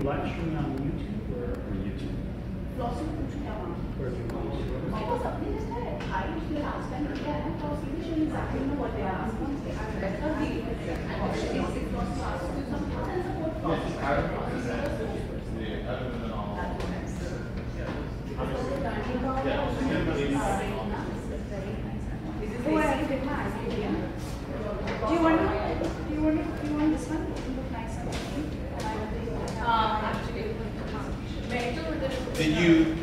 live streaming on YouTube or YouTube? Lawsuit पूछ क्या मांग? Because of this, I usually ask them again. For solution is exactly know what they are asking. I better be. If lawsuit asks you something, then support lawsuit. Oh, I have to get my eyes. Do you want this one? It look nice and clean. Actually, Did you,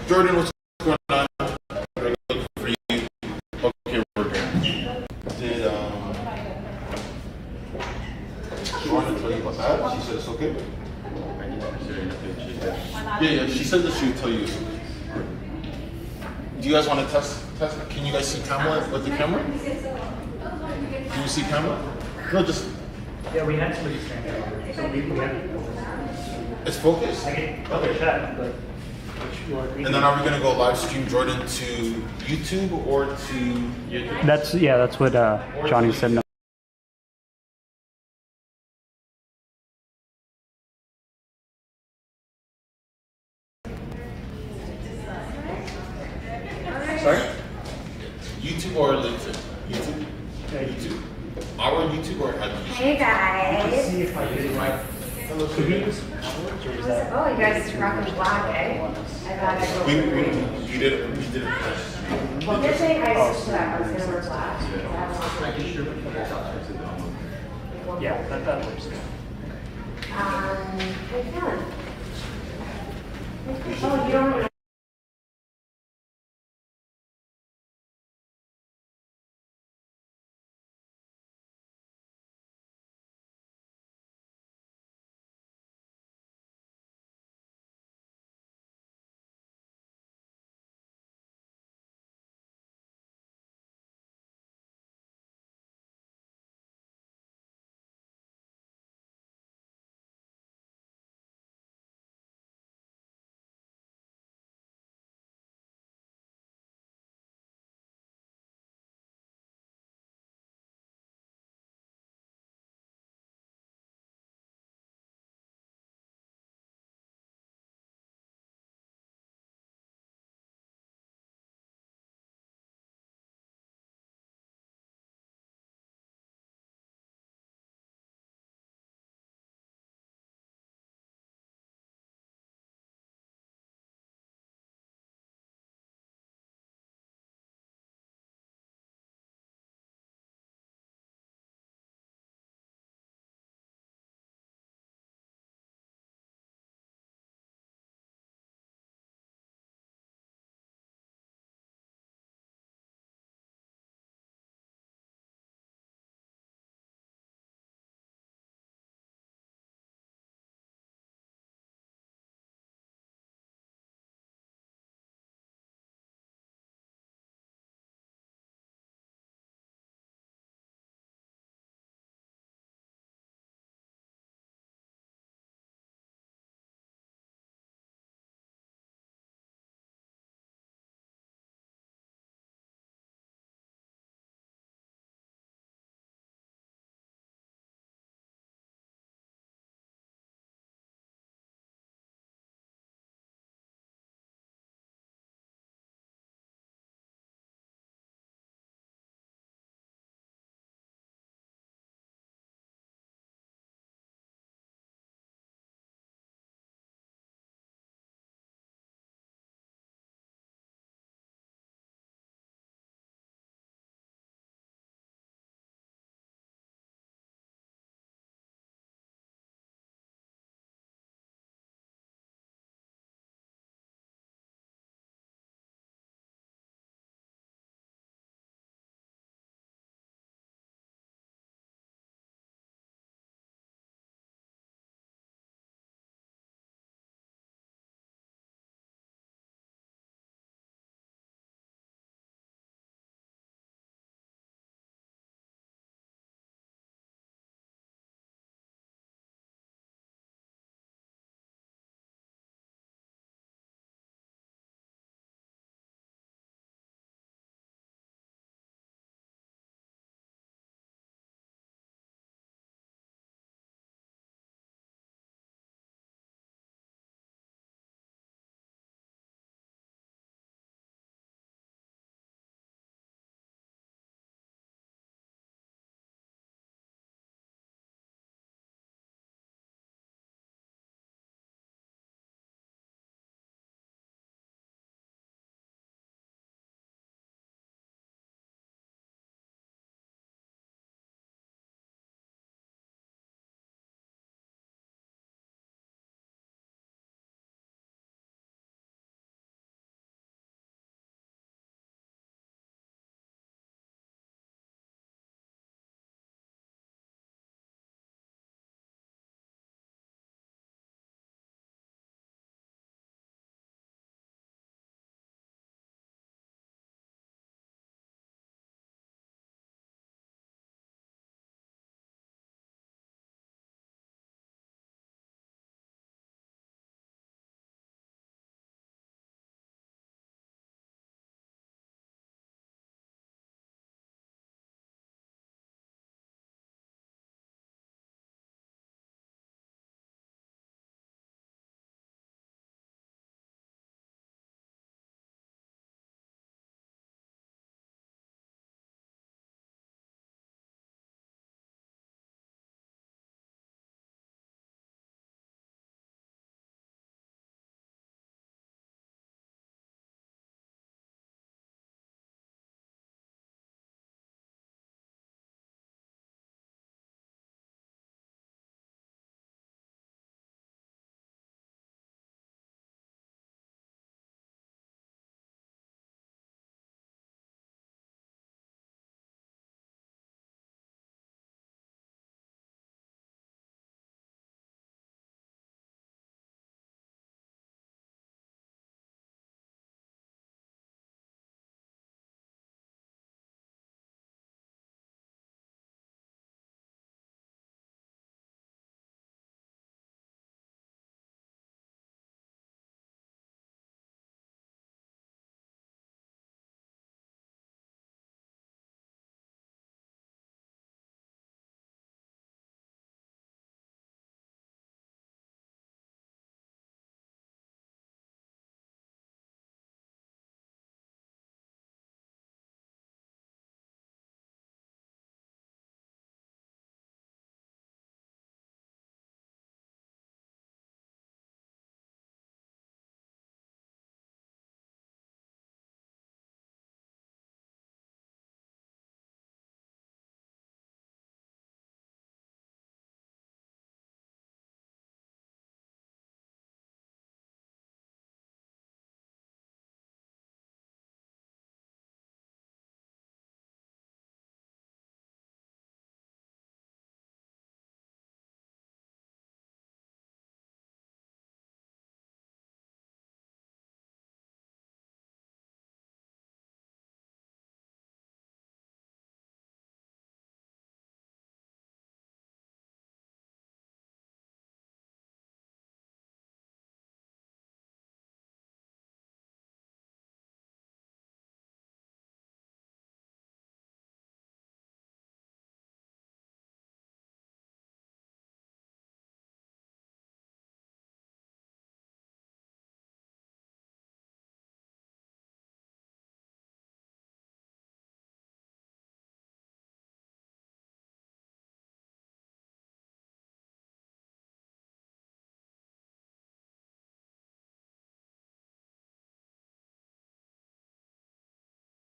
Jordan, what's going on? We're looking for you. Okay, we're good. Did, she wanted to tell you about that? She said it's okay? Yeah, she said that she would tell you it's okay. Do you guys want to test? Can you guys see Kamala with the camera? Can you see Kamala? No, just. Yeah, we had somebody stand there. So we had. It's focused? I get other chat, but. And then are we gonna go live stream Jordan to YouTube or to YouTube? That's what Johnny said. No. Sorry? YouTube or LinkedIn? YouTube? YouTube. Our YouTube or at YouTube? Hey guys. See if I did it right. Hello, Oh, you guys are rocking black, eh? I thought I'd go we for green. did it. Well, good thing I switched that. I was gonna wear black. Yeah, that works. How you feeling? Oh, you don't.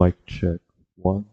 Mic check. One.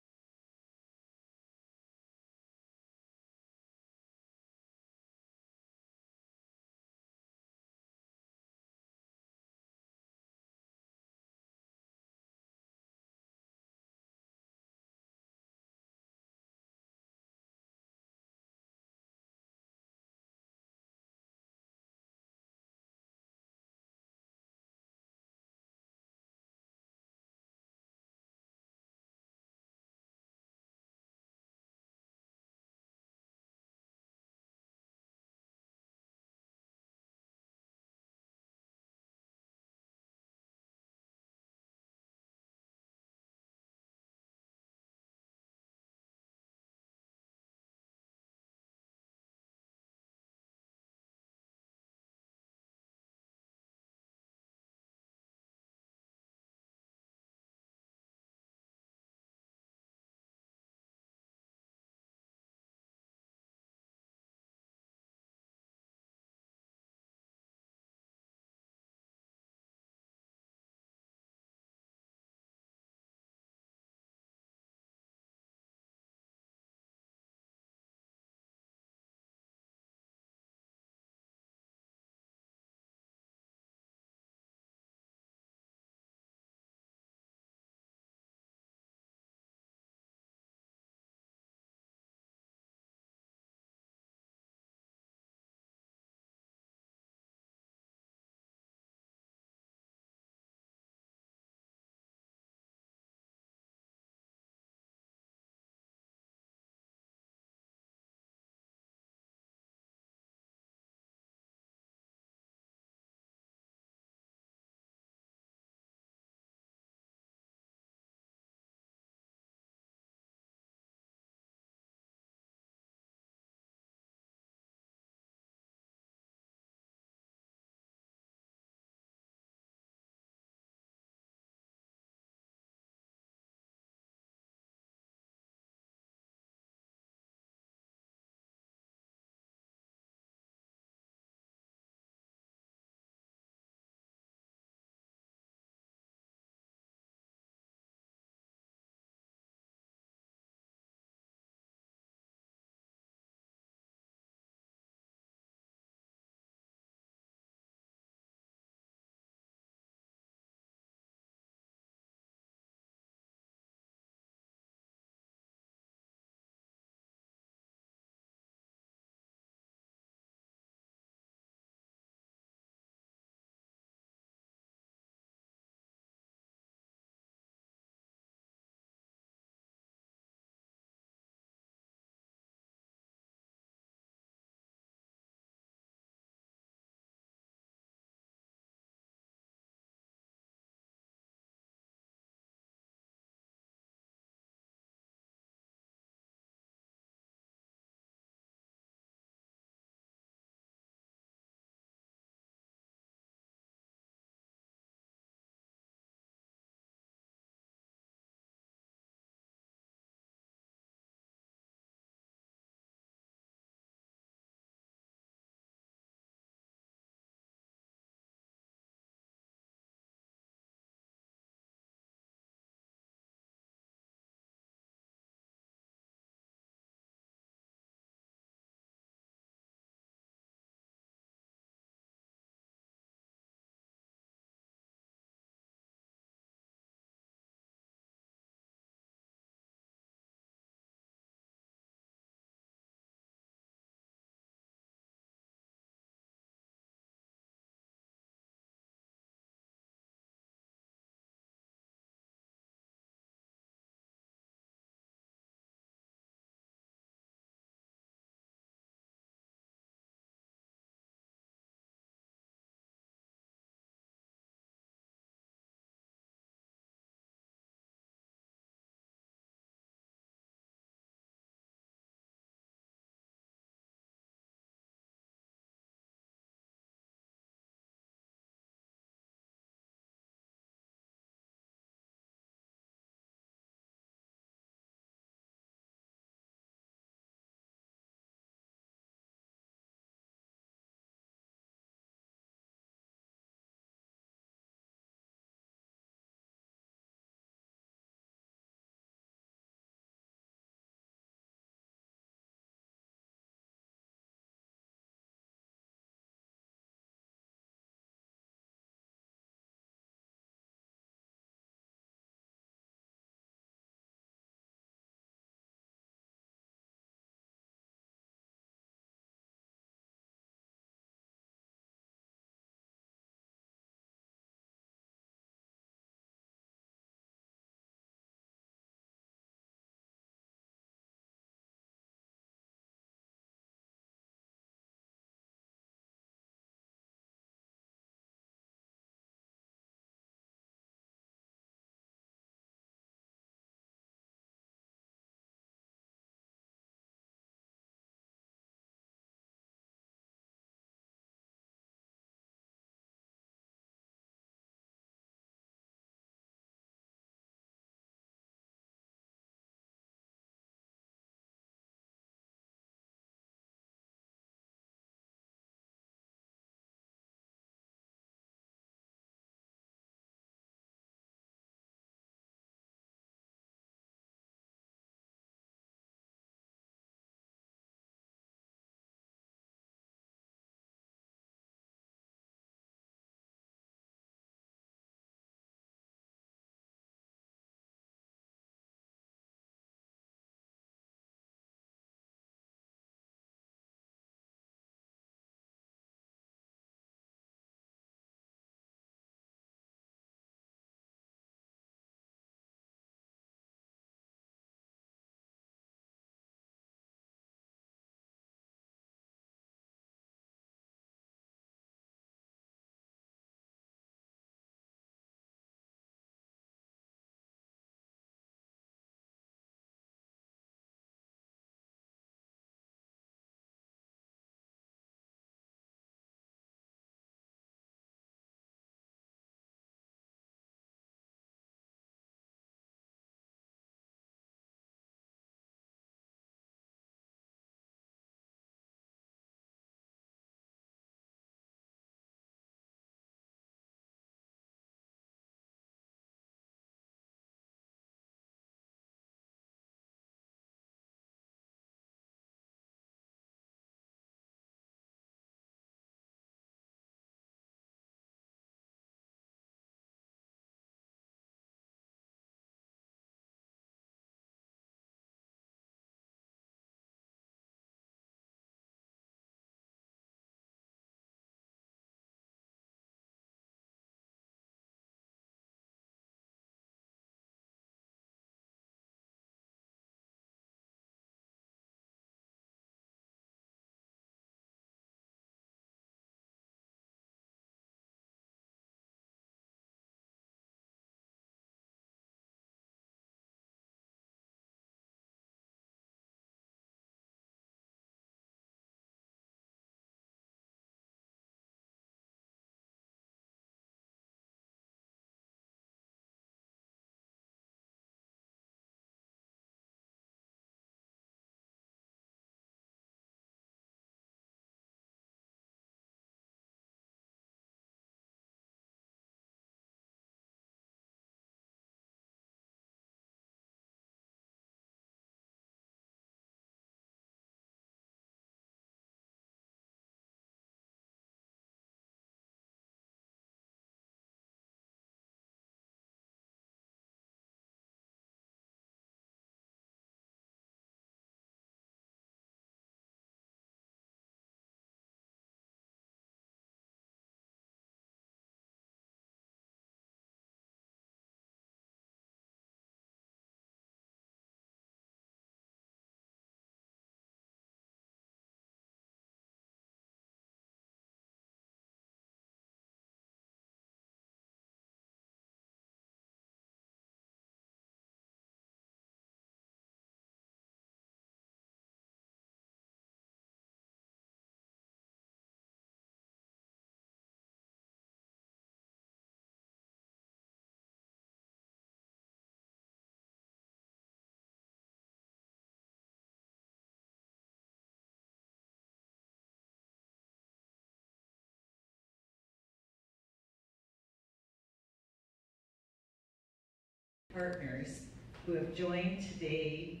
partners who have joined today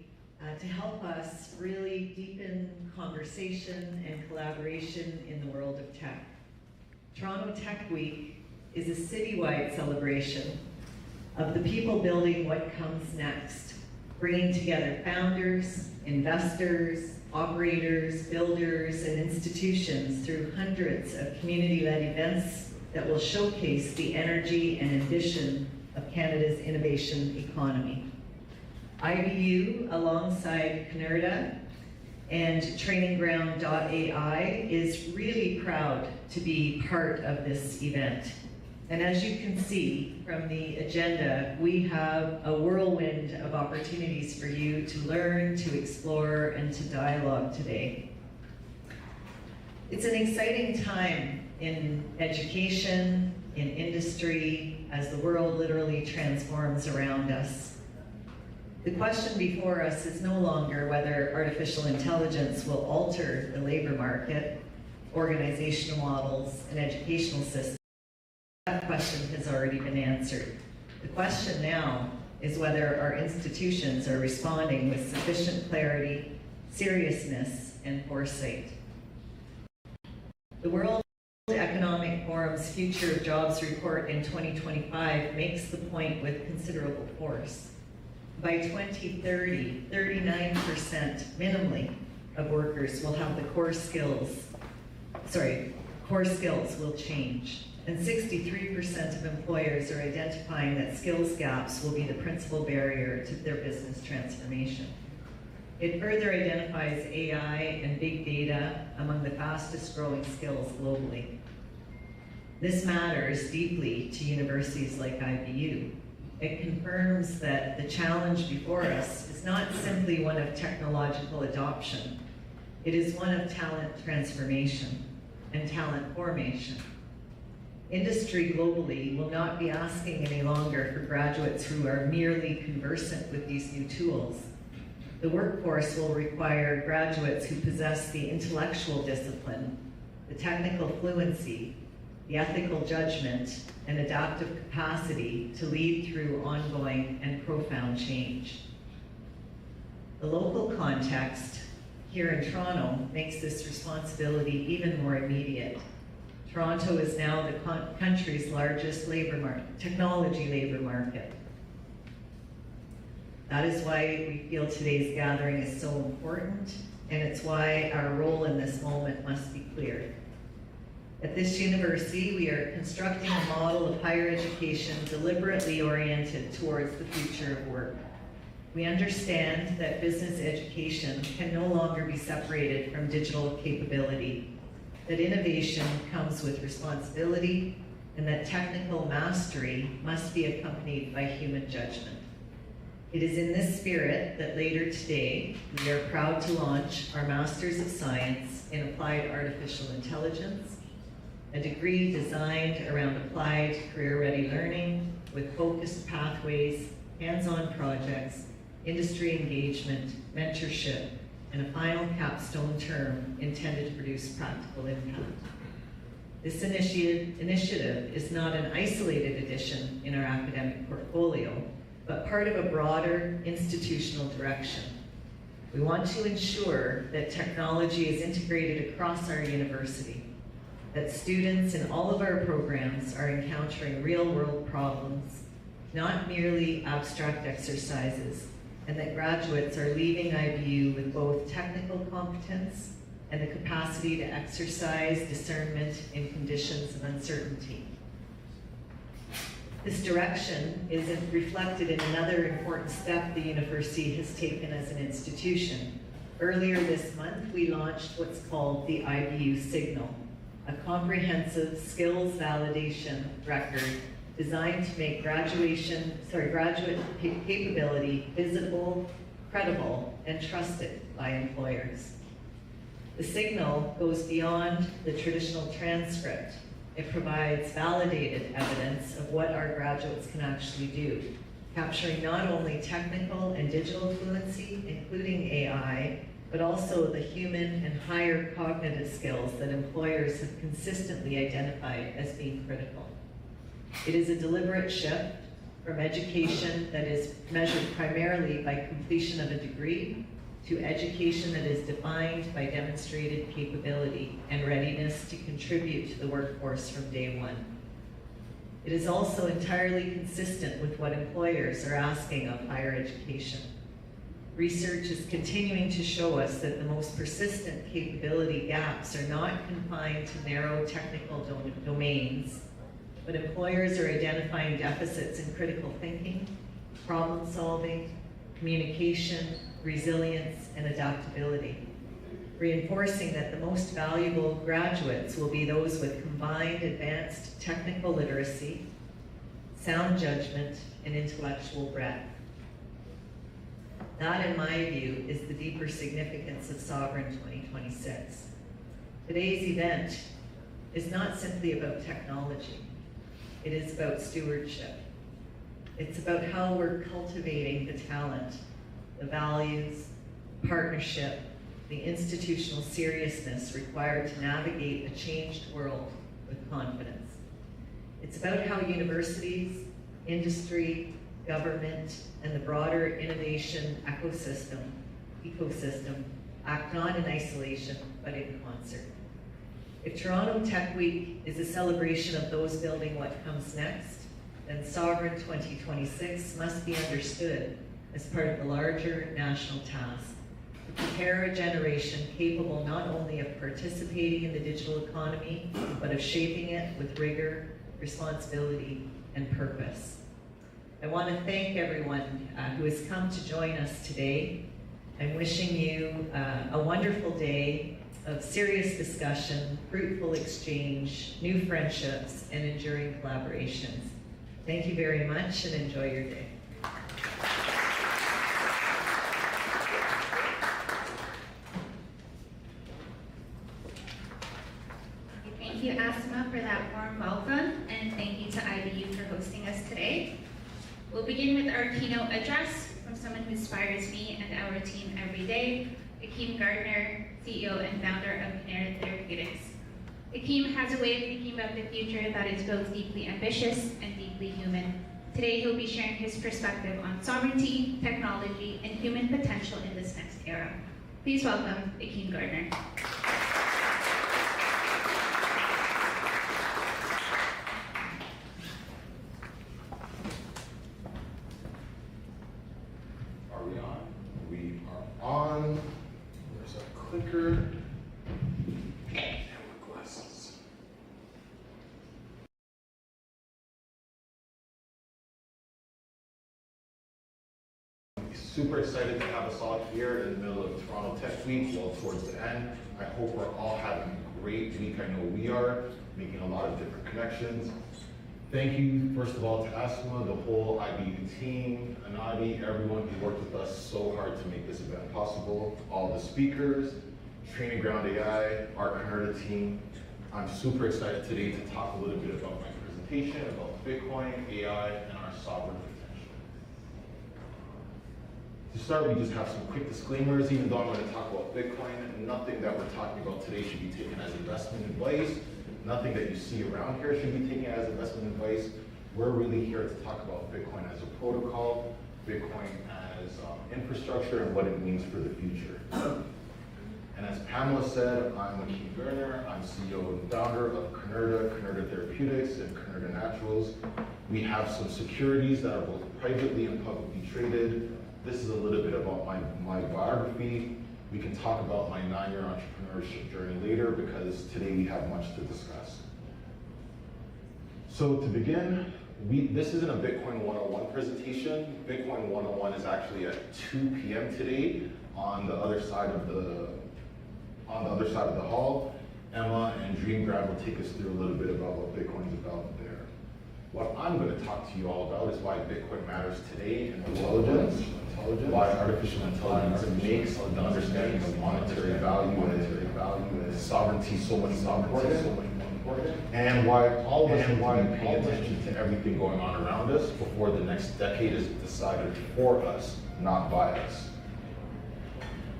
to help us really deepen conversation and collaboration in the world of tech. Toronto Tech Week is a citywide celebration of the people building what comes next, bringing together founders, investors, operators, builders, and institutions through hundreds of community-led events that will showcase the energy and ambition of Canada's innovation economy. IBU, alongside CNRDA and TrainingGround.ai, is really proud to be part of this event. And as you can see from the agenda, we have a whirlwind of opportunities for you to learn, to explore, and to dialogue today. It's an exciting time in education, in industry, as the world literally transforms around us. The question before us is no longer whether artificial intelligence will alter the labor market, organizational models, and educational systems. That question has already been answered. The question now is whether our institutions are responding with sufficient clarity, seriousness, and foresight. The World Economic Forum's Future of Jobs report in 2025 makes the point with considerable force. By 2030, 39% minimally of workers will have the core skills will change. And 63% of employers are identifying that skills gaps will be the principal barrier to their business transformation. It further identifies AI and big data among the fastest growing skills globally. This matters deeply to universities like IBU. It confirms that the challenge before us is not simply one of technological adoption. It is one of talent transformation and talent formation. Industry globally will not be asking any longer for graduates who are merely conversant with these new tools. The workforce will require graduates who possess the intellectual discipline, the technical fluency, the ethical judgment, and adaptive capacity to lead through ongoing and profound change. The local context here in Toronto makes this responsibility even more immediate. Toronto is now the country's largest technology labor market. That is why we feel today's gathering is so important, and it's why our role in this moment must be clear. At this university, we are constructing a model of higher education deliberately oriented towards the future of work. We understand that business education can no longer be separated from digital capability, that innovation comes with responsibility, and that technical mastery must be accompanied by human judgment. It is in this spirit that later today, we are proud to launch our Masters of Science in Applied Artificial Intelligence, a degree designed around applied career-ready learning with focused pathways, hands-on projects, industry engagement, mentorship, and a final capstone term intended to produce practical impact. This initiative is not an isolated addition in our academic portfolio, but part of a broader institutional direction. We want to ensure that technology is integrated across our university, that students in all of our programs are encountering real-world problems, not merely abstract exercises, and that graduates are leaving IBU with both technical competence and the capacity to exercise discernment in conditions of uncertainty. This direction is reflected in another important step the university has taken as an institution. Earlier this month, we launched what's called the IBU Signal, a comprehensive skills validation record designed to make graduate capability visible, credible, and trusted by employers. The Signal goes beyond the traditional transcript. It provides validated evidence of what our graduates can actually do, capturing not only technical and digital fluency, including AI, but also the human and higher cognitive skills that employers have consistently identified as being critical. It is a deliberate shift from education that is measured primarily by completion of a degree to education that is defined by demonstrated capability and readiness to contribute to the workforce from day one. It is also entirely consistent with what employers are asking of higher education. Research is continuing to show us that the most persistent capability gaps are not confined to narrow technical domains, but employers are identifying deficits in critical thinking, problem solving, communication, resilience, and adaptability, reinforcing that the most valuable graduates will be those with combined advanced technical literacy, sound judgment, and intellectual breadth. That, in my view, is the deeper significance of Sovereign 2026. Today's event is not simply about technology. It is about stewardship. It's about how we're cultivating the talent, the values, partnership, the institutional seriousness required to navigate a changed world with confidence. It's about how universities, industry, government, and the broader innovation ecosystem act not in isolation, but in concert. If Toronto Tech Week is a celebration of those building what comes next, then Sovereign 2026 must be understood as part of the larger national task to prepare a generation capable not only of participating in the digital economy, but of shaping it with rigor, responsibility, and purpose. I want to thank everyone who has come to join us today. I'm wishing you a wonderful day of serious discussion, fruitful exchange, new friendships, and enduring collaborations. Thank you very much and enjoy your day. Thank you, Asma, for that warm welcome, and thank you to IBU for hosting us today. We'll begin with our keynote address from someone who inspires me and our team every day, Akeem Gardner, CEO and founder of Canara Therapeutics. Akeem has a way of thinking about the future that is both deeply ambitious and deeply human. Today, he'll be sharing his perspective on sovereignty, technology, and human potential in this next era. Please welcome Akeem Gardner. Are we on? We are on. There's a clicker. And my glasses. Super excited to have us all here in the middle of Toronto Tech Week, well towards the end. I hope we're all having a great week. I know we are, making a lot of different connections. Thank you, first of all, to Asma, the whole IBU team, Anadi, everyone who worked with us so hard to make this event possible, all the speakers, Training Ground AI, our Canada team. I'm super excited today to talk a little bit about my presentation, about Bitcoin, AI, and our sovereign potential. To start, we just have some quick disclaimers. Even though I'm going to talk about Bitcoin, nothing that we're talking about today should be taken as investment advice. Nothing that you see around here should be taken as investment advice. We're really here to talk about Bitcoin as a protocol, Bitcoin as infrastructure, and what it means for the future. And as Pamela said, I'm Akeem Gardner. I'm CEO and founder of Canara Therapeutics, and Canara Naturals. We have some securities that are both privately and publicly traded. This is a little bit about my biography. We can talk about my 9-year entrepreneurship journey later because today we have much to discuss. So to begin, this isn't a Bitcoin 101 presentation. Bitcoin 101 is actually at 2 p.m. today on the other side of the hall. Emma and DreamGrab will take us through a little bit about what Bitcoin is about there. What I'm going to talk to you all about is why Bitcoin matters today in intelligence, why artificial intelligence makes the understanding of monetary value and sovereignty so much more important, and why all of us need to pay attention to everything going on around us before the next decade is decided for us, not by us.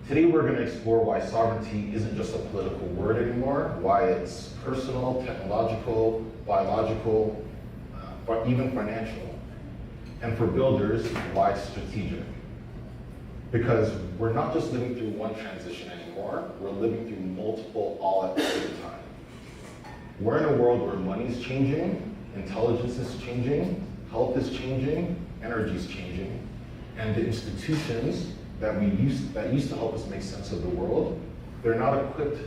Today we're going to explore why sovereignty isn't just a political word anymore, why it's personal, technological, biological, but even financial. And for builders, why it's strategic. Because we're not just living through one transition anymore, we're living through multiple all at the same time. We're in a world where money's changing, intelligence is changing, health is changing, energy is changing, and the institutions that used to help us make sense of the world, they're not equipped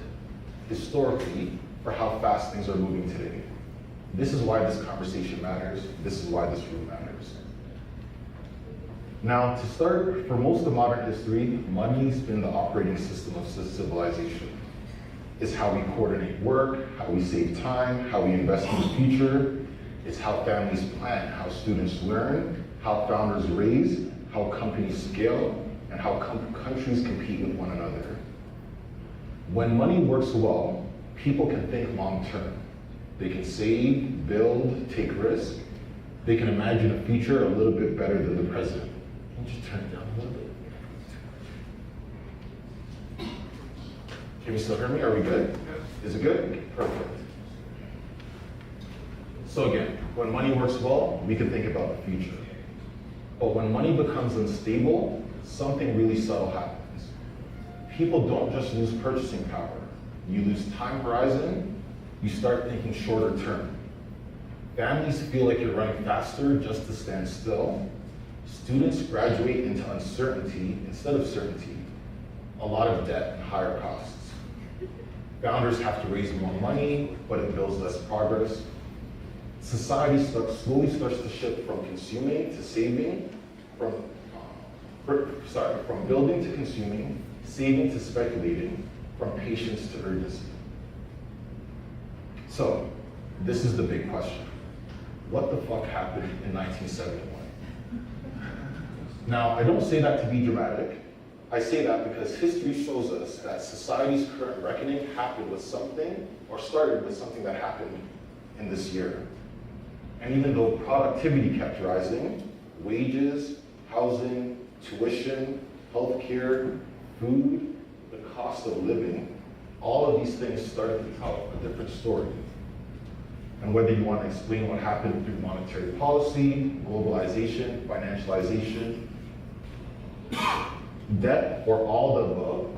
historically for how fast things are moving today. This is why this conversation matters. This is why this room matters. Now, to start, for most of modern history, money's been the operating system of civilization. It's how we coordinate work, how we save time, how we invest in the future. It's how families plan, how students learn, how founders raise, how companies scale, and how countries compete with one another. When money works well, people can think long term. They can save, build, take risks. They can imagine a future a little bit better than the present. Can you just turn it down a little bit? Can you still hear me? Are we good? Is it good? Perfect. So again, when money works well, we can think about the future. But when money becomes unstable, something really subtle happens. People don't just lose purchasing power. You lose time horizon, you start thinking shorter term. Families feel like you're running faster just to stand still. Students graduate into uncertainty instead of certainty. A lot of debt and higher costs. Founders have to raise more money, but it builds less progress. Society slowly starts to shift from consuming to saving, from building to consuming, saving to speculating, from patience to urgency. So, this is the big question. What the fuck happened in 1971? Now, I don't say that to be dramatic. I say that because history shows us that society's current reckoning happened with something, or started with something that happened in this year. And even though productivity kept rising, wages, housing, tuition, healthcare, food, the cost of living, all of these things started to tell a different story. And whether you want to explain what happened through monetary policy, globalization, financialization, debt, or all the above,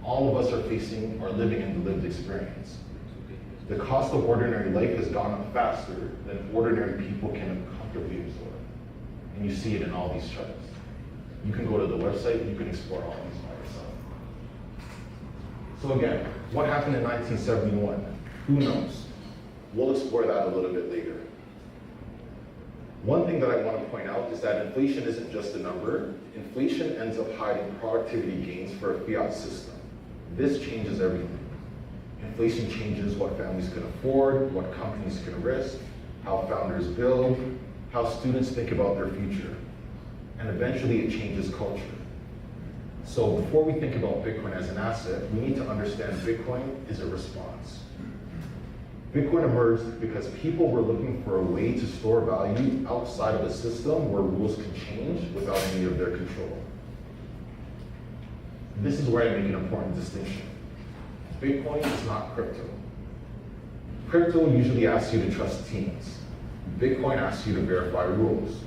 all of us are facing or living in the lived experience. The cost of ordinary life has gone up faster than ordinary people can comfortably absorb. And you see it in all these charts. You can go to the website, you can explore all these by yourself. So again, what happened in 1971? Who knows? We'll explore that a little bit later. One thing that I want to point out is that inflation isn't just a number. Inflation ends up hiding productivity gains for a fiat system. This changes everything. Inflation changes what families can afford, what companies can risk, how founders build, how students think about their future. And eventually it changes culture. So before we think about Bitcoin as an asset, we need to understand Bitcoin is a response. Bitcoin emerged because people were looking for a way to store value outside of a system where rules can change without any of their control. This is where I make an important distinction. Bitcoin is not crypto. Crypto usually asks you to trust teams. Bitcoin asks you to verify rules.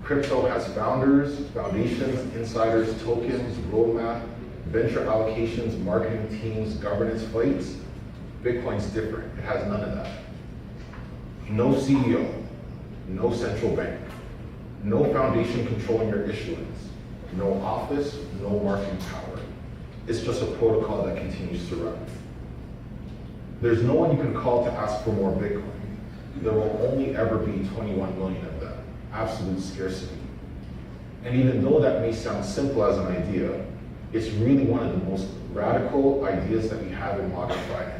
Crypto has founders, foundations, insiders, tokens, roadmap, venture allocations, marketing teams, governance fights. Bitcoin's different. It has none of that. No CEO, no central bank, no foundation controlling your issuance, no office, no marketing power. It's just a protocol that continues to run. There's no one you can call to ask for more Bitcoin. There will only ever be 21 million of them. Absolute scarcity. And even though that may sound simple as an idea, it's really one of the most radical ideas that we have in modern finance.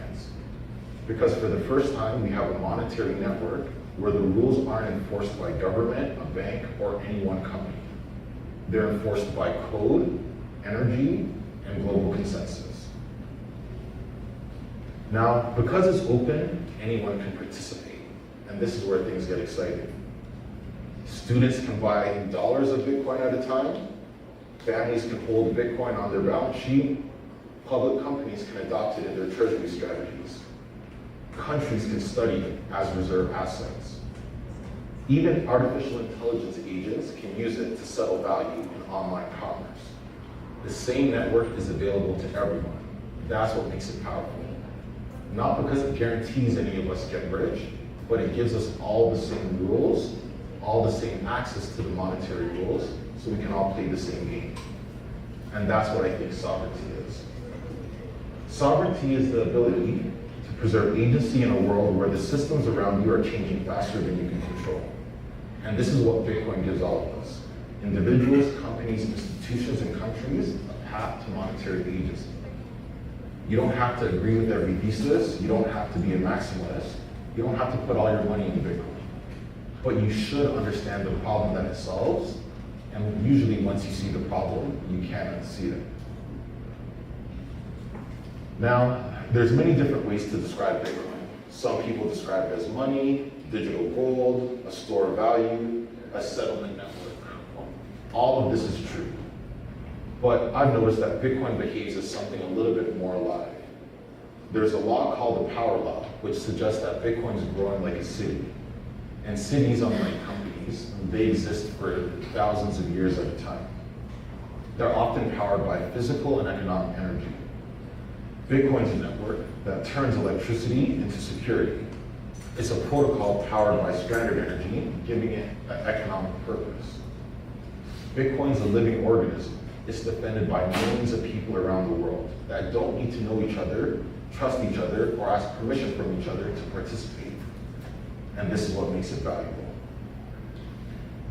Because for the first time, we have a monetary network where the rules aren't enforced by government, a bank, or any one company. They're enforced by code, energy, and global consensus. Now, because it's open, anyone can participate. And this is where things get exciting. Students can buy dollars of Bitcoin at a time. Families can hold Bitcoin on their balance sheet. Public companies can adopt it in their treasury strategies. Countries can study it as reserve assets. Even artificial intelligence agents can use it to settle value in online commerce. The same network is available to everyone. That's what makes it powerful. Not because it guarantees any of us get rich, but it gives us all the same rules, all the same access to the monetary rules, so we can all play the same game. And that's what I think sovereignty is. Sovereignty is the ability to preserve agency in a world where the systems around you are changing faster than you can control. And this is what Bitcoin gives all of us. Individuals, companies, institutions, and countries a path to monetary agency. You don't have to agree with every thesis. You don't have to be a maximalist. You don't have to put all your money into Bitcoin. But you should understand the problem that it solves. And usually once you see the problem, you can't unsee it. Now, there's many different ways to describe Bitcoin. Some people describe it as money, digital gold, a store of value, a settlement network. All of this is true. But I've noticed that Bitcoin behaves as something a little bit more alive. There's a law called the power law, which suggests that Bitcoin is growing like a city. And cities, unlike companies, they exist for thousands of years at a time. They're often powered by physical and economic energy. Bitcoin's a network that turns electricity into security. It's a protocol powered by stranded energy, giving it an economic purpose. Bitcoin's a living organism. It's defended by millions of people around the world that don't need to know each other, trust each other, or ask permission from each other to participate. And this is what makes it valuable.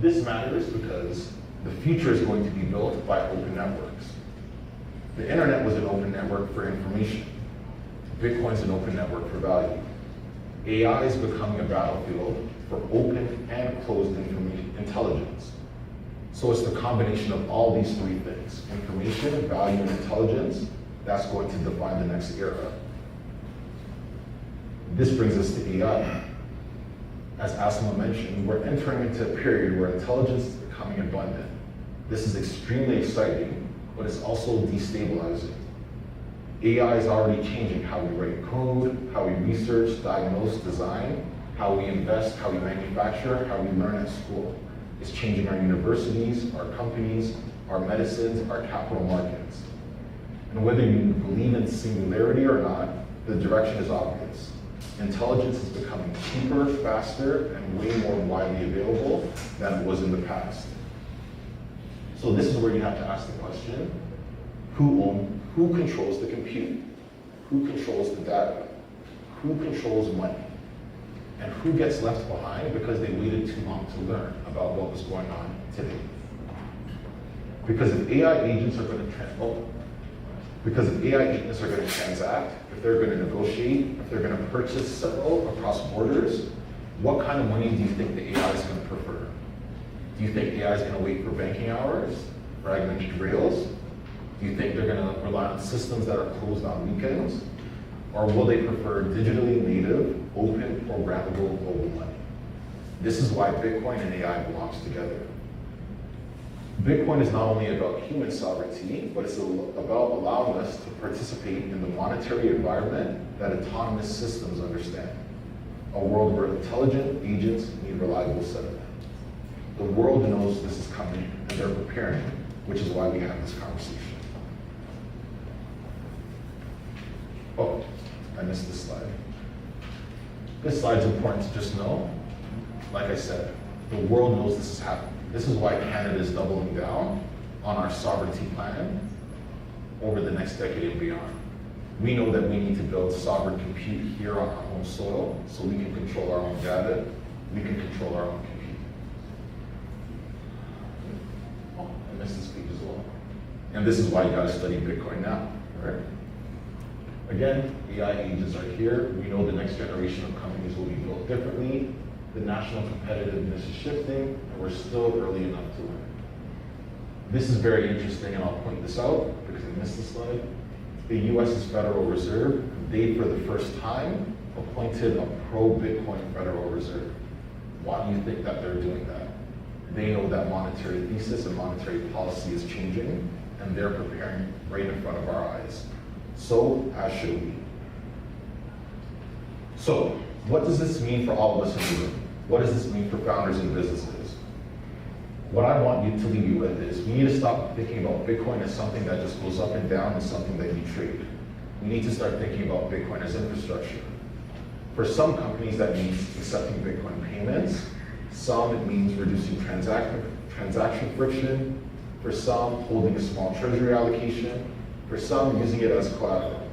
This matters because the future is going to be built by open networks. The internet was an open network for information. Bitcoin's an open network for value. AI is becoming a battlefield for open and closed intelligence. So it's the combination of all these three things, information, value, and intelligence, that's going to define the next era. This brings us to AI. As Asma mentioned, we're entering into a period where intelligence is becoming abundant. This is extremely exciting, but it's also destabilizing. AI is already changing how we write code, how we research, diagnose, design, how we invest, how we manufacture, how we learn at school. It's changing our universities, our companies, our medicines, our capital markets. And whether you believe in singularity or not, the direction is obvious. Intelligence is becoming cheaper, faster, and way more widely available than it was in the past. So this is where you have to ask the question, who controls the compute? Who controls the data? Who controls money? And who gets left behind because they waited too long to learn about what was going on today? Because if AI agents are going to transact, if they're going to negotiate, if they're going to purchase, settle across borders, what kind of money do you think the AI is going to prefer? Do you think AI is going to wait for banking hours, fragmented rails? Do you think they're going to rely on systems that are closed on weekends? Or will they prefer digitally native, open, programmable global money? This is why Bitcoin and AI belongs together. Bitcoin is not only about human sovereignty, but it's about allowing us to participate in the monetary environment that autonomous systems understand. A world where intelligent agents need reliable settlement. The world knows this is coming and they're preparing, which is why we have this conversation. Oh, I missed this slide. This slide's important to just know. Like I said, the world knows this is happening. This is why Canada is doubling down on our sovereignty plan over the next decade and beyond. We know that we need to build sovereign compute here on our own soil so we can control our own data, we can control our own compute. Oh, I missed this page as well. And this is why you gotta study Bitcoin now, right? Again, AI agents are here. We know the next generation of companies will be built differently. The national competitiveness is shifting, and we're still early enough to learn. This is very interesting, and I'll point this out because I missed this slide. The US's Federal Reserve, they for the first time appointed a pro-Bitcoin Federal Reserve. Why do you think that they're doing that? They know that monetary thesis and monetary policy is changing, and they're preparing right in front of our eyes. So, as should we. So, what does this mean for all of us in the room? What does this mean for founders and businesses? What I want you to leave you with is we need to stop thinking about Bitcoin as something that just goes up and down and something that you trade. We need to start thinking about Bitcoin as infrastructure. For some companies, that means accepting Bitcoin payments. Some, it means reducing transaction friction. For some, holding a small treasury allocation. For some, using it as collateral.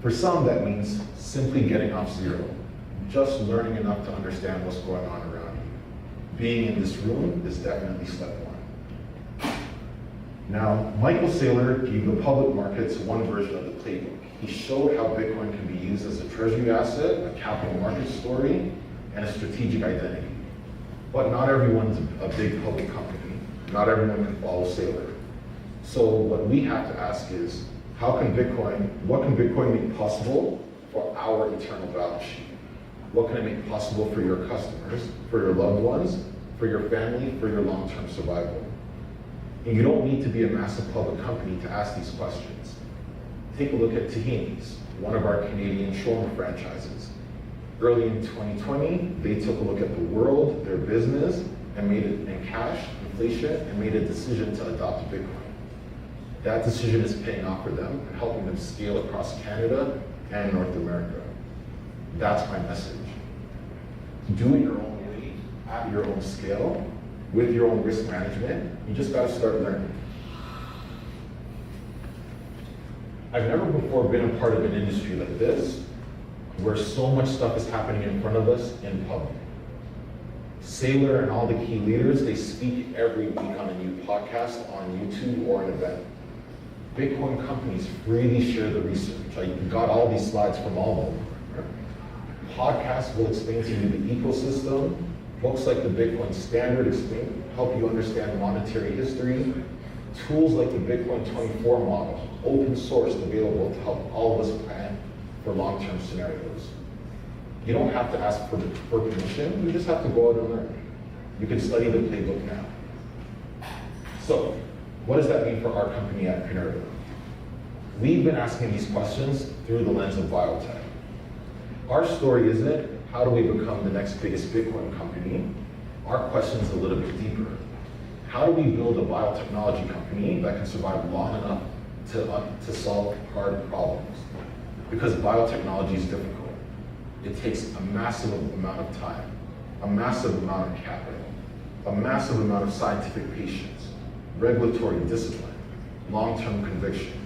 For some, that means simply getting off zero, just learning enough to understand what's going on around you. Being in this room is definitely step one. Now, Michael Saylor gave the public markets one version of the playbook. He showed how Bitcoin can be used as a treasury asset, a capital market story, and a strategic identity. But not everyone's a big public company. Not everyone can follow Saylor. So what we have to ask is, what can Bitcoin make possible for our eternal balance sheet? What can it make possible for your customers, for your loved ones, for your family, for your long-term survival? And you don't need to be a massive public company to ask these questions. Take a look at Tahini's, one of our Canadian shawarma franchises. Early in 2020, they took a look at the world, their business, and made it in cash, inflation, and made a decision to adopt Bitcoin. That decision is paying off for them and helping them scale across Canada and North America. That's my message. Do it your own way, at your own scale, with your own risk management. You just gotta start learning. I've never before been a part of an industry like this, where so much stuff is happening in front of us in public. Saylor and all the key leaders, they speak every week on a new podcast, on YouTube, or an event. Bitcoin companies freely share the research. I got all these slides from all of them. Podcasts will explain to you the ecosystem. Books like the Bitcoin Standard help you understand monetary history. Tools like the Bitcoin 24 model, open source, available to help all of us plan for long-term scenarios. You don't have to ask for permission, you just have to go out and learn. You can study the playbook now. So, what does that mean for our company at Pinnerva? We've been asking these questions through the lens of biotech. Our story isn't, how do we become the next biggest Bitcoin company? Our question's a little bit deeper. How do we build a biotechnology company that can survive long enough to solve hard problems? Because biotechnology is difficult. It takes a massive amount of time, a massive amount of capital, a massive amount of scientific patience, regulatory discipline, long-term conviction.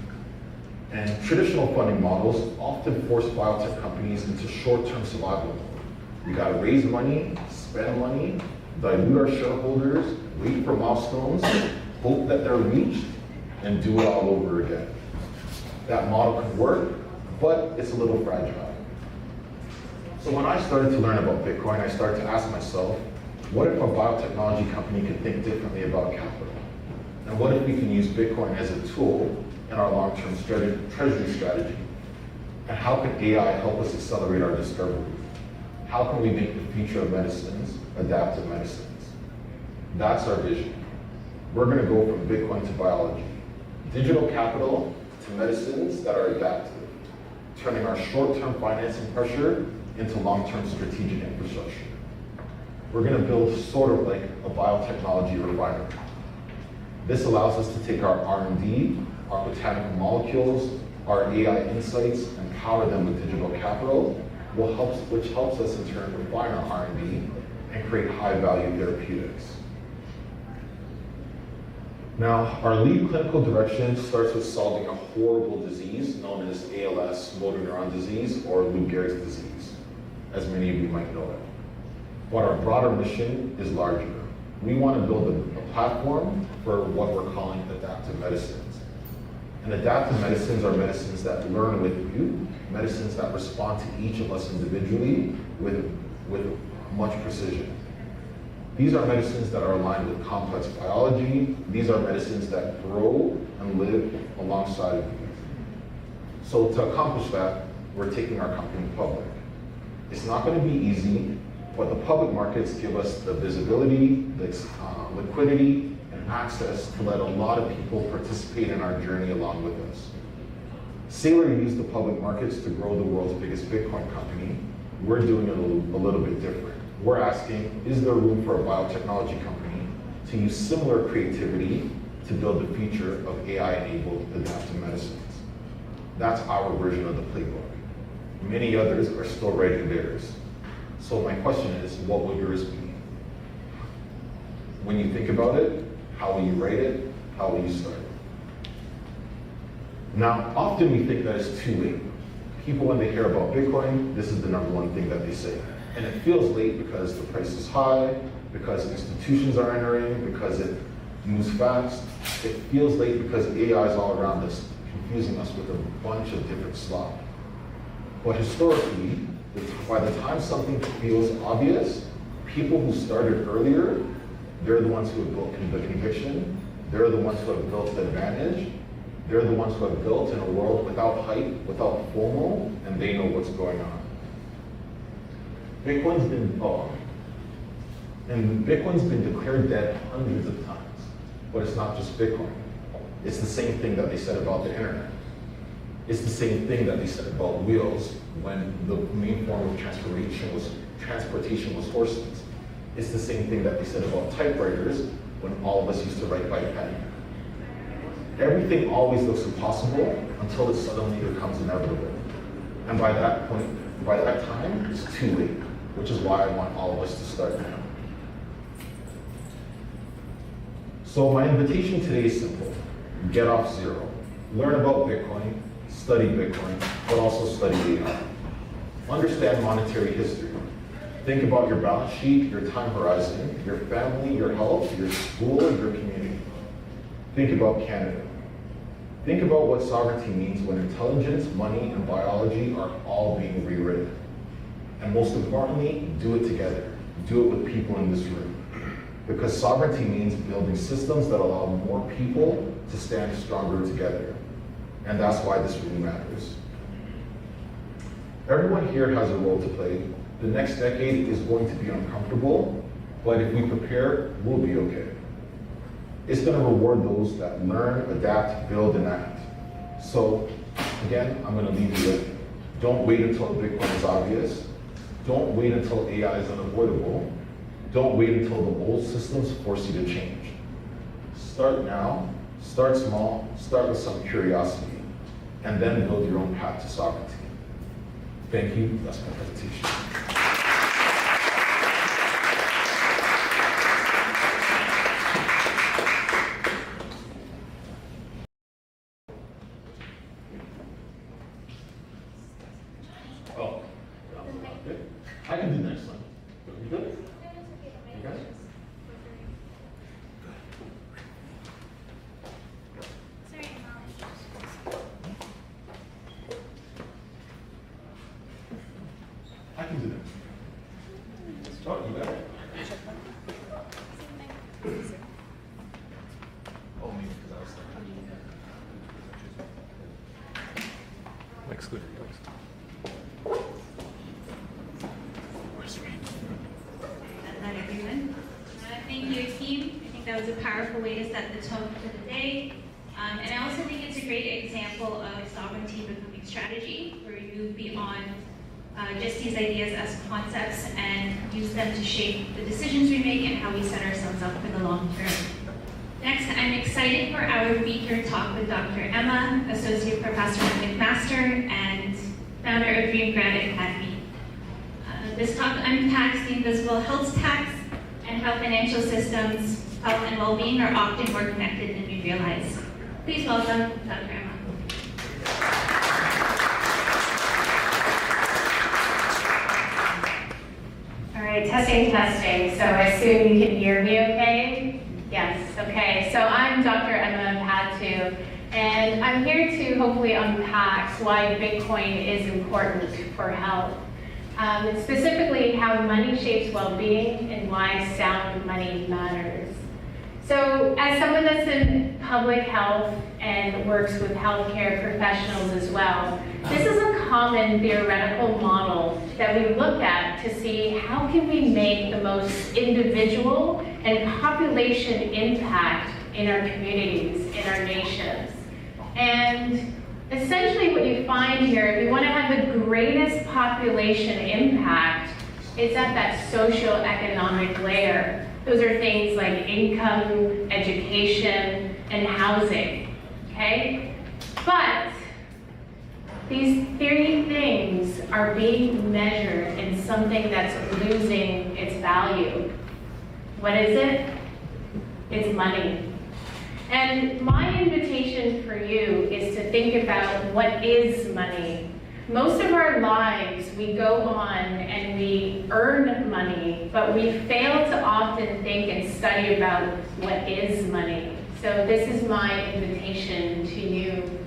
And traditional funding models often force biotech companies into short-term survival mode. We gotta raise money, spend money, dilute our shareholders, wait for milestones, hope that they're reached, and do it all over again. That model can work, but it's a little fragile. So when I started to learn about Bitcoin, I started to ask myself, what if a biotechnology company could think differently about capital? And what if we can use Bitcoin as a tool in our long-term treasury strategy? And how can AI help us accelerate our discovery? How can we make the future of medicines adaptive medicines? That's our vision. We're going to go from Bitcoin to biology, digital capital to medicines that are adaptive, turning our short-term financing pressure into long-term strategic infrastructure. We're going to build sort of like a biotechnology refiner. This allows us to take our R&D, our botanical molecules, our AI insights, and power them with digital capital, which helps us in turn refine our R&D and create high-value therapeutics. Now, our lead clinical direction starts with solving a horrible disease known as ALS, motor neuron disease, or Lou Gehrig's disease, as many of you might know it. But our broader mission is larger. We want to build a platform for what we're calling adaptive medicines. And adaptive medicines are medicines that learn with you, medicines that respond to each of us individually with much precision. These are medicines that are aligned with complex biology. These are medicines that grow and live alongside of you. So to accomplish that, we're taking our company public. It's not going to be easy, but the public markets give us the visibility, the liquidity, and access to let a lot of people participate in our journey along with us. Saylor used the public markets to grow the world's biggest Bitcoin company. We're doing it a little bit different. We're asking, is there room for a biotechnology company to use similar creativity to build the future of AI-enabled adaptive medicines? That's our version of the playbook. Many others are still writing theirs. So my question is, what will yours be? When you think about it, how will you write it? How will you start it? Now, often we think that it's too late. People, when they hear about Bitcoin, this is the #1 thing that they say. And it feels late because the price is high, because institutions are entering, because it moves fast. It feels late because AI is all around us, confusing us with a bunch of different slop. But historically, by the time something feels obvious, people who started earlier, they're the ones who have built the conviction, they're the ones who have built the advantage, they're the ones who have built in a world without hype, without FOMO, and they know what's going on. Bitcoin's been declared dead hundreds of times, but it's not just Bitcoin. It's the same thing that they said about the internet. It's the same thing that they said about wheels when the main form of transportation was horses. It's the same thing that they said about typewriters when all of us used to write by pen. Everything always looks impossible until it suddenly becomes inevitable. And by that point, by that time, it's too late, which is why I want all of us to start now. So my invitation today is simple. Get off zero. Learn about Bitcoin, study Bitcoin, but also study AI. Understand monetary history. Think about your balance sheet, your time horizon, your family, your health, your school, your community. Think about Canada. Think about what sovereignty means when intelligence, money, and biology are all being rewritten. And most importantly, do it together. Do it with people in this room. Because sovereignty means building systems that allow more people to stand stronger together. And that's why this really matters. Everyone here has a role to play. The next decade is going to be uncomfortable, but if we prepare, we'll be okay. It's going to reward those that learn, adapt, build, and act. So, again, I'm going to leave you with, don't wait until Bitcoin is obvious. Don't wait until AI is unavoidable. Don't wait until the old systems force you to change. Start now, start small, start with some curiosity, and then build your own path to sovereignty. Thank you, that's my presentation. Oh, I can do next one. You good? You got it? I can do that. Oh, you got it? Oh, maybe because I was excluded. Where's Reed? That's not everyone. Thank you, team. I think that was a powerful way to set the tone for the day. And I also think it's a great example of sovereignty becoming strategy, where we move beyond just these ideas as concepts and use them to shape the decisions we make and how we set ourselves up for the long term. Next, I'm excited for our feature talk with Dr. Emma, Associate Professor at McMaster and founder of Dream Grad Academy. This talk unpacks the invisible health tax and how financial systems, health and well-being are often more connected than we realize. Please welcome Dr. Emma. All right, testing. So I assume you can hear me okay? Yes, okay. So I'm Dr. Emma Machado, and I'm here to hopefully unpack why Bitcoin is important for health. And specifically how money shapes well-being and why sound money matters. So as someone that's in public health and works with healthcare professionals as well, this is a common theoretical model that we look at to see how can we make the most individual and population impact in our communities, in our nations. And essentially what you find here, if you want to have the greatest population impact, It's at that socioeconomic layer. Those are things like income, education, and housing, okay? But these three things are being measured in something that's losing its value. What is it? It's money. And my invitation for you is to think about what is money. Most of our lives, we go on and we earn money, but we fail to often think and study about what is money. So this is my invitation to you.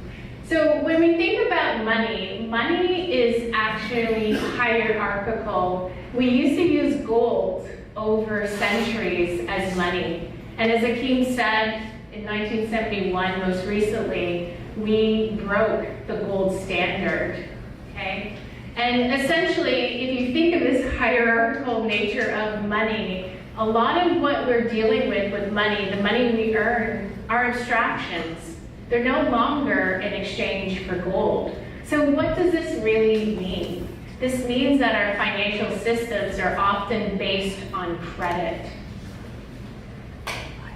So when we think about money, money is actually hierarchical. We used to use gold over centuries as money. And as Akeem said, in 1971, most recently, we broke the gold standard, okay? And essentially, if you think of this hierarchical nature of money, a lot of what we're dealing with money, the money we earn, are abstractions. They're no longer in exchange for gold. So what does this really mean? This means that our financial systems are often based on credit.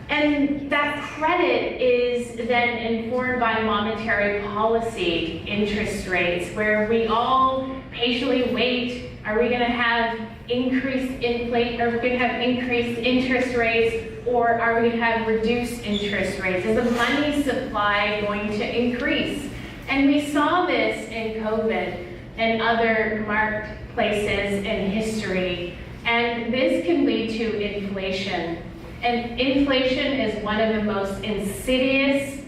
And that credit is then informed by monetary policy, interest rates, where we all patiently wait. Are we going to have increased inflation? Are we going to have increased interest rates? Or are we going to have reduced interest rates? Is the money supply going to increase? And we saw this in COVID and other marked places in history. And this can lead to inflation. And inflation is one of the most insidious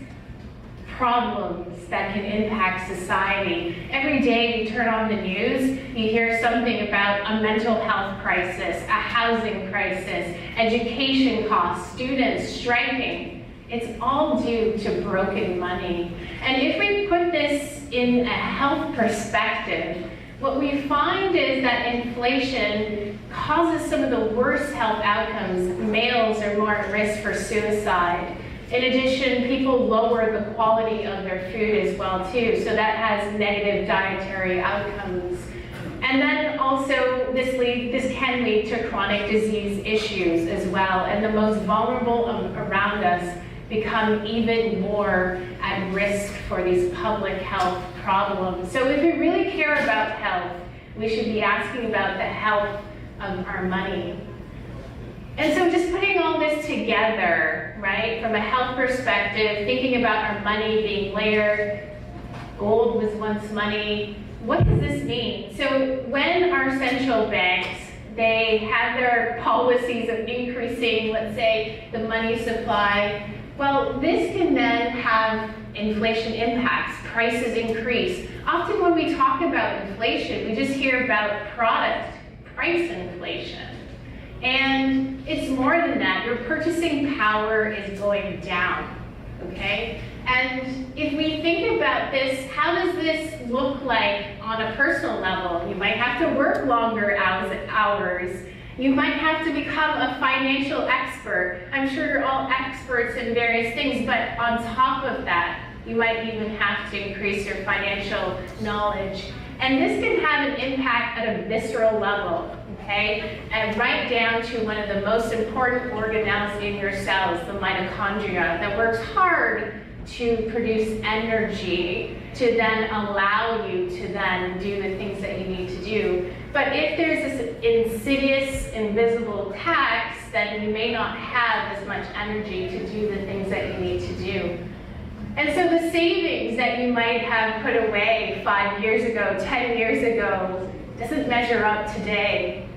problems that can impact society. Every day you turn on the news, you hear something about a mental health crisis, a housing crisis, education costs, students striking. It's all due to broken money. And if we put this in a health perspective, what we find is that inflation causes some of the worst health outcomes. Males are more at risk for suicide. In addition, people lower the quality of their food as well too, so that has negative dietary outcomes. And then also this can lead to chronic disease issues as well, and the most vulnerable around us become even more at risk for these public health problems. So if we really care about health, we should be asking about the health of our money. And so just putting all this together, right, from a health perspective, thinking about our money being layered, gold was once money, what does this mean? So when our central banks, they have their policies of increasing, let's say, the money supply, well, this can then have inflation impacts, prices increase. Often when we talk about inflation, we just hear about product price inflation. And it's more than that. Your purchasing power is going down, okay? And if we think about this, how does this look like on a personal level? You might have to work longer hours. You might have to become a financial expert. I'm sure you're all experts in various things, but on top of that, you might even have to increase your financial knowledge. And this can have an impact at a visceral level, okay? And right down to one of the most important organelles in your cells, the mitochondria, that works hard to produce energy to then allow you to then do the things that you need to do. But if there's this insidious, invisible tax, then you may not have as much energy to do the things that you need to do. And so the savings that you might have put away 5 years ago, 10 years ago, doesn't measure up today.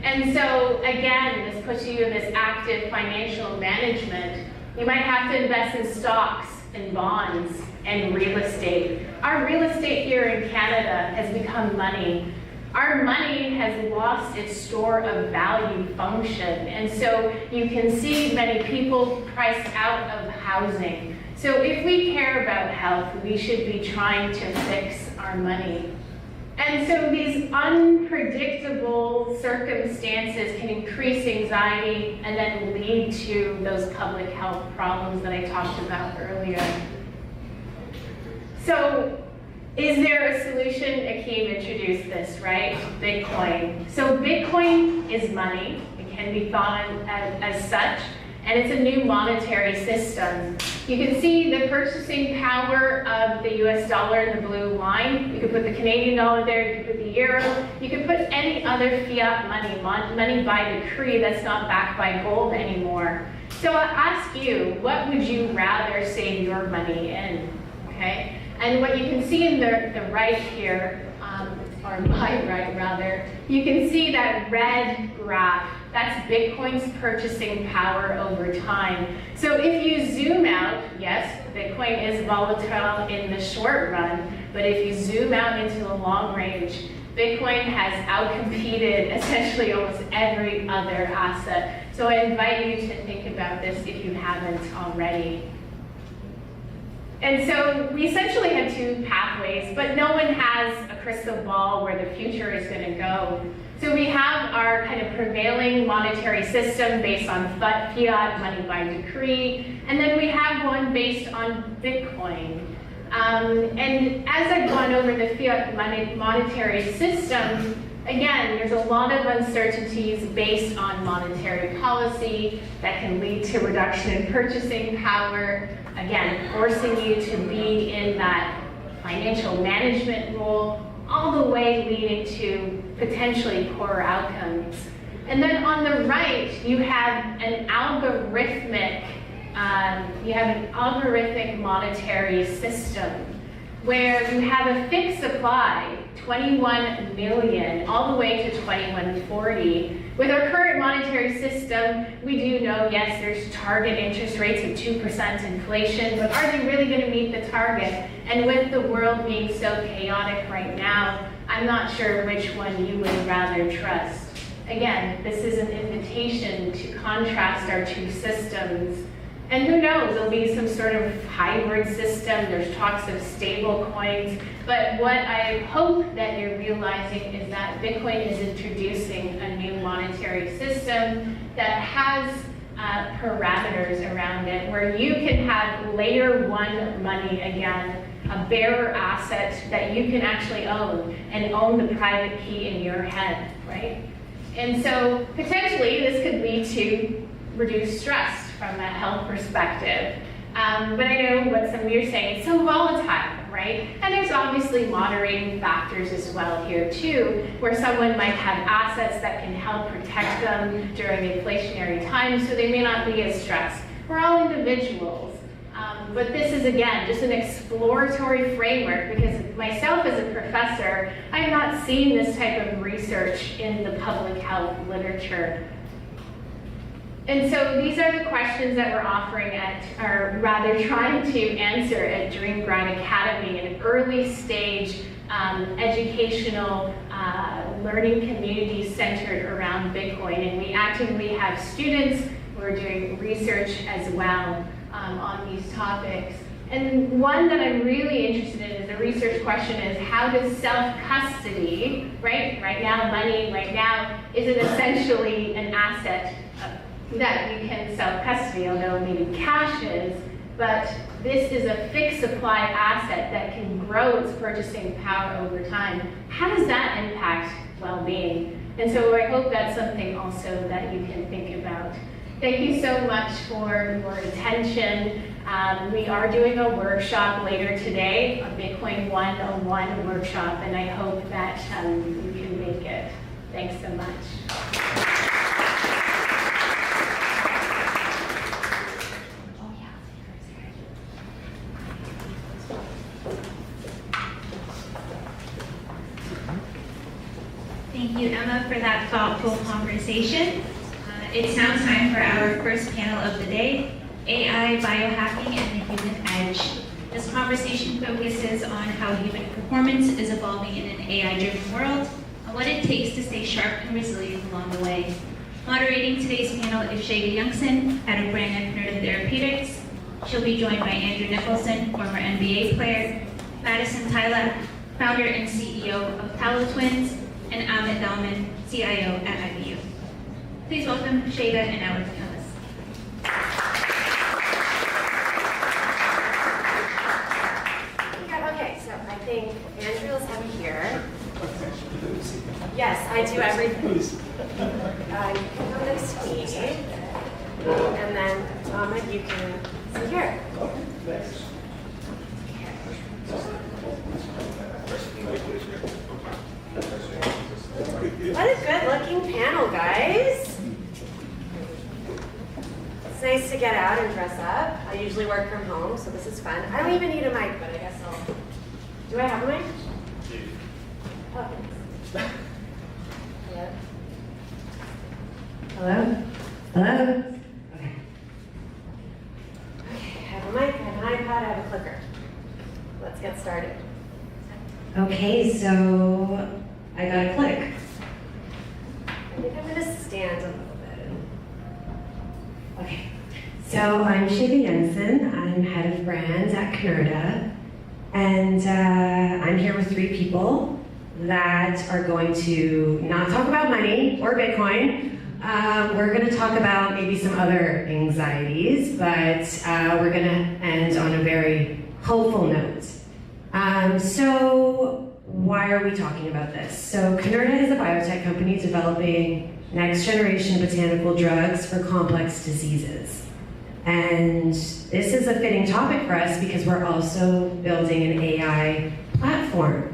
And so again, this puts you in this active financial management. You might have to invest in stocks and bonds and real estate. Our real estate here in Canada has become money. Our money has lost its store of value function. And so you can see many people priced out of housing. So if we care about health, we should be trying to fix our money. And so these unpredictable circumstances can increase anxiety and then lead to those public health problems that I talked about earlier. So Is there a solution? Akeem introduced this, right? Bitcoin. So Bitcoin is money. It can be thought of as such, and it's a new monetary system. You can see the purchasing power of the US dollar in the blue line. You could put the Canadian dollar there, you could put the euro, you could put any other fiat money, money by decree that's not backed by gold anymore. So I ask you, what would you rather save your money in, okay? And what you can see in the right here, or my right rather, you can see that red graph. That's Bitcoin's purchasing power over time. So if you zoom out, yes, Bitcoin is volatile in the short run, but if you zoom out into the long range, Bitcoin has outcompeted essentially almost every other asset. So I invite you to think about this if you haven't already. And so we essentially have two pathways, but no one has a crystal ball where the future is going to go. So we have our kind of prevailing monetary system based on fiat, money by decree, and then we have one based on Bitcoin. And as I've gone over the fiat monetary system, again, there's a lot of uncertainties based on monetary policy that can lead to reduction in purchasing power, again, forcing you to be in that financial management role, all the way leading to potentially poorer outcomes. And then on the right, you have an algorithmic monetary system where you have a fixed supply, 21 million, all the way to 2140. With our current monetary system, we do know, yes, there's target interest rates of 2% inflation, but are they really going to meet the target? And with the world being so chaotic right now, I'm not sure which one you would rather trust. Again, this is an invitation to contrast our two systems. And who knows, there'll be some sort of hybrid system. There's talks of stable coins. But what I hope that you're realizing is that Bitcoin is introducing a new monetary system that has parameters around it, where you can have layer one money again, a bearer asset that you can actually own and own the private key in your head, right? And so potentially this could lead to reduced stress from a health perspective. But I know what some of you are saying, it's so volatile, right? And there's obviously moderating factors as well here too, where someone might have assets that can help protect them during inflationary times, so they may not be as stressed. We're all individuals. But this is, again, just an exploratory framework, because myself as a professor, I have not seen this type of research in the public health literature. And so these are the questions that we're offering at, or rather trying to answer at Dream Grind Academy, an early stage educational learning community centered around Bitcoin. And we actively have students who are doing research as well on these topics. And one that I'm really interested in is the research question is, how does self-custody, right now money, right now, is it essentially an asset that you can self-custody, although maybe cash is, but this is a fixed supply asset that can grow its purchasing power over time. How does that impact well-being? And so I hope that's something also that you can think about. Thank you so much for your attention. We are doing a workshop later today, a Bitcoin 101 workshop, and I hope that you can make it. Thanks so much. Thank you, Emma, for that thoughtful conversation. It's now time for our first panel of the day, AI, biohacking, and the human edge. This conversation focuses on how human performance is evolving in an AI-driven world, and what it takes to stay sharp and resilient along the way. Moderating today's panel is Shayga Youngson, Head of Brand and Nerd Therapeutics. She'll be joined by Andrew Nicholson, former NBA player, Madison Tyler, founder and CEO of Palo Twins, and Amit Dalman, CIO at IBU. Please welcome Shayga and our panelists. Yeah, okay, so I think Yes, I do everything. You can come next to me. And then, Ahmed, you can sit here. What a good-looking panel, guys. It's nice to get out and dress up. I usually work from home, so this is fun. I don't even need a mic, but I guess I'll... Do I have a mic? Oh, thanks. Yeah. Hello? Hello? Okay. Okay, I have a mic, I have an iPad, I have a clicker. Let's get started. Okay, so I got a click. I think I'm gonna stand a little bit. Okay, so I'm Shiva Jensen. I'm head of brands at Canada, and I'm here with 3 people that are going to not talk about money or Bitcoin. We're going to talk about maybe some other anxieties, but we're going to end on a very hopeful note. So why are we talking about this? So Canada is a biotech company developing next generation botanical drugs for complex diseases. And this is a fitting topic for us because we're also building an AI platform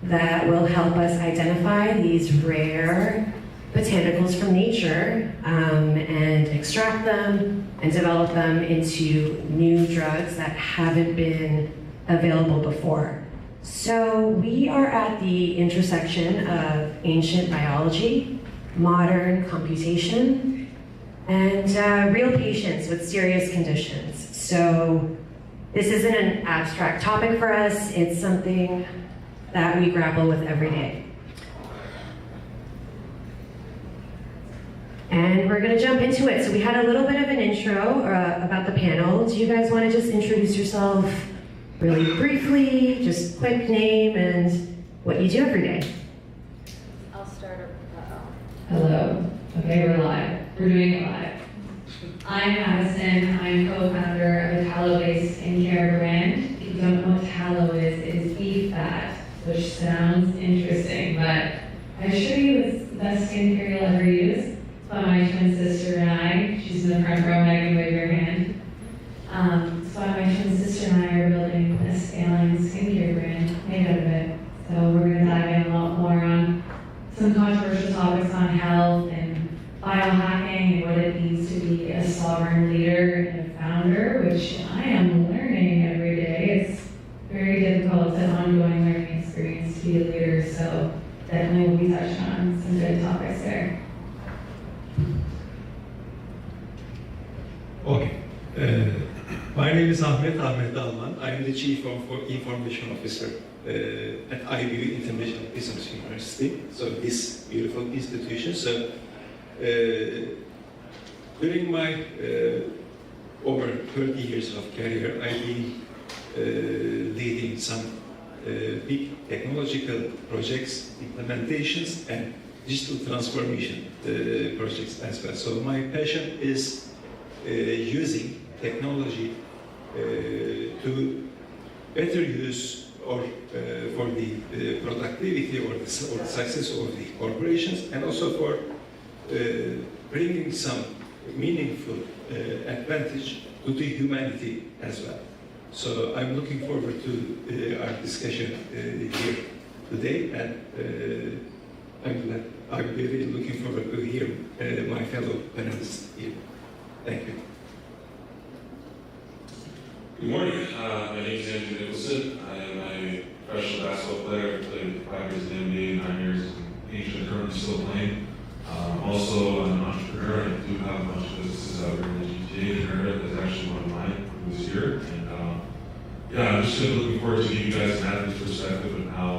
that will help us identify these rare botanicals from nature and extract them and develop them into new drugs that haven't been available before. So we are at the intersection of ancient biology, modern computation, and real patients with serious conditions. So this isn't an abstract topic for us, it's something that we grapple with every day. And we're gonna jump into it. So we had a little bit of an intro about the panel. Do you guys wanna just introduce yourself really briefly, just quick name and what you do every day? I'll start. Hello. Okay, we're live. We're doing it live. I'm Madison. I'm co-founder of a tallow-based skincare brand. If you don't know what tallow is, it is beef fat, which sounds interesting, but I assure you it's the best skincare you'll ever use. It's by my twin sister and I. She's in the front row. Megan, wave your hand. So my twin sister and I are building a scaling skincare brand made out of it. So we're going to dive in a lot more on some controversial topics on health and biohacking and what it means to be a sovereign leader and a founder, which I am learning every day. It's very difficult. It's an ongoing learning experience to be a leader, so definitely we'll be touching on some good topics there. Okay. My name is Ahmet Dalman. I'm the Chief Information Officer at IBU International Business University. So this beautiful institution. So during my over 30 years of career, I've been leading some big technological projects, implementations, and digital transformation projects as well. So my passion is using technology to better use or for the productivity or the success of the corporations, and also for bringing some meaningful advantage to the humanity as well. So I'm looking forward to our discussion here today, and I'm really looking forward to hear my fellow panelists here. Thank you. Good morning. My name is Andrew Nicholson. I am a professional basketball player. I played 5 years in the NBA, 9 years in Asia, currently still playing. Also, I'm an entrepreneur. I do have a bunch of businesses out here in the GTA. Canada is actually one of mine this year. And yeah, I'm just really looking forward to give you guys an athlete's perspective on how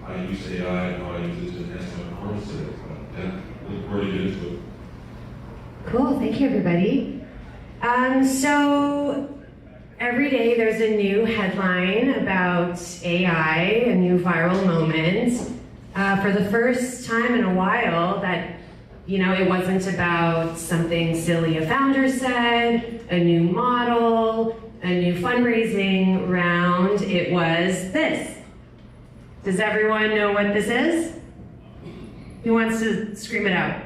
I use AI and how I use it to enhance my performance today. Yeah, looking forward to get into it. Cool, thank you everybody. So every day there's a new headline about AI, a new viral moment. For the first time in a while that, it wasn't about something silly a founder said, a new model, a new fundraising round. It was this. Does everyone know what this is? Who wants to scream it out?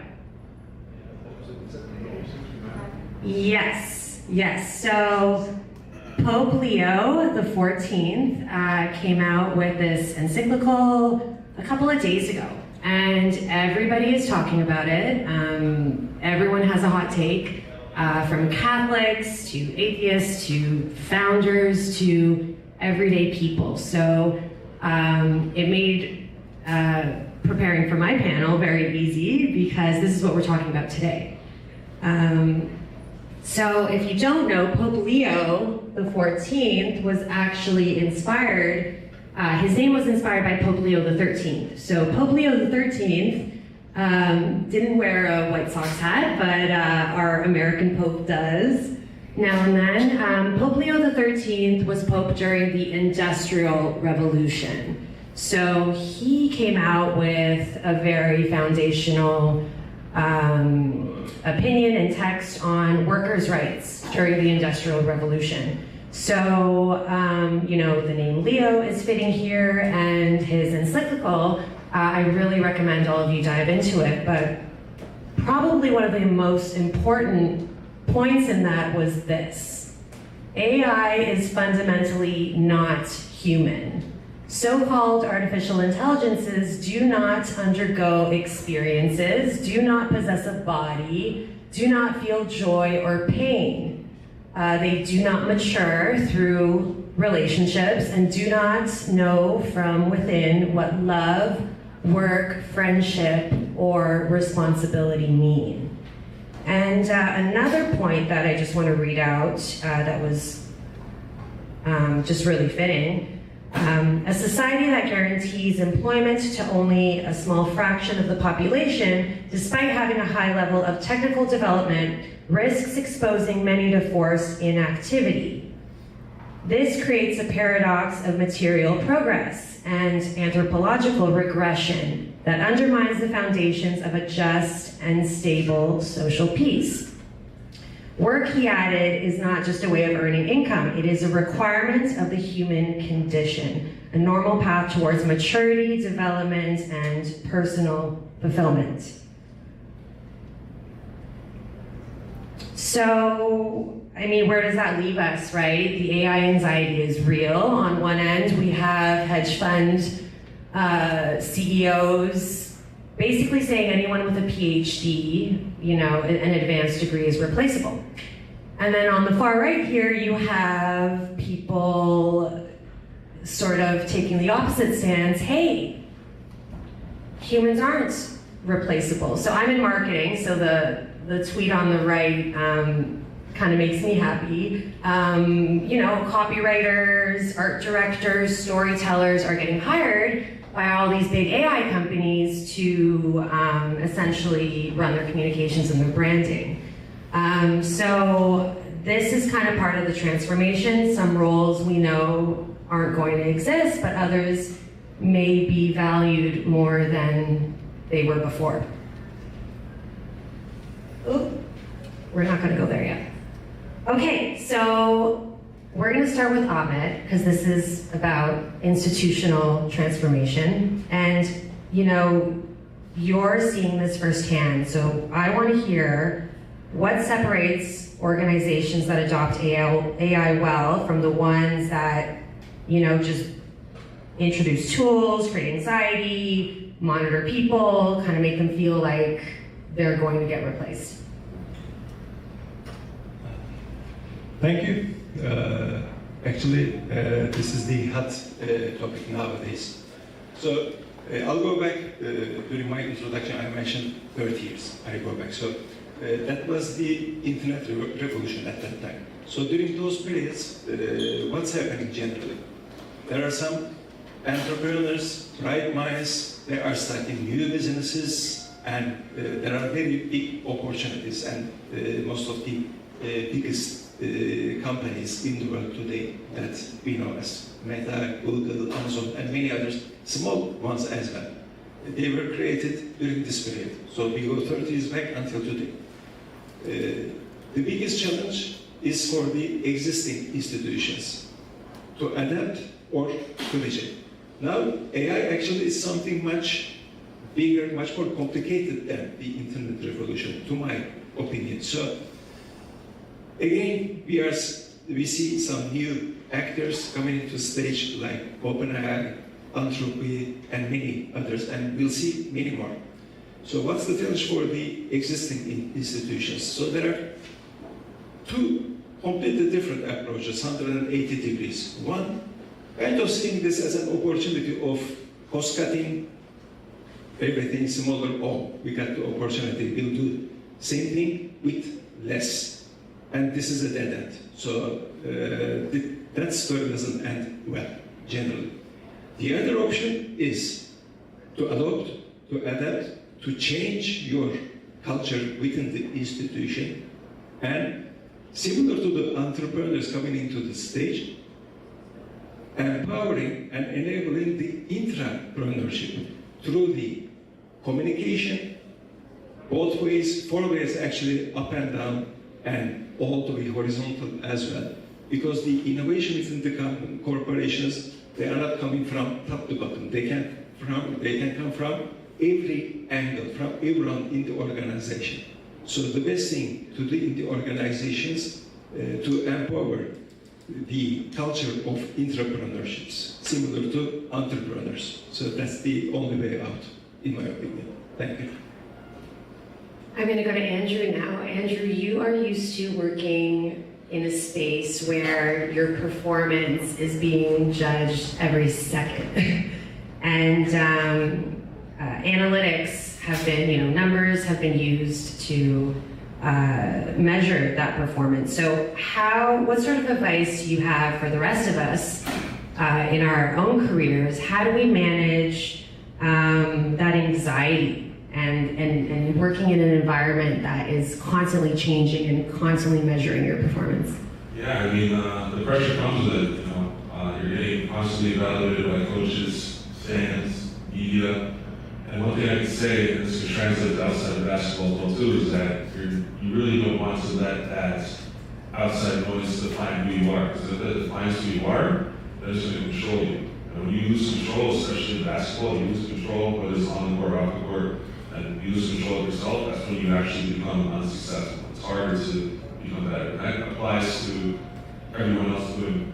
Yes, yes. So Pope Leo the 14th came out with this encyclical a couple of days ago, and everybody is talking about it. Everyone has a hot take, from Catholics to atheists to founders to everyday people. So it made preparing for my panel very easy, because this is what we're talking about today. So if you don't know, Pope Leo the 14th was actually inspired, his name was inspired by Pope Leo the 13th. So Pope Leo the 13th didn't wear a White Sox hat, but our American Pope does now and then. Pope Leo the 13th was Pope during the Industrial Revolution. So he came out with a very foundational opinion and text on workers' rights during the Industrial Revolution. So, you know, the name Leo is fitting here, and his encyclical, I really recommend all of you dive into it, but probably one of the most important points in that was this: AI is fundamentally not human. So-called artificial intelligences do not undergo experiences, do not possess a body, do not feel joy or pain. They do not mature through relationships and do not know from within what love, work, friendship, or responsibility mean. And another point that I just want to read out that was just really fitting. A society that guarantees employment to only a small fraction of the population, despite having a high level of technical development, risks exposing many to forced inactivity. This creates a paradox of material progress and anthropological regression that undermines the foundations of a just and stable social peace. Work, he added, is not just a way of earning income. It is a requirement of the human condition, a normal path towards maturity, development, and personal fulfillment. So, I mean, where does that leave us, right? The AI anxiety is real. On one end, we have hedge fund CEOs basically saying anyone with a PhD, you know, an advanced degree is replaceable. And then on the far right here, you have people sort of taking the opposite stance. Hey, humans aren't replaceable. So I'm in marketing, so the tweet on the right kind of makes me happy. You know, copywriters, art directors, storytellers are getting hired by all these big AI companies to essentially run their communications and their branding. So this is kind of part of the transformation. Some roles we know aren't going to exist, but others may be valued more than they were before. Ooh, we're not going to go there yet. Okay, so we're going to start with Ahmed, because this is about institutional transformation. And, you know, you're seeing this firsthand. So I want to hear what separates organizations that adopt AI well from the ones that, you know, just introduce tools, create anxiety, monitor people, kind of make them feel like they're going to get replaced. Thank you. Actually, this is the hot topic nowadays. So I'll go back, during my introduction I mentioned 30 years, I go back. So that was the internet revolution at that time. So during those periods, what's happening generally? There are some entrepreneurs, bright minds, they are starting new businesses, and there are very big opportunities, and most of the biggest companies in the world today that we know as Meta, Google, Amazon, and many others, small ones as well. They were created during this period. So we go 30 years back until today. The biggest challenge is for the existing institutions to adapt or to reject. Now, AI actually is something much bigger, much more complicated than the internet revolution, to my opinion. So again, we see some new actors coming into stage like OpenAI, Entropy, and many others, and we'll see many more. So what's the challenge for the existing institutions? So there are two completely different approaches, 180 degrees. One, kind of seeing this as an opportunity of cost-cutting, everything smaller. Oh, we got the opportunity, we'll do same thing with less. And this is a dead end. So that story doesn't end well, generally. The other option is to adopt, to adapt, to change your culture within the institution, and similar to the entrepreneurs coming into the stage, empowering and enabling the intrapreneurship through the communication, both ways, four ways actually, up and down, and all the way horizontal as well. Because the innovation within the corporations, they are not coming from top to bottom. They can come from every angle, from everyone in the organization. So the best thing to do in the organizations to empower the culture of entrepreneurships, similar to entrepreneurs. So that's the only way out, in my opinion. Thank you. I'm going to go to Andrew now. Andrew, you are used to working in a space where your performance is being judged every second. And analytics have been, numbers have been used to measure that performance. So what sort of advice do you have for the rest of us in our own careers? How do we manage that anxiety and working in an environment that is constantly changing and constantly measuring your performance? Yeah, I mean, the pressure comes with it. You're getting constantly evaluated by coaches, fans, media. And one thing I can say, and this can translate to outside of basketball as well too, is that you really don't want to let that outside noise define who you are. Because if it defines who you are, then it's going to control you. And when you lose control, especially in basketball, you lose control, whether it's on the court or off the court, and you lose control of yourself, that's when you actually become unsuccessful. It's harder to become better. And that applies to everyone else doing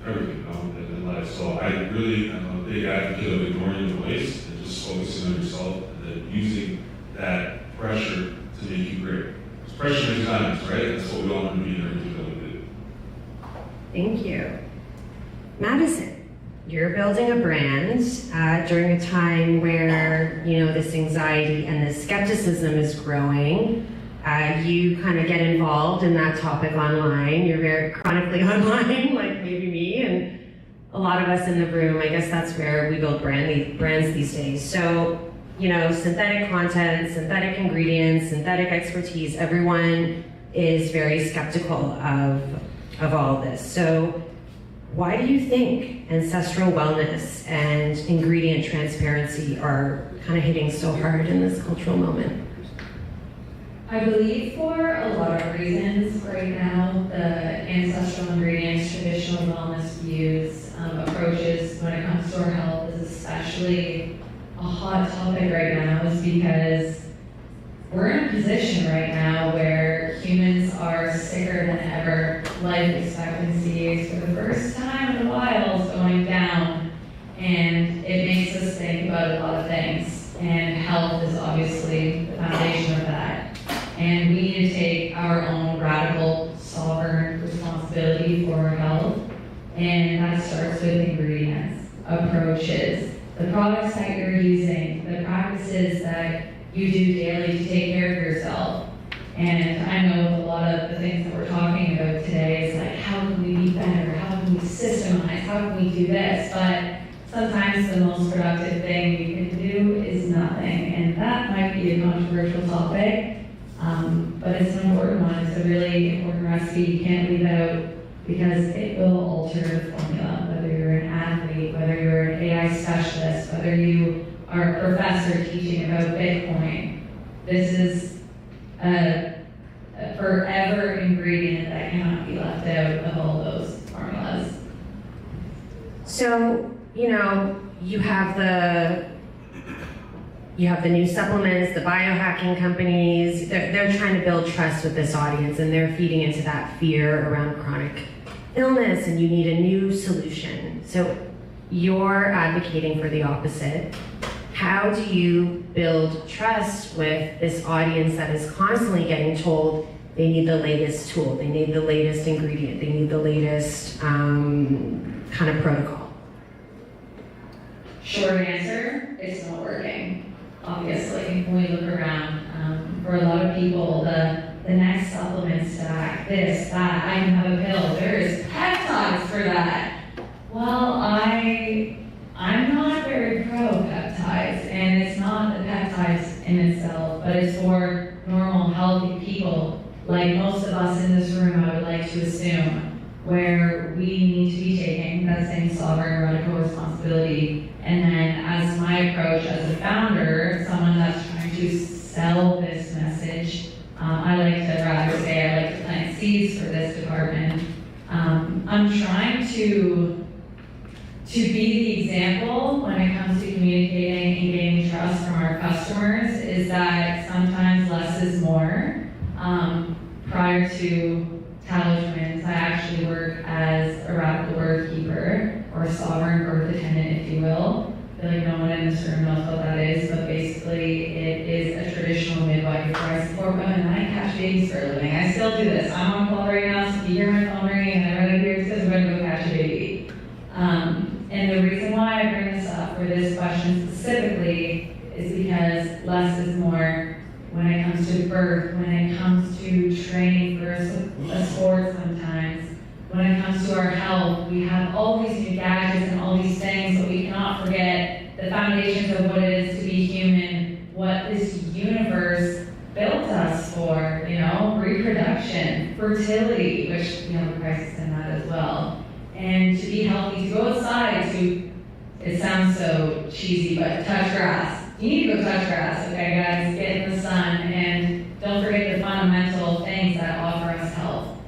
everything in life. So I really am a big advocate of ignoring the noise and just focusing on yourself and then using that pressure to make you great. It's pressure makes diamonds, right? That's what we all want to be in everything that we do. Thank you. Madison. You're building a brand during a time where, this anxiety and this skepticism is growing. You kind of get involved in that topic online. You're very chronically online, like maybe me and a lot of us in the room. I guess that's where we build brands these days. So, synthetic content, synthetic ingredients, synthetic expertise, everyone is very skeptical of all this. So why do you think ancestral wellness and ingredient transparency are kind of hitting so hard in this cultural moment? I believe for a lot of reasons right now, the ancestral ingredients, traditional wellness views, approaches when it comes to our health is especially a hot topic right now, is because we're in a position right now where humans are sicker than ever. Life expectancy for the first time in a while is going down, and it makes us think about a lot of things, and health is obviously the foundation of that. And we need to take our own radical, sovereign responsibility for our health, and that starts with ingredients, approaches, the products that you're using, the practices that you do daily to take care of yourself. And I know a lot of the things that we're talking about today is like, how can we be better? How can we systemize? How can we do this? But sometimes the most productive thing we can do is nothing. And that might be a controversial topic, but it's an important one. It's a really important recipe you can't leave out because it will alter the formula, whether you're an athlete, whether you're an AI specialist, whether you are a professor teaching about Bitcoin. This is a forever ingredient that cannot be left out of all those formulas. So, you have you have the new supplements, the biohacking companies, they're trying to build trust with this audience, and they're feeding into that fear around chronic illness, and you need a new solution. So you're advocating for the opposite. How do you build trust with this audience that is constantly getting told they need the latest tool, they need the latest ingredient, they need the latest kind of protocol? Short answer, it's not working. Obviously, when we look around, for a lot of people, the next supplement stack, this, that, I can have a pill, there is peptides for that. Well, I'm not very pro peptides, and it's not the peptides in itself, but it's for normal, healthy people, like most of us in this room, I would like to assume, where we need to be taking that same sovereign radical responsibility. And then as my approach as a founder, someone that's trying to sell this message, I like to rather say I like to plant seeds for this department. I'm trying to be the example when it comes to communicating and gaining trust from our customers, is that sometimes less is more. Prior to Tallow Twins, I actually worked as a radical birth keeper, or a sovereign birth attendant, if you will. I feel like no one in this room knows what that is, but basically it is a traditional midwife where I support women and I catch babies for a living. I still do this. I'm on call right now, so if you hear my phone ringing and I run here, it's because I'm going to go catch a baby. And the reason why I bring this up for this question specifically is because less is more when it comes to birth, when it comes to training for a sport sometimes, when it comes to our health. We have all these new gadgets and all these things, but we cannot forget the foundations of what it is to be human, what this universe built us for, reproduction, fertility, which we have a crisis in that as well. And to be healthy, to go outside, it sounds so cheesy, but touch grass. You need to go touch grass, okay guys? Get in the sun, and don't forget the fundamental things that offer us health.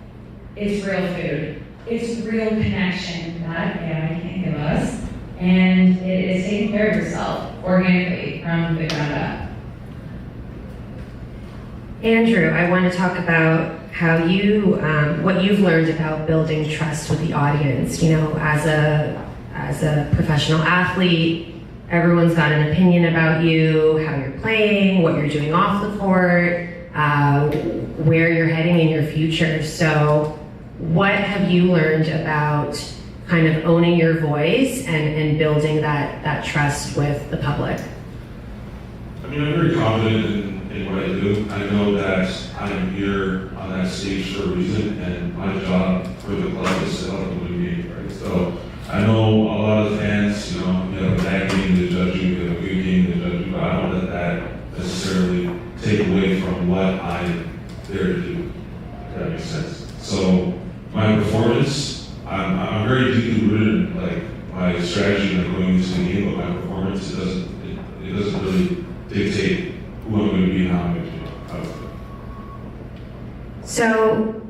It's real food. It's real connection that AI can't give us. And it is taking care of yourself organically from the ground up. Andrew, I want to talk about how you, what you've learned about building trust with the audience. As a professional athlete, everyone's got an opinion about you, how you're playing, what you're doing off the court, where you're heading in your future. So what have you learned about kind of owning your voice and building that trust with the public? I'm very confident in what I do. I know that I'm here on that stage for a reason, and my job for the club is to help them win games, right? So I know a lot of fans, you have a bad game to judge you, you have a good game to judge you, but I don't let that necessarily take away from what I'm there to do, if that makes sense. So my performance, I'm very deeply rooted in my strategy and going into the game, but my performance, it doesn't really dictate who I'm going to be and how I'm going to be. So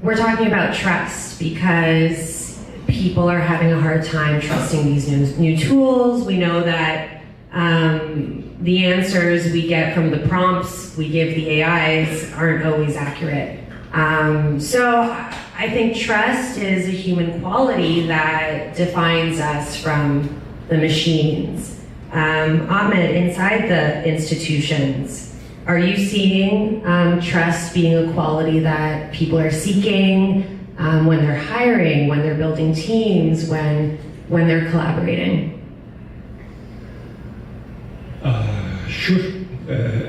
we're talking about trust because people are having a hard time trusting these new tools. We know that the answers we get from the prompts we give the AIs aren't always accurate. So I think trust is a human quality that defines us from the machines. Ahmed, inside the institutions, are you seeing trust being a quality that people are seeking when they're hiring, when they're building teams, when they're collaborating? Sure.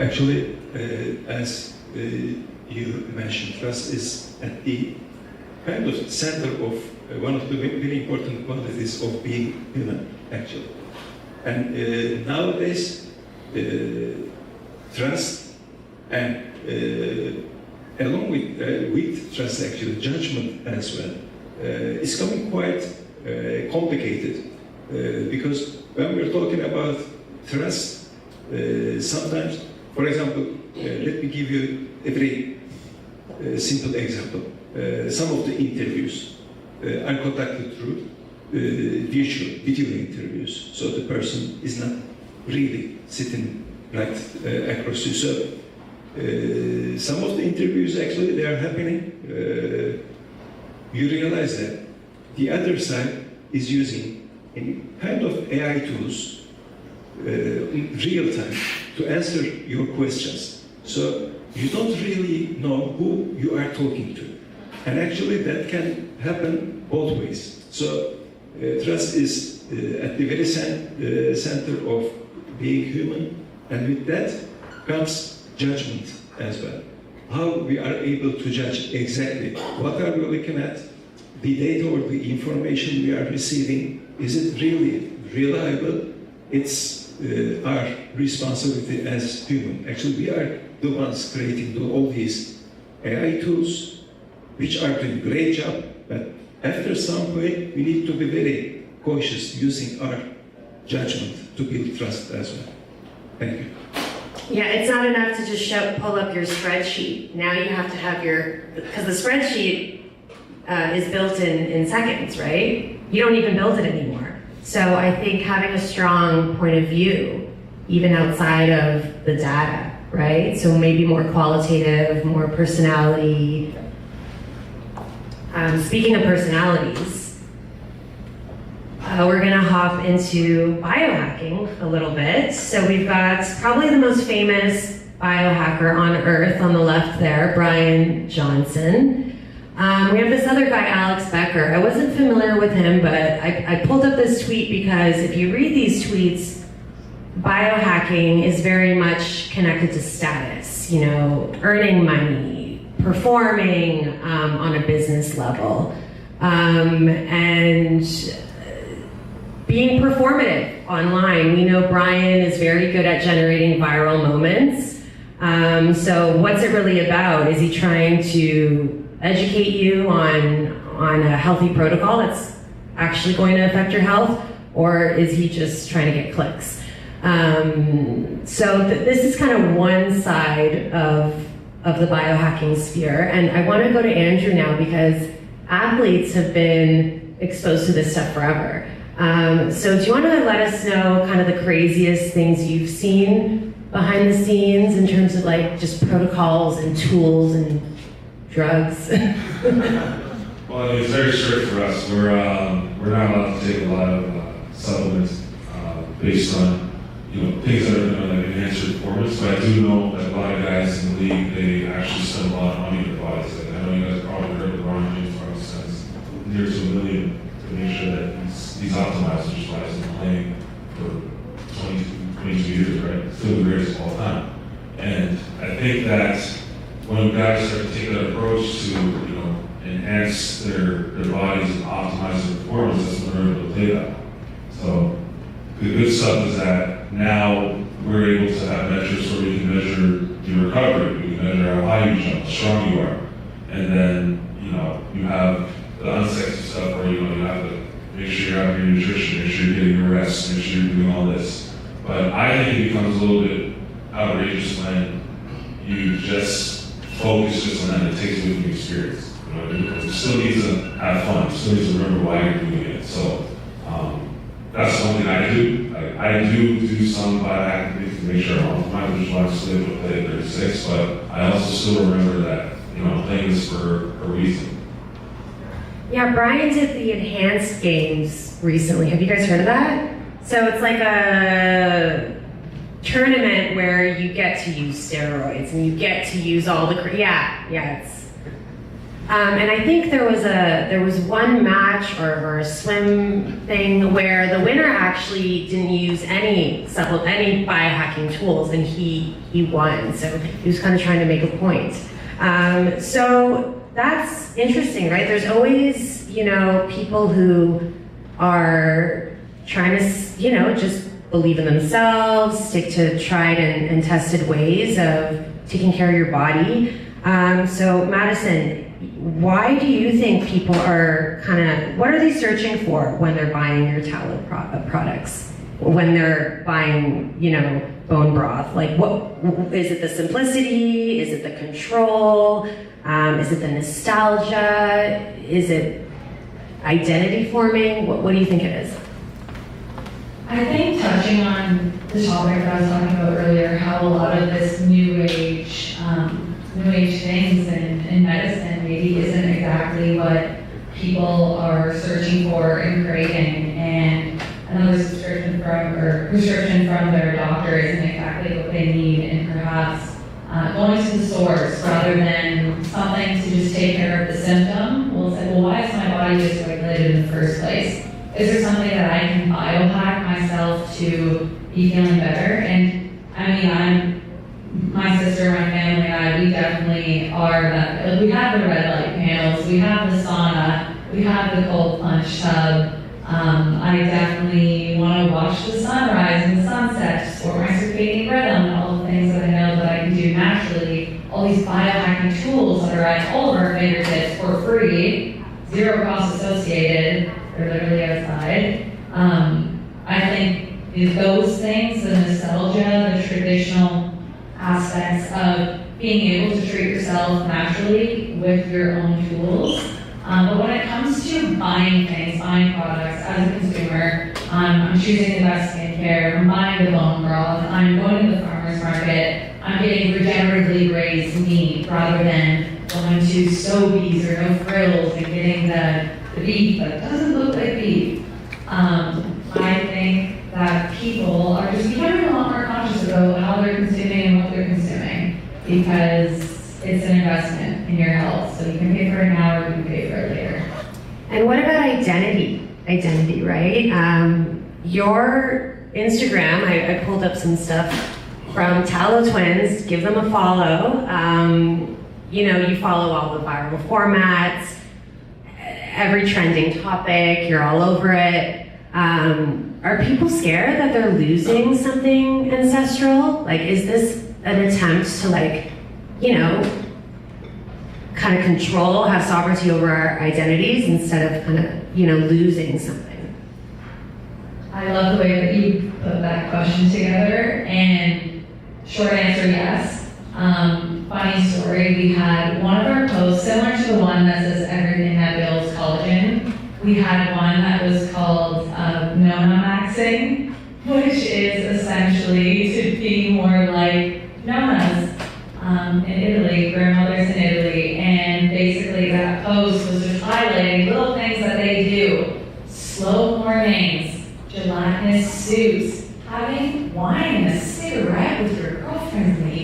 Actually, as you mentioned, trust is at the kind of center of one of the very important qualities of being human, actually. And nowadays, trust and along with trust, actually, judgment as well, is becoming quite complicated because when we're talking about trust, sometimes, for example, let me give you a very simple example. Some of the interviews are conducted through video interviews, so the person is not really sitting right across you. So some of the interviews actually they are happening. You realize that the other side is using any kind of AI tools in real time to answer your questions. So you don't really know who you are talking to. And actually that can happen both ways. So trust is at the very center of being human, and with that comes judgment as well. How we are able to judge exactly what are we looking at, the data or the information we are receiving, is it really reliable? It's our responsibility as human. Actually, we are the ones creating all these AI tools, which are doing a great job, but after some point, we need to be very cautious using our judgment to build trust as well. Thank you. Yeah, it's not enough to just pull up your spreadsheet. Now you have to have because the spreadsheet is built in seconds, right? You don't even build it anymore. So I think having a strong point of view, even outside of the data, right? So maybe more qualitative, more personality. Speaking of personalities, we're gonna hop into biohacking a little bit. So we've got probably the most famous biohacker on earth on the left there, Brian Johnson. We have this other guy, Alex Becker. I wasn't familiar with him, but I pulled up this tweet because if you read these tweets, biohacking is very much connected to status, you know, earning money, performing on a business level, and being performative online. We know Brian is very good at generating viral moments. So what's it really about? Is he trying to educate you on a healthy protocol that's actually going to affect your health, or is he just trying to get clicks? This is kind of one side of the biohacking sphere, and I want to go to Andrew now because athletes have been exposed to this stuff forever. So do you want to let us know kind of the craziest things you've seen behind the scenes in terms of like just protocols and tools and drugs? Well, it's very strict for us. We're not allowed to take a lot of supplements based on things that are going to enhance your performance. But I do know that a lot of guys in the league, they actually spend a lot of money on their bodies. Like, I know you guys probably heard of LeBron James probably spends near to $1 million to make sure that he's optimized, which is why he's been playing for 22 years, right? Still the greatest of all time. And I think that when guys start to take that approach to, enhance their bodies and optimize their performance, that's when they're able to play that. So the good stuff is that now we're able to have measures where we can measure your recovery, we can measure how high you jump, how strong you are. And then, you have the unsexy stuff where, you have to make sure you're having your nutrition, make sure you're getting your rest, make sure you're doing all this. But I think it becomes a little bit outrageous when you just focus just on that and it takes away from the experience. You still need to have fun, you still need to remember why you're doing it. So that's one thing I do. I do some biohacking things to make sure I'm optimized, which is why I'm still able to play at 36, but I also still remember that, I'm playing this for a reason. Yeah, Brian did the Enhanced Games recently. Have you guys heard of that? So it's like a tournament where you get to use steroids and you get to use all the it's and I think there was one match or a swim thing where the winner actually didn't use any biohacking tools, and he won. So he was kind of trying to make a point. So that's interesting, right? There's always people who are trying to just believe in themselves, stick to tried and tested ways of taking care of your body. So Madison, why do you think people are what are they searching for when they're buying your tallow products? When they're buying, bone broth? Like, what is it? The simplicity? Is it the control? Is it the nostalgia? Is it identity forming? What do you think it is? I think touching on the topic that I was talking about earlier, how a lot of this new age things in medicine maybe isn't exactly what people are searching for and craving, and another prescription from their doctor isn't exactly what they need, and perhaps going to the source rather than something to just take care of the symptom. We'll say, well, why is my body dysregulated in the first place? Is there something that I can biohack myself to be feeling better? And I mean, my sister, my family, and I, we definitely are that. We have the red light panels, we have the sauna, we have the cold plunge tub. I definitely want to watch the sunrise and the sunset, support my circadian rhythm, and all the things that I know that I can do naturally. All these biohacking tools that are at all of our fingertips for free, zero cost associated. They're literally outside. I think those things, the nostalgia, the traditional aspects of being able to treat yourself naturally with your own tools. But when it comes to buying things, buying products as a consumer, I'm choosing the best skincare, I'm buying the bone broth, I'm going to the farmer's market, I'm getting regeneratively raised meat rather than going to Sobeys or No Frills and getting the beef that doesn't look like beef. I think that people are just becoming a lot more conscious about how they're consuming and what they're consuming, because it's an investment in your health. So you can pay for it now or you can pay for it later. And what about identity? Identity, right? Your Instagram, I pulled up some stuff from Tallow Twins. Give them a follow. You follow all the viral formats, every trending topic, you're all over it. Are people scared that they're losing something ancestral? Like, is this an attempt to kind of control, have sovereignty over our identities instead of kind of, losing something? I love the way that you put that question together, and short answer, yes. Funny story, we had one of our posts, similar to the one that says everything that builds collagen. We had one that was called Nona Maxing, which is essentially to be more like Nonas in Italy, grandmothers in Italy, and basically that post was just highlighting little things that they do. Slow mornings, gelatinous soups, having wine and a cigarette with your girlfriend in the evening.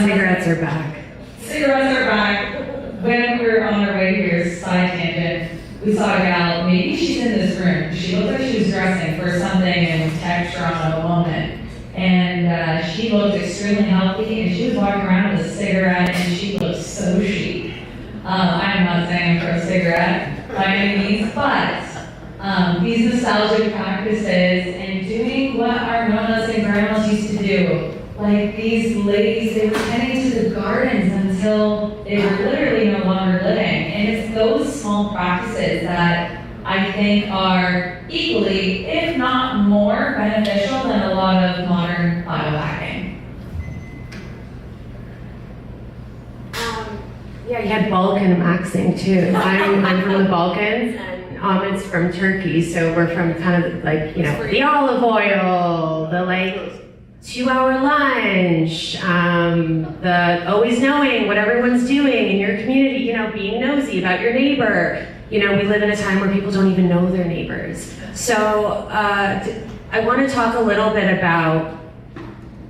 Cigarettes are back. Cigarettes are back. When we were on our way here, side tangent, we saw a gal, maybe she's in this room. She looked like she was dressing for something in texture on a moment. And she looked extremely healthy, and she was walking around with a cigarette, and she looked so chic. I'm not saying I'm pro cigarette by any means, but these nostalgic practices and doing what our nonas and grandmas used to do. Like these ladies, they were tending to the gardens until they were literally no longer living. And it's those small practices that I think are equally, if not more, beneficial than a lot of modern biohacking. Yeah, you had Balkan maxing too. I'm from the Balkans, and Ahmed's from Turkey, so we're from kind of like, the olive oil, the 2-hour lunch, the always knowing what everyone's doing in your community, being nosy about your neighbor. We live in a time where people don't even know their neighbors. So I want to talk a little bit about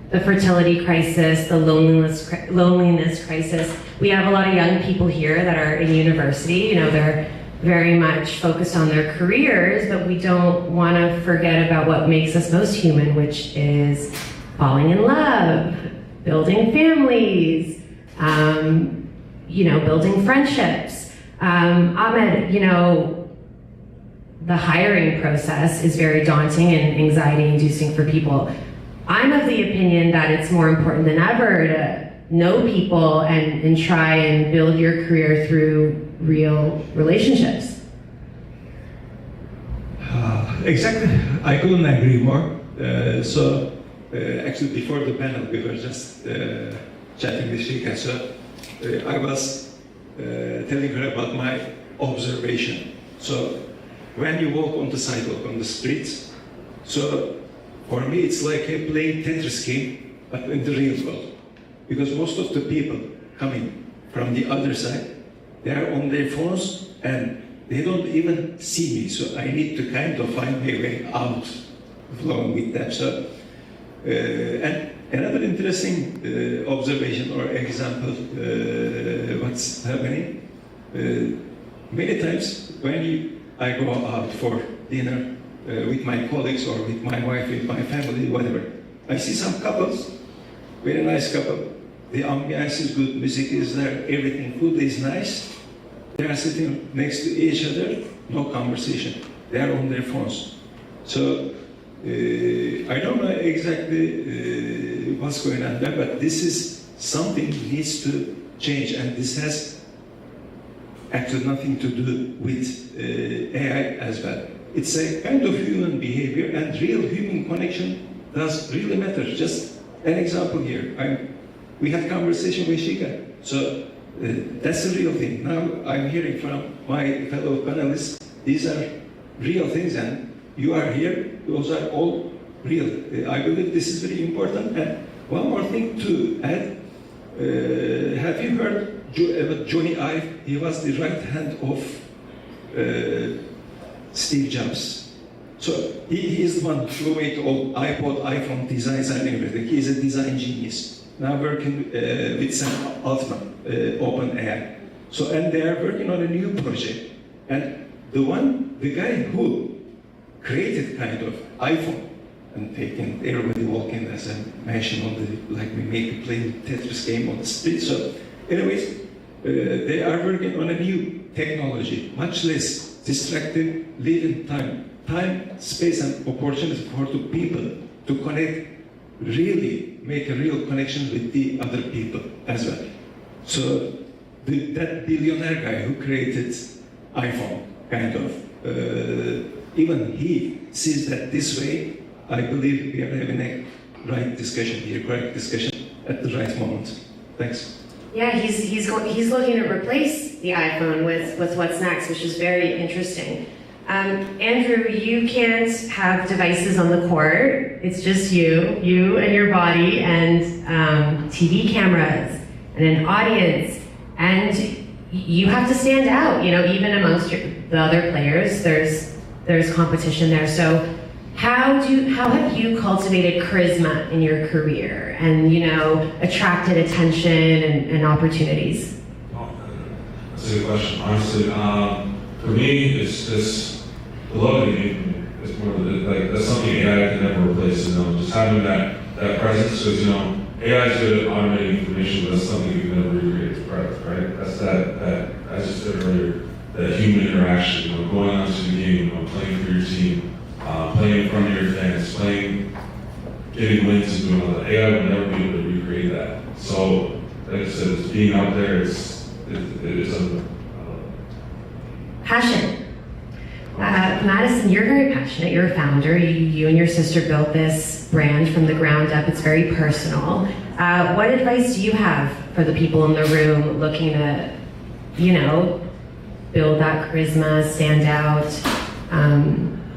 the fertility crisis, the loneliness crisis. We have a lot of young people here that are in university. They're very much focused on their careers, but we don't want to forget about what makes us most human, which is falling in love, building families, building friendships. Ahmed, the hiring process is very daunting and anxiety-inducing for people. I'm of the opinion that it's more important than ever to know people and try and build your career through real relationships. Exactly, I couldn't agree more. Actually, before the panel, we were just chatting with Shika, so I was telling her about my observation. So when you walk on the sidewalk, on the streets, so For me, it's like a playing Tetris game, but in the real world. Because most of the people coming from the other side, they are on their phones and they don't even see me. So I need to kind of find my way out along with them. So, and another interesting observation or example, what's happening, many times when I go out for dinner with my colleagues or with my wife, with my family, whatever, I see some couples, very nice couple. The ambiance is good, music is there, everything, food is nice. They are sitting next to each other, no conversation. They are on their phones. So I don't know exactly what's going on there, but this is something needs to change, and this has actually nothing to do with AI as well. It's a kind of human behavior, and real human connection does really matter. Just an example here. We had conversation with Shika, so that's the real thing. Now I'm hearing from my fellow panelists, these are real things, and you are here, those are all real. I believe this is very important. And one more thing to add, have you heard about Johnny Ive? He was the right hand of Steve Jobs. So he is the one who made all iPod, iPhone designs and everything. He is a design genius. Now working with Sam Altman, OpenAI. So, and they are working on a new project. And the guy who created kind of iPhone and taken everybody walking, as I mentioned, on the, like we make a playing Tetris game on the street. So anyways, they are working on a new technology, much less distractive, leaving time, space, and opportunity for the people to connect, really make a real connection with the other people as well. So that billionaire guy who created iPhone, kind of, even he sees that this way. I believe we are having a right discussion here, correct discussion at the right moment. Thanks. Yeah, he's looking to replace the iPhone with what's next, which is very interesting. Andrew, you can't have devices on the court. It's just you and your body, and TV cameras and an audience, and you have to stand out. You know, even amongst the other players, there's competition there. So how have you cultivated charisma in your career and, you know, attracted attention and opportunities? That's a good question. Honestly, for me, it's just the love of the game. It's more like that's something AI can never replace. You know, just having that presence, because you know, AI is good at automating information, but that's something you can never recreate as presence, right? That's that as I said earlier, that human interaction. You know, going on to the game, you know, playing for your team. Playing in front of your fans, getting wins and doing all that. AI will never be able to recreate that. So, like I said, it's being out there, it is a Passion. Madison, you're very passionate. You're a founder. You and your sister built this brand from the ground up. It's very personal. What advice do you have for the people in the room looking to, you know, build that charisma, stand out?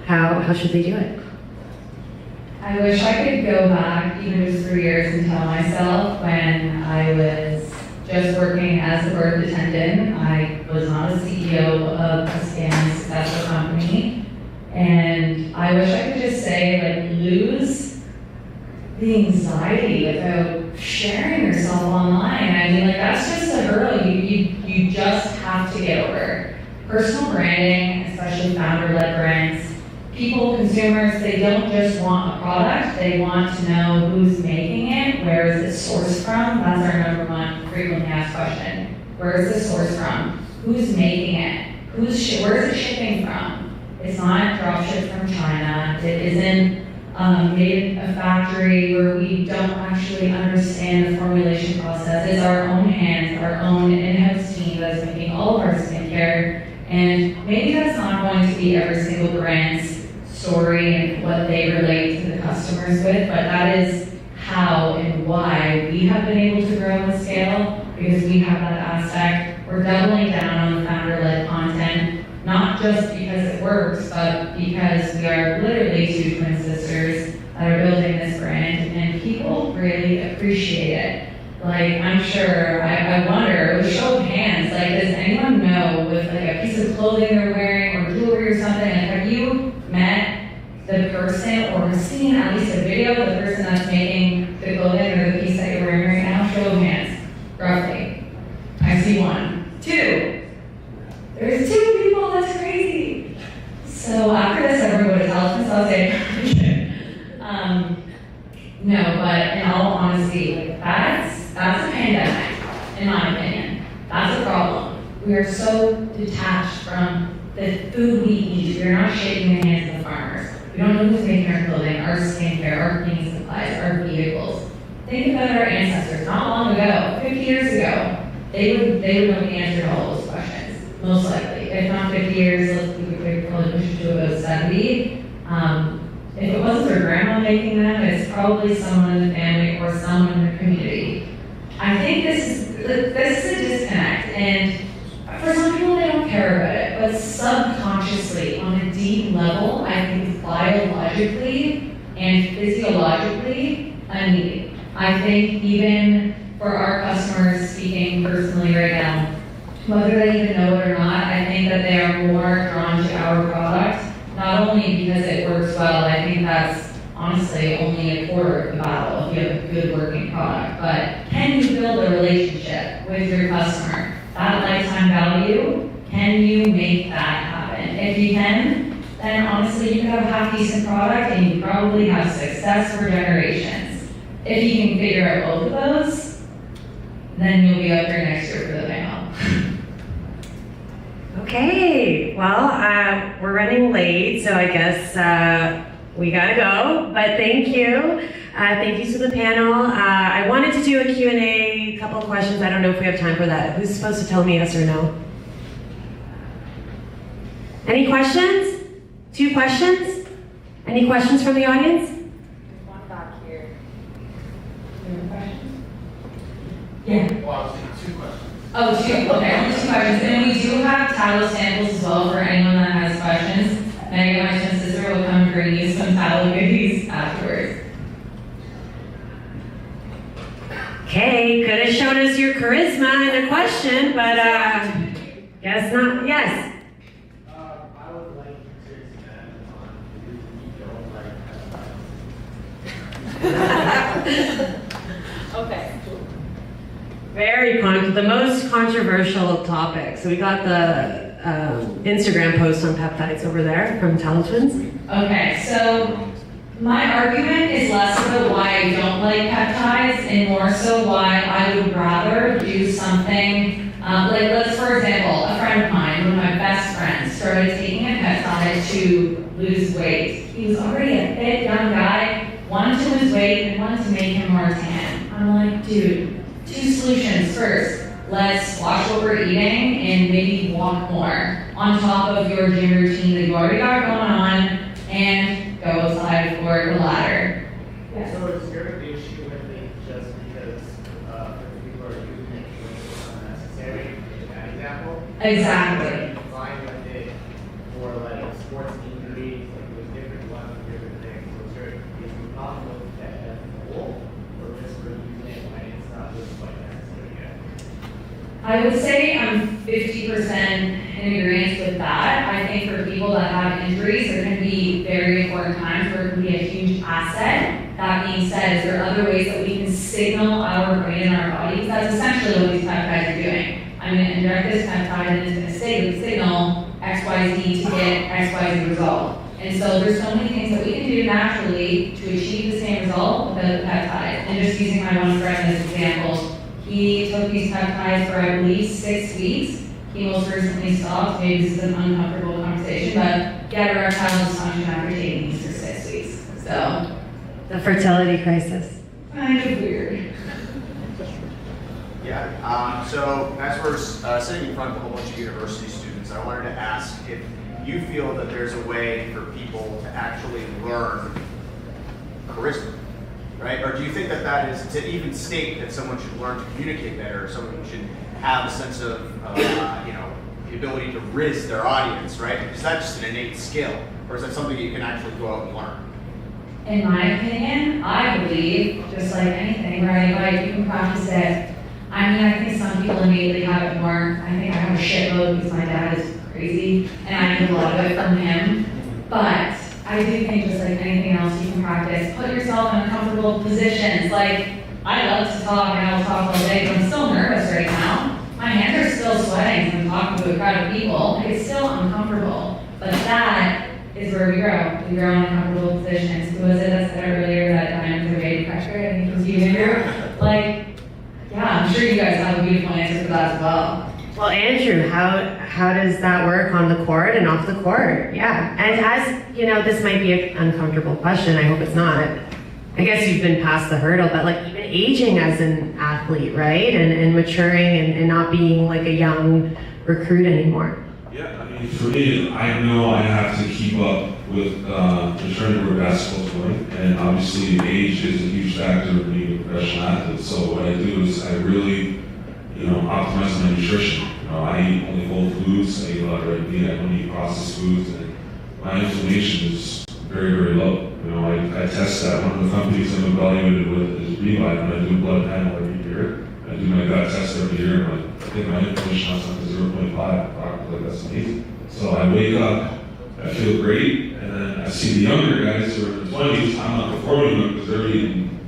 How should they do it? I wish I could go back even just 3 years and tell myself when I was just working as a birth attendant. I was not a CEO of a scaling successful company. And I wish I could just say, like, lose the anxiety about sharing yourself online. I mean, like, that's just a hurdle you just have to get over. Personal branding, especially founder-led brands, people, consumers, they don't just want a product, they want to know who's making it, where is it sourced from. That's our number one frequently asked question. Where is it sourced from? Who's making it? Where is it shipping from? It's not drop shipped from China. It isn't made in a factory where we don't actually understand the formulation process. It's our own hands, our own in-house team that's making all of our skincare. And maybe that's not going to be every single brand's story and what they relate to the customers with, but that is how and why we have been able to grow and scale, because we have that aspect. We're doubling down on the founder-led content, not just because it works, but because we are literally two twin sisters that are building this brand, and people really appreciate it. Like, I'm sure, I wonder, with a show of hands, like, does anyone know with like a piece of clothing they're wearing or jewelry or something, like, have you met the person or seen at least a video of the person that's making the clothing or the piece that you're wearing right now? Show of hands, roughly. I see 1. 2. There's 2 people, that's crazy. So after this, everyone would tell us, so I'll say, no, but in all honesty, like, that's a pandemic, in my opinion. That's a problem. We are so detached from the food we eat. We are not shaking the hands of the farmers. We don't know who's making our clothing, our skincare, our cleaning supplies, our vehicles. Think about our ancestors, not long ago, 50 years ago. They would know the answer to all those questions, most likely. If not 50 years, we could probably push it to about 70. If it wasn't their grandma making them, it's probably someone in the family or someone in the community. I think this is a disconnect, and for some people they don't care about it, but subconsciously, on a deep level, I think biologically and physiologically a need. I think even for our customers, speaking personally right now, whether they even know it or not, I think that they are more drawn to our product. Not only because it works well, I think that's honestly only a quarter of the battle if you have a good working product, but can you build a relationship with your customer? That lifetime value, can you make that happen? If you can, then honestly you can have a half-decent product and you probably have success for generations. If you can figure out both of those, then you'll be up here next year for the panel. Okay, well, we're running late, so I guess we gotta go, but thank you. Thank you to the panel. I wanted to do a Q&A, a couple of questions. I don't know if we have time for that. Who's supposed to tell me yes or no? Any questions? 2 questions? Any questions from the audience? There's one back here. Do you have a question? Yeah. Well, I was thinking 2 questions. Oh, 2, okay, only 2 questions. And we do have tallow samples as well for anyone that has questions. Megan, my twin sister, will come bring you some tallow goodies afterwards. Okay, could have shown us your charisma in a question, but guess not. Yes. I would like to expand on the reason you don't like Okay. The most controversial topic. So we got the Instagram post on peptides over there from Tallow Twins. Okay, so my argument is less about why I don't like peptides and more so why I would rather do something, like let's, for example, a friend of mine, one of my best friends, started taking a peptide to lose weight. He was already a fit young guy, wanted to lose weight and wanted to make him more tan. I'm like, dude, 2 solutions. First, let's watch what we're eating and maybe walk more on top of your gym routine that you already got going on, and go outside for the ladder. Yeah. So is your issue with it just because people are using it when it's unnecessary? An example? Exactly. Combined with it for like sports injuries, like there's different ones and different things. So is it possible to catch that whole, or just for using it when it's not just quite necessary yet? I would say I'm 50% in agreement with that. I think for people that have injuries, there can be very important times where it can be a huge asset. That being said, is there other ways that we can signal our brain and our bodies? That's essentially what these peptides are doing. I'm going to inject this peptide and it's going to signal XYZ to get XYZ result. And so there's so many things that we can do naturally to achieve the same result without the peptide. And just using my one friend as an example, he took these peptides for, I believe, 6 weeks. He most recently stopped. Maybe this is an uncomfortable conversation, but he had erectile dysfunction after taking these for 6 weeks. So, The fertility crisis. kind of weird. Yeah, so as we're sitting in front of a whole bunch of university students, I wanted to ask if you feel that there's a way for people to actually learn charisma, right? Or do you think that that is, to even state that someone should learn to communicate better, or someone should have a sense of, the ability to riz their audience, right? Is that just an innate skill, or is that something you can actually go out and learn? in my opinion, I believe, just like anything, right? Like, you can practice it. I mean, I think some people innately have it more. I think I have a shitload because my dad is crazy, and I get a lot of it from him. But I do think just like anything else you can practice, put yourself in uncomfortable positions. Like, I love to talk and I will talk all day, but I'm still nervous right now. My hands are still sweating from talking to a crowd of people. Like, it's still uncomfortable. But that is where we grow. We grow in uncomfortable positions. Who was it that said earlier that diamonds are made of pressure? I think it was you, Andrew. Like, yeah, I'm sure you guys have a beautiful answer for that as well. Well, Andrew, how does that work on the court and off the court? Yeah, and as you know, this might be an uncomfortable question. I hope it's not. I guess you've been past the hurdle, but like even aging as an athlete, right? And maturing and not being like a young recruit anymore. Yeah, I mean, for me, I know I have to keep up with the trend where basketball's going, and obviously age is a huge factor in being a professional athlete. So what I do is I really, optimize my nutrition. I eat only whole foods, I eat a lot of red meat, I don't eat processed foods, and my inflammation is very, very low. I test that. One of the companies I'm evaluated with is Revive, and I do a blood panel every year. I do my gut test every year, and I think my inflammation is up to 0.5. Like, that's amazing. So I wake up, I feel great, and then I see the younger guys who are in their 20s. I'm not performing them because they're eating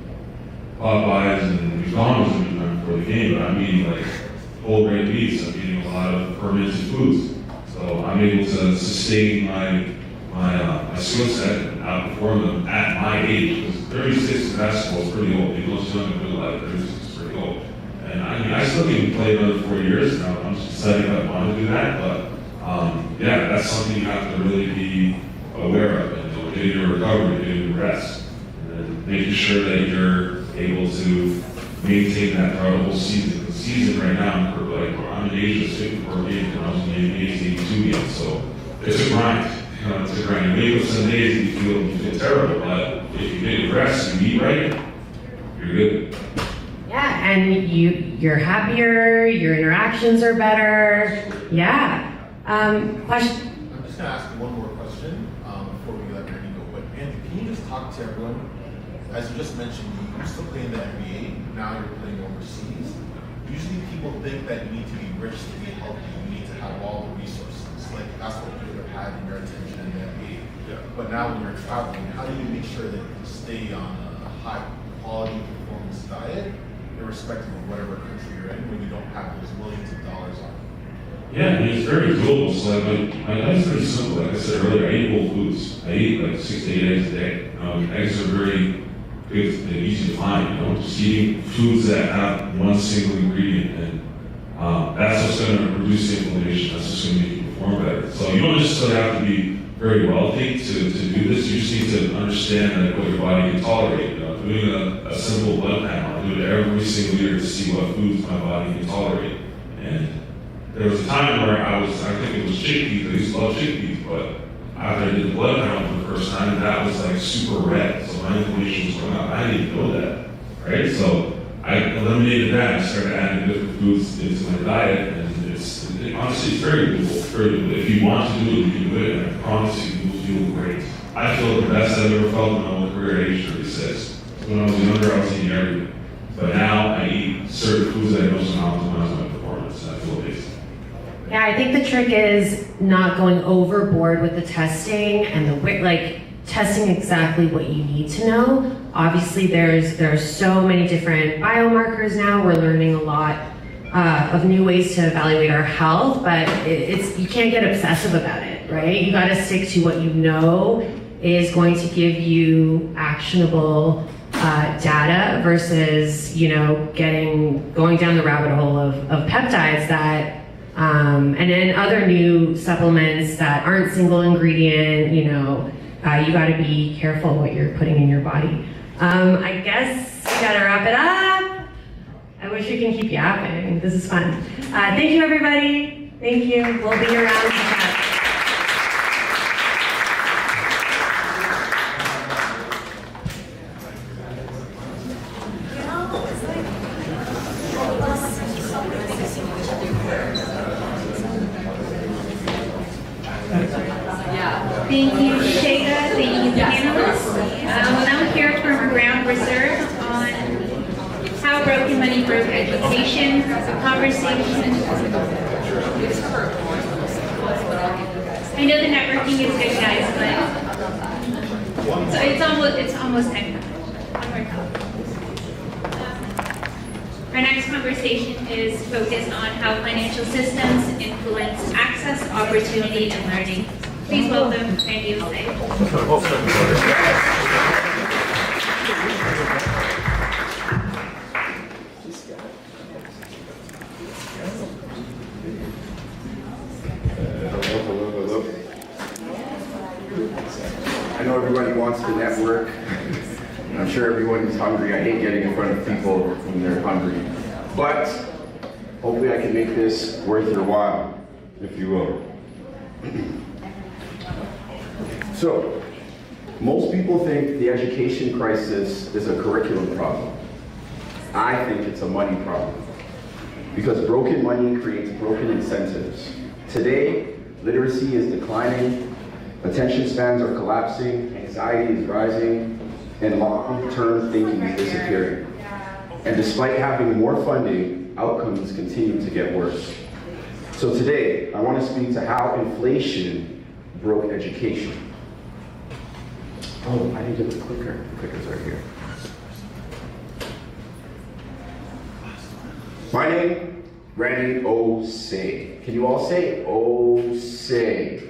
Popeyes and McDonald's every time before the game, but I'm eating like whole red meats. I'm eating a lot of fermented foods. So I'm able to sustain my skill set and outperform them at my age. Because 36 in basketball is pretty old. People are young in real life, 36 is pretty old. And I mean, I still can play another 4 years now. I'm just deciding if I want to do that, but yeah, that's something you have to really be aware of, and getting your recovery, getting your rest, and then making sure that you're able to maintain that throughout the whole season. The season right now, I'm in Asia 54 games, and I was in the NBA 82 games, so it's a grind. It's a grind. You wake up some days and you feel terrible, but if you get your rest and you eat right, you're good. Yeah, and you're happier, your interactions are better. Yeah. Question? I'm just gonna ask you one more question before we let Randy go. But Andrew, can you just talk to everyone? As you just mentioned, you used to play in the NBA, now you're playing overseas. Usually people think that you need to be rich to be healthy. You need to have all the resources. Like that's what you would have had in your attention in the NBA. Yeah. But now when you're traveling, how do you make sure that you can stay on a high quality performance diet, irrespective of whatever country you're in, when you don't have those millions of dollars on? Yeah, I mean, it's very doable. So like my life's pretty simple. Like I said earlier, I eat whole foods. I eat like 6 to 8 eggs a day. Eggs are very good and easy to find. Just eating foods that have one single ingredient, and that's what's going to reduce the inflammation. That's what's going to make you perform better. So you don't necessarily have to be very wealthy to do this. You just need to understand like what your body can tolerate. Doing a simple blood panel, I do it every single year to see what foods my body can tolerate. And there was a time where I think it was chickpeas. I used to love chickpeas, but after I did the blood panel for the first time, that was like super red. So my inflammation was going up. I didn't even know that, right? So I eliminated that and started adding different foods into my diet, and honestly, it's very doable. It's very doable. If you want to do it, you can do it, and I promise you, you'll feel great. I feel the best I've ever felt in my whole career at age 36. When I was younger, I was eating everything. But now I eat certain foods that I know somehow optimize my performance, and I feel amazing. Yeah, I think the trick is not going overboard with the testing and testing exactly what you need to know. Obviously, there's so many different biomarkers now. We're learning a lot of new ways to evaluate our health, but you can't get obsessive about it, right? You got to stick to what you know is going to give you actionable data versus going down the rabbit hole of peptides that and then other new supplements that aren't single ingredient. You got to be careful what you're putting in your body. I guess we got to wrap it up. I wish we can keep yapping. This is fun. Thank you, everybody. Thank you. We'll be around to chat. Thank you, Shayda. Thank you, panelists. Brook Education, conversation. I know the networking is good, guys, but it's almost time. One more time. Our next conversation is focused on how financial systems influence access, opportunity, and learning. Please welcome Randy Osei. Hello. I know everybody wants to network. I'm sure everyone is hungry. I hate getting in front of people when they're hungry. But hopefully I can make this worth your while, if you will. So, most people think the education crisis is a curriculum problem. I think it's a money problem. Because broken money creates broken incentives. Today, literacy is declining, attention spans are collapsing, anxiety is rising, and long-term thinking is disappearing. And despite having more funding, outcomes continue to get worse. So today, I want to speak to how inflation broke education. Oh, I didn't get the clicker. The clicker's right here. My name, Randy Osei. Can you all say Osei?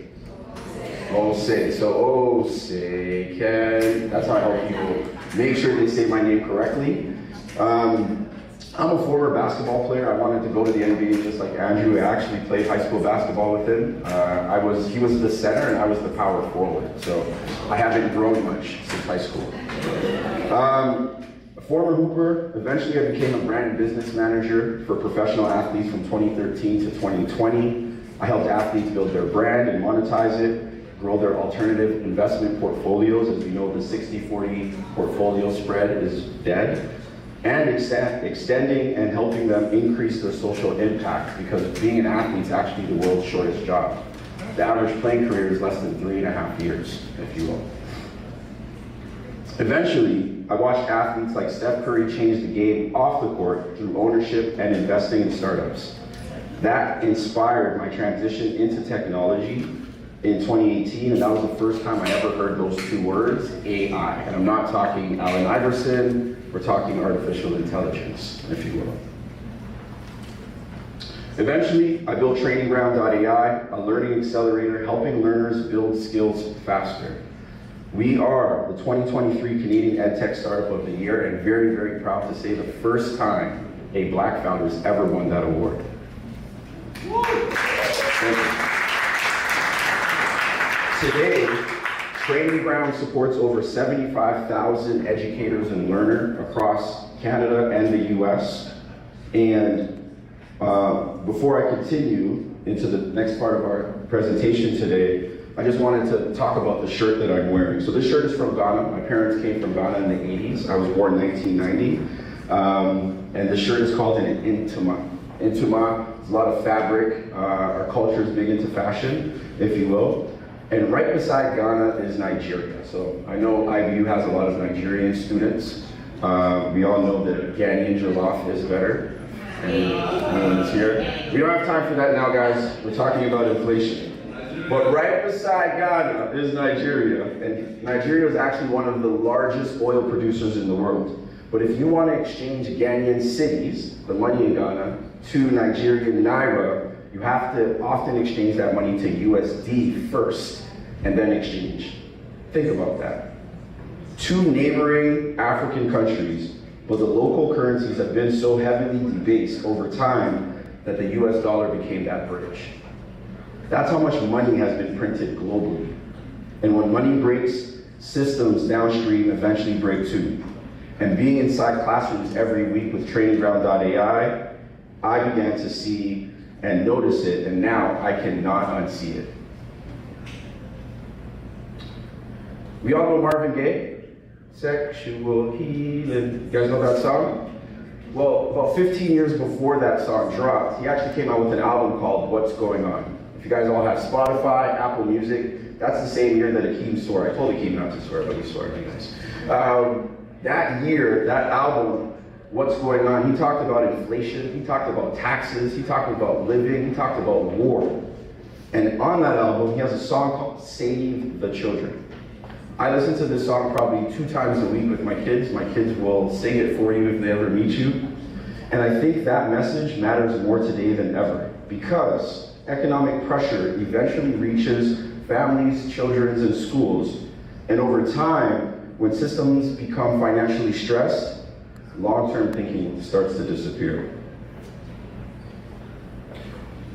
Osei. So Osei can, that's how I help people make sure they say my name correctly. I'm a former basketball player. I wanted to go to the NBA just like Andrew. I actually played high school basketball with him. He was the center and I was the power forward. So I haven't grown much since high school. A former hooper, eventually I became a brand and business manager for professional athletes from 2013 to 2020. I helped athletes build their brand and monetize it, grow their alternative investment portfolios. As we know, the 60-40 portfolio spread is dead. And extending and helping them increase their social impact, because being an athlete is actually the world's shortest job. The average playing career is less than 3.5 years, if you will. Eventually, I watched athletes like Steph Curry change the game off the court through ownership and investing in startups. That inspired my transition into technology in 2018, and that was the first time I ever heard those two words, AI. And I'm not talking Allen Iverson, we're talking artificial intelligence, if you will. Eventually, I built TrainingGround.ai, a learning accelerator helping learners build skills faster. We are the 2023 Canadian EdTech Startup of the Year, and very, very proud to say the first time a Black founder has ever won that award. Thank you. Today, Training Ground supports over 75,000 educators and learners across Canada and the US. And before I continue into the next part of our presentation today, I just wanted to talk about the shirt that I'm wearing. So this shirt is from Ghana. My parents came from Ghana in the 80s. I was born in 1990. And the shirt is called an intuma. Intuma is a lot of fabric. Our culture is big into fashion, if you will. And right beside Ghana is Nigeria. So I know IBU has a lot of Nigerian students. We all know that Ghanaian jollof is better. It's here. We don't have time for that now, guys. We're talking about inflation. But right beside Ghana is Nigeria. And Nigeria is actually one of the largest oil producers in the world. But if you want to exchange Ghanaian cedis, the money in Ghana, to Nigerian naira, you have to often exchange that money to USD first, and then exchange. Think about that. Two neighboring African countries, but the local currencies have been so heavily debased over time that the US dollar became that bridge. That's how much money has been printed globally. And when money breaks, systems downstream eventually break too. And being inside classrooms every week with TrainingGround.ai, I began to see and notice it, and now I cannot unsee it. We all know Marvin Gaye, Sexual Healing. You guys know that song? Well, about 15 years before that song dropped, he actually came out with an album called What's Going On. If you guys all have Spotify, Apple Music, that's the same year that Akeem swore. I told Akeem not to swear, but he swore anyways. That year, that album what's going on. He talked about inflation, he talked about taxes, he talked about living, he talked about war. And on that album, he has a song called Save the Children. I listen to this song probably 2 times a week with my kids. My kids will sing it for you if they ever meet you. And I think that message matters more today than ever, because economic pressure eventually reaches families, children, and schools. And over time, when systems become financially stressed, long-term thinking starts to disappear.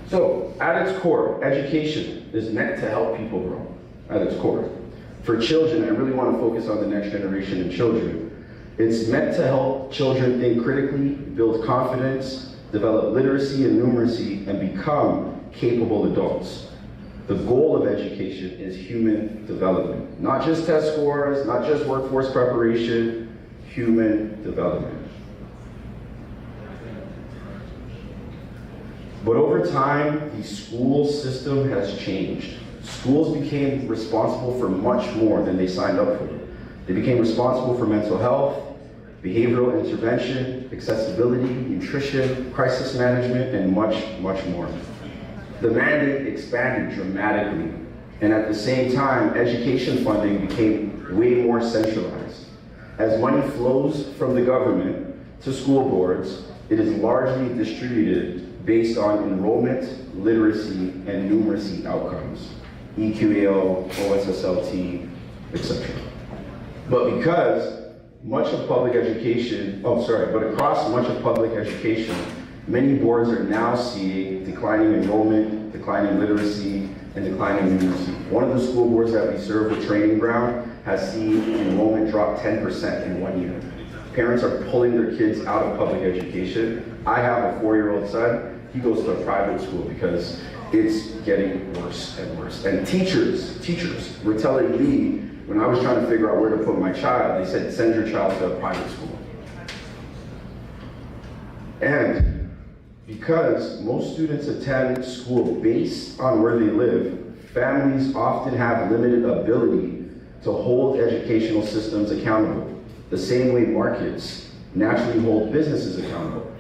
So, at its core, education is meant to help people grow, at its core. For children, I really want to focus on the next generation of children. It's meant to help children think critically, build confidence, develop literacy and numeracy, and become capable adults. The goal of education is human development. Not just test scores, not just workforce preparation, human development. But over time, the school system has changed. Schools became responsible for much more than they signed up for. They became responsible for mental health, behavioral intervention, accessibility, nutrition, crisis management, and much, much more. The mandate expanded dramatically, and at the same time, education funding became way more centralized. As money flows from the government to school boards, it is largely distributed based on enrollment, literacy, and numeracy outcomes, EQAO, OSSLT, etc. But because much of public education, but across much of public education, many boards are now seeing declining enrollment, declining literacy, and declining numeracy. One of the school boards that we serve with Training Ground has seen enrollment drop 10% in 1 year. Parents are pulling their kids out of public education. I have a 4-year-old son. He goes to a private school because it's getting worse and worse. And teachers were telling me, when I was trying to figure out where to put my child, they said, send your child to a private school. And because most students attend school based on where they live, families often have limited ability to hold educational systems accountable, the same way markets naturally hold businesses accountable.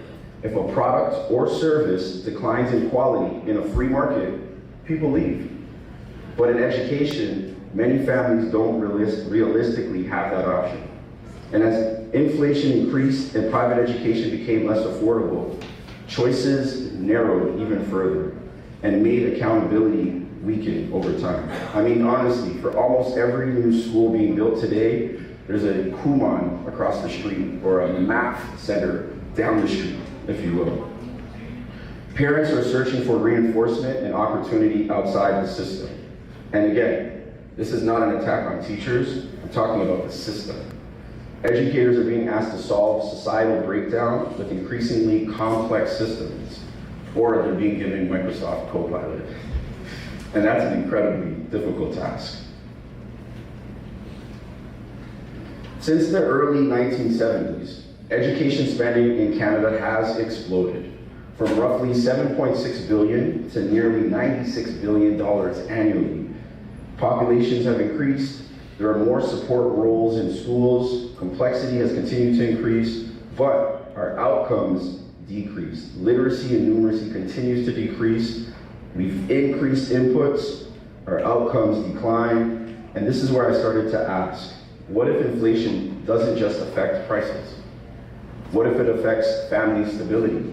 If a product or service declines in quality in a free market, people leave. But in education, many families don't realistically have that option. And as inflation increased and private education became less affordable, choices narrowed even further and made accountability weaken over time. I mean, honestly, for almost every new school being built today, there's a Kumon across the street or a math center down the street, if you will. Parents are searching for reinforcement and opportunity outside the system. And again, this is not an attack on teachers, I'm talking about the system. Educators are being asked to solve societal breakdown with increasingly complex systems, or they're being given Microsoft Copilot. And that's an incredibly difficult task. Since the early 1970s, education spending in Canada has exploded, from roughly $7.6 billion to nearly $96 billion annually. Populations have increased, there are more support roles in schools, complexity has continued to increase, but our outcomes decrease. Literacy and numeracy continues to decrease. We've increased inputs, our outcomes decline, and this is where I started to ask, what if inflation doesn't just affect prices? What if it affects family stability,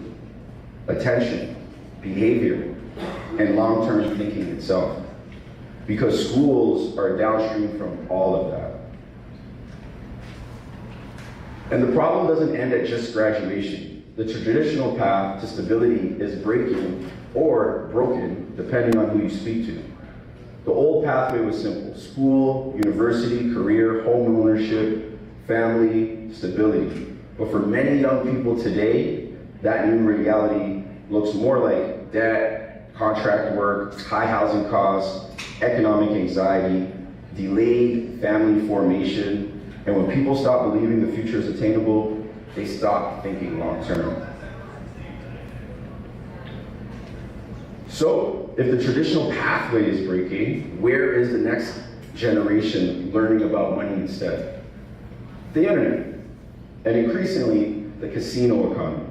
attention, behavior, and long-term thinking itself? Because schools are downstream from all of that. And the problem doesn't end at just graduation. The traditional path to stability is breaking or broken, depending on who you speak to. The old pathway was simple: school, university, career, home ownership, family, stability. But for many young people today, that new reality looks more like debt, contract work, high housing costs, economic anxiety, delayed family formation, and when people stop believing the future is attainable, they stop thinking long term. So, if the traditional pathway is breaking, where is the next generation learning about money instead? The internet. And increasingly, the casino economy.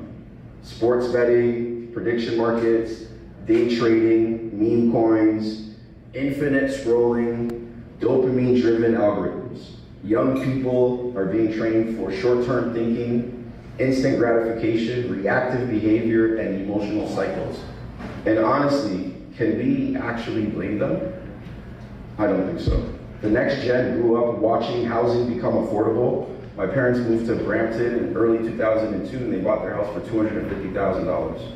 Sports betting, prediction markets, day trading, meme coins, infinite scrolling, dopamine-driven algorithms. Young people are being trained for short-term thinking, instant gratification, reactive behavior, and emotional cycles. And honestly, can we actually blame them? I don't think so. The next gen grew up watching housing become affordable. My parents moved to Brampton in early 2002 and they bought their house for $250,000.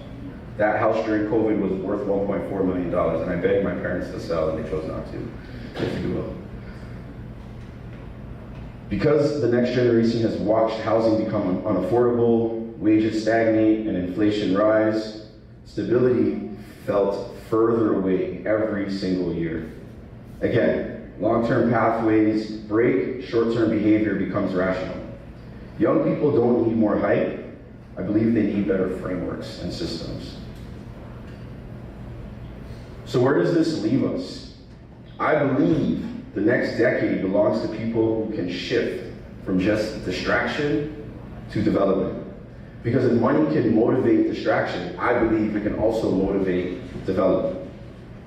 That house during COVID was worth $1.4 million and I begged my parents to sell and they chose not to, if you will. Because the next generation has watched housing become unaffordable, wages stagnate, and inflation rise, stability felt further away every single year. Again, long-term pathways break, short-term behavior becomes rational. Young people don't need more hype. I believe they need better frameworks and systems. So where does this leave us? I believe the next decade belongs to people who can shift from just distraction to development. Because if money can motivate distraction, I believe it can also motivate development.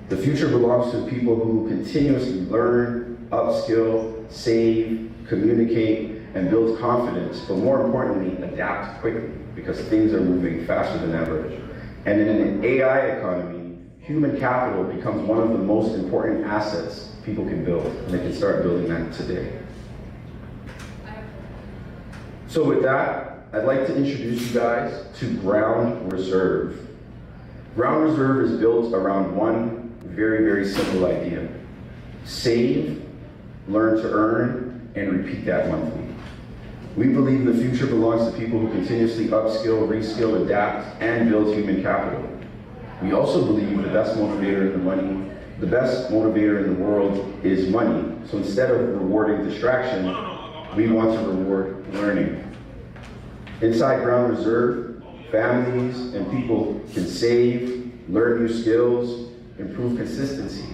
The future belongs to people who continuously learn, upskill, save, communicate, and build confidence, but more importantly, adapt quickly because things are moving faster than ever. And in an AI economy, human capital becomes one of the most important assets people can build, and they can start building that today. So with that, I'd like to introduce you guys to Ground Reserve. Ground Reserve is built around one very, very simple idea. Save, learn to earn, and repeat that monthly. We believe the future belongs to people who continuously upskill, reskill, adapt, and build human capital. We also believe the best motivator in the world is money. So instead of rewarding distraction, we want to reward learning. Inside Ground Reserve, families and people can save, learn new skills, improve consistency,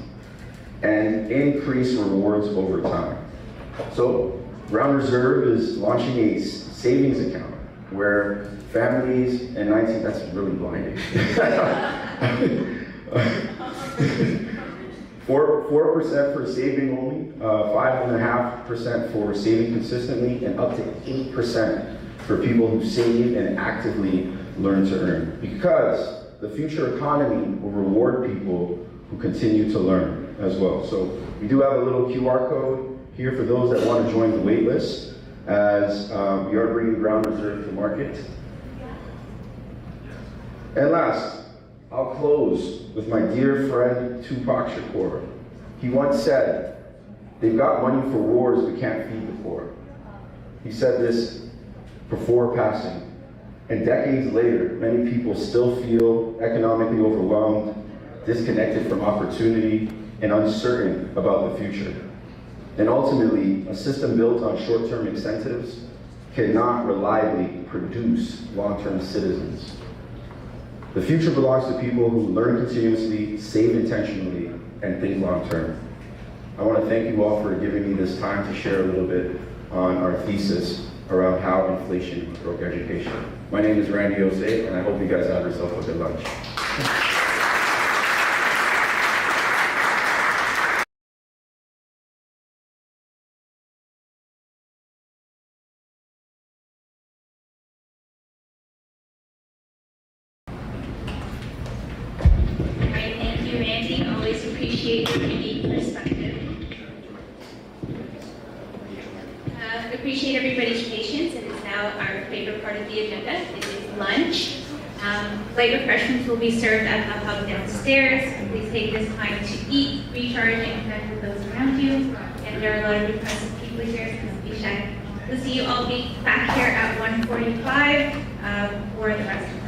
and increase rewards over time. So Ground Reserve is launching a savings account where families and 19, that's really blinding. 4% for saving only, 5.5% for saving consistently, and up to 8% for people who save and actively learn to earn. Because the future economy will reward people who continue to learn as well. So we do have a little QR code here for those that want to join the wait list as we are bringing Ground Reserve to market. And last, I'll close with my dear friend Tupac Shakur. He once said, "They've got money for wars but can't feed the poor." He said this before passing. And decades later, many people still feel economically overwhelmed, disconnected from opportunity, and uncertain about the future. And ultimately, a system built on short-term incentives cannot reliably produce long-term citizens. The future belongs to people who learn continuously, save intentionally, and think long-term. I want to thank you all for giving me this time to share a little bit on our thesis around how inflation broke education. My name is Randy Jose, and I hope you guys have yourself a good lunch. Right, thank you, Randy. Always appreciate your unique perspective. Appreciate everybody's patience. It is now our favorite part of the agenda. It is lunch. Light refreshments will be served at the hub downstairs. Please take this time to eat, recharge, and connect with those around you. And there are a lot of impressive people here, so don't be shy. We'll see you all back here at 1:45 for the rest of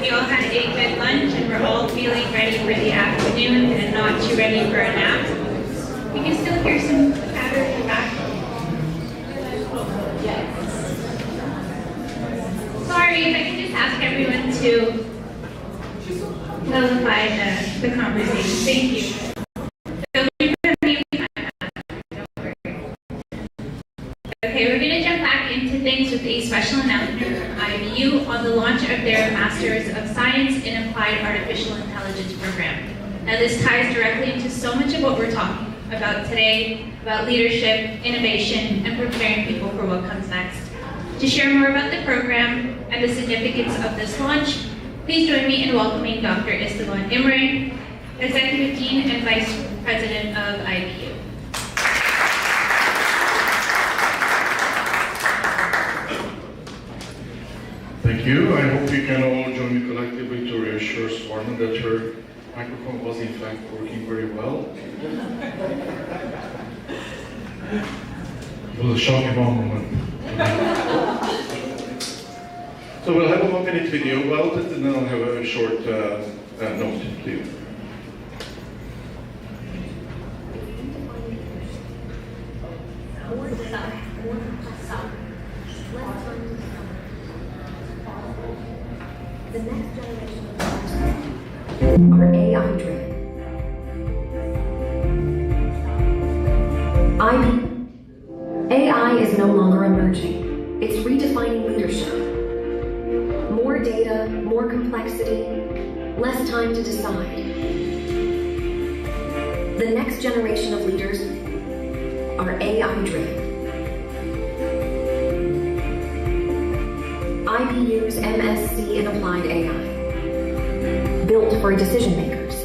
we all had a good lunch and we're all feeling ready for the afternoon and not too ready for a nap. We can still hear some chatter in the back. Sorry, if I can just ask everyone to nullify the conversation. Thank you. Okay, we're going to jump back into things with a special announcement from IBU on the launch of their Masters of Science in Applied Artificial Intelligence program. Now this ties directly into so much of what we're talking about today, about leadership, innovation, and preparing people for what comes next. To share more about the program and the significance of this launch, please join me in welcoming Dr. Esteban Imre, Executive Dean and Vice President of IBU. Thank you. I hope you can all join me collectively to reassure Swarna that her microphone was in fact working very well. It was a shocking moment. So we'll have a 1-minute video about it, and then I'll have a short note to you. The next generation of are AI-driven. AI is no longer emerging. It's redefining leadership. More data, more complexity, less time to decide. The next generation of leaders are AI-driven. IBU's MSc in Applied AI, built for decision makers.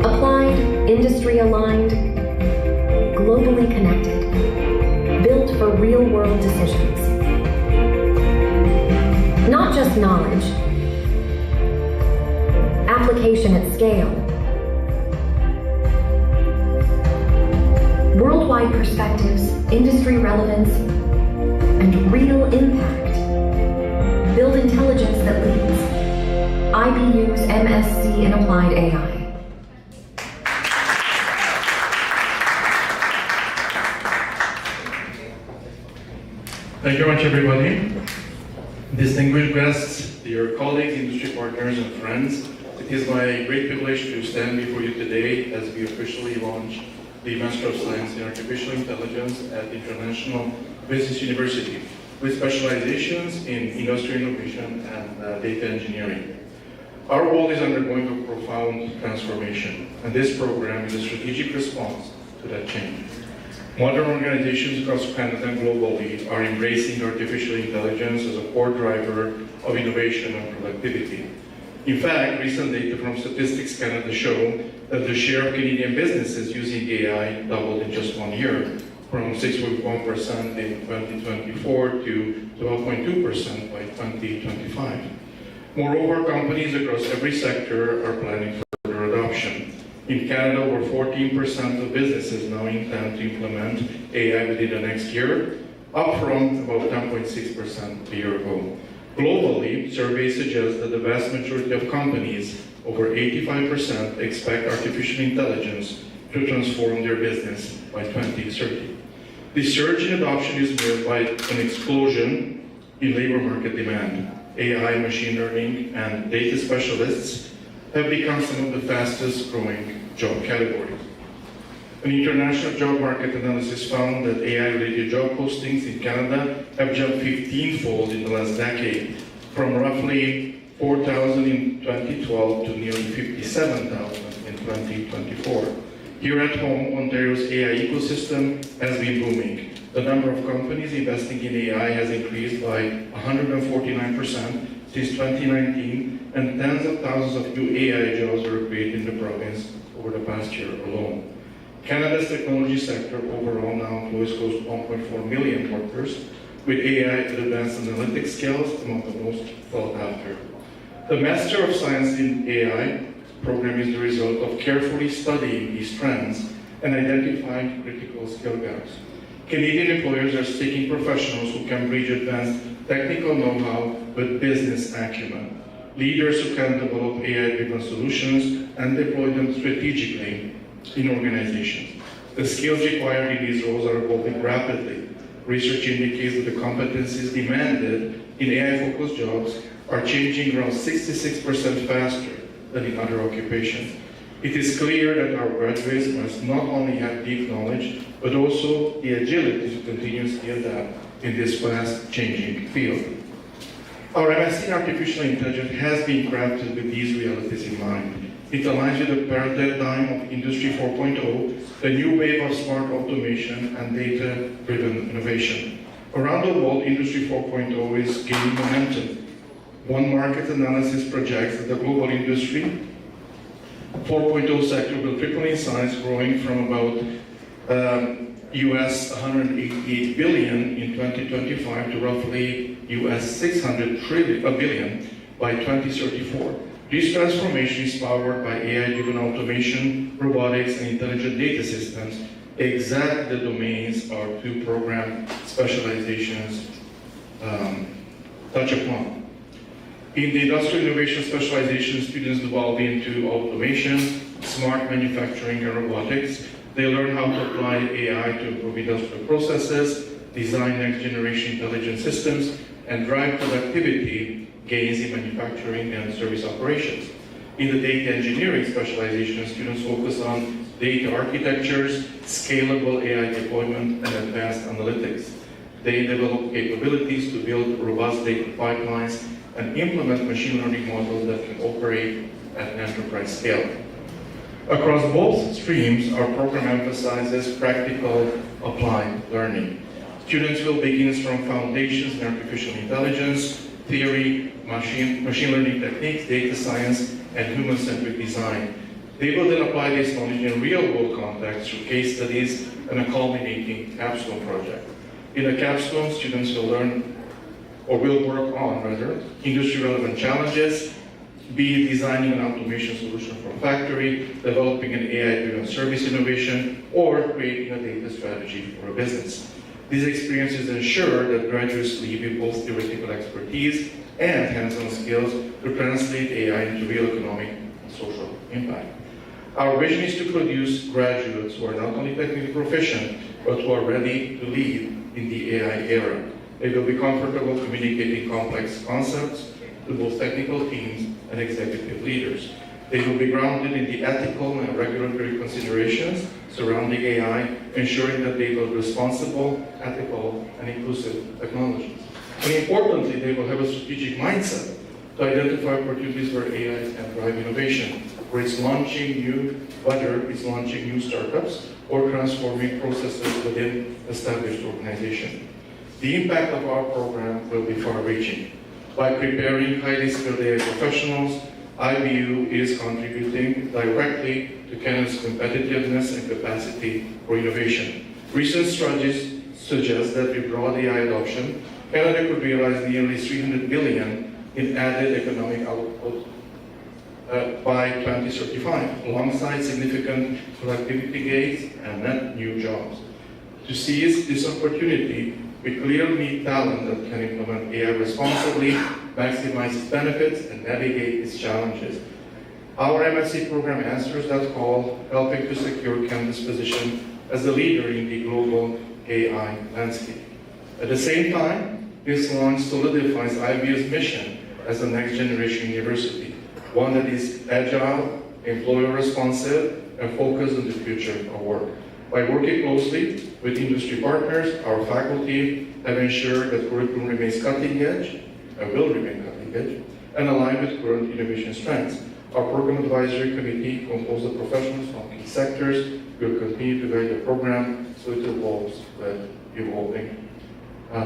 Applied, industry-aligned, globally connected, built for real-world decisions. Not just knowledge, application at scale. Worldwide perspectives, industry relevance, and real impact. Build intelligence that leads. IBU's MSc in Applied AI. Thank you very much, everybody. Distinguished guests, dear colleagues, industry partners, and friends, it is my great privilege to stand before you today as we officially launch the Master of Science in Artificial Intelligence at International Business University, with specializations in industrial innovation and data engineering. Our world is undergoing a profound transformation, and this program is a strategic response to that change. Modern organizations across Canada and globally are embracing artificial intelligence as a core driver of innovation and productivity. In fact, recent data from Statistics Canada show that the share of Canadian businesses using AI doubled in just 1 year, from 6.1% in 2024 to 12.2% by 2025. Moreover, companies across every sector are planning further adoption. In Canada, over 14% of businesses now intend to implement AI within the next year, up from about 10.6% a year ago. Globally, surveys suggest that the vast majority of companies, over 85%, expect artificial intelligence to transform their business by 2030. This surge in adoption is mirrored by an explosion in labor market demand. AI, machine learning, and data specialists have become some of the fastest growing job categories. An international job market analysis found that AI-related job postings in Canada have jumped 15-fold in the last decade, from roughly 4,000 in 2012 to nearly 57,000 in 2024. Here at home, Ontario's AI ecosystem has been booming. The number of companies investing in AI has increased by 149% since 2019, and tens of thousands of new AI jobs were created in the province over the past year alone. Canada's technology sector overall now employs close to 1.4 million workers, with AI and advanced analytics skills among the most sought after. The Master of Science in AI program is the result of carefully studying these trends and identifying critical skill gaps. Canadian employers are seeking professionals who can bridge advanced technical know-how with business acumen, leaders who can develop AI-driven solutions and deploy them strategically in organizations. The skills required in these roles are evolving rapidly. Research indicates that the competencies demanded in AI-focused jobs are changing around 66% faster than in other occupations. It is clear that our graduates must not only have deep knowledge, but also the agility to continuously adapt in this fast-changing field. Our MSc in Artificial Intelligence has been crafted with these realities in mind. It aligns with the paradigm of Industry 4.0, the new wave of smart automation and data-driven innovation. Around the world, Industry 4.0 is gaining momentum. One market analysis projects that the global Industry 4.0 sector will triple in size, growing from about US 188 billion in 2025 to roughly US 600 billion by 2034. This transformation is powered by AI-driven automation, robotics, and intelligent data systems, exactly the domains our two program specializations touch upon. In the industrial innovation specialization, students delve into automation, smart manufacturing, and robotics. They learn how to apply AI to improve industrial processes, design next-generation intelligent systems, and drive productivity gains in manufacturing and service operations. In the data engineering specialization, students focus on data architectures, scalable AI deployment, and advanced analytics. They develop capabilities to build robust data pipelines and implement machine learning models that can operate at an enterprise scale. Across both streams, our program emphasizes practical applied learning. Students will begin from foundations in artificial intelligence, theory, machine learning techniques, data science, and human-centric design. They will then apply this knowledge in real-world context through case studies and a culminating capstone project. In a capstone, students will learn, or will work on, rather, industry-relevant challenges, be it designing an automation solution for a factory, developing an AI-driven service innovation, or creating a data strategy for a business. These experiences ensure that graduates leave with both theoretical expertise and hands-on skills to translate AI into real economic and social impact. Our vision is to produce graduates who are not only technically proficient, but who are ready to lead in the AI era. They will be comfortable communicating complex concepts to both technical teams and executive leaders. They will be grounded in the ethical and regulatory considerations surrounding AI, ensuring that they build responsible, ethical, and inclusive technologies. And importantly, they will have a strategic mindset to identify opportunities where AI can drive innovation, whether it's launching new startups or transforming processes within established organizations. The impact of our program will be far-reaching. By preparing highly skilled AI professionals, IBU is contributing directly to Canada's competitiveness and capacity for innovation. Recent studies suggest that with broad AI adoption, Canada could realize nearly $300 billion in added economic output by 2035, alongside significant productivity gains and net new jobs. To seize this opportunity, we clearly need talent that can implement AI responsibly, maximize its benefits, and navigate its challenges. Our MSc program answers that call, helping to secure Canada's position as a leader in the global AI landscape. At the same time, this launch solidifies IBU's mission as a next-generation university, one that is agile, employer-responsive, and focused on the future of work. By working closely with industry partners, our faculty have ensured that curriculum remains cutting edge, and will remain cutting edge, and aligned with current innovation strengths. Our program advisory committee, composed of professionals from key sectors, will continue to guide the program so it evolves with evolving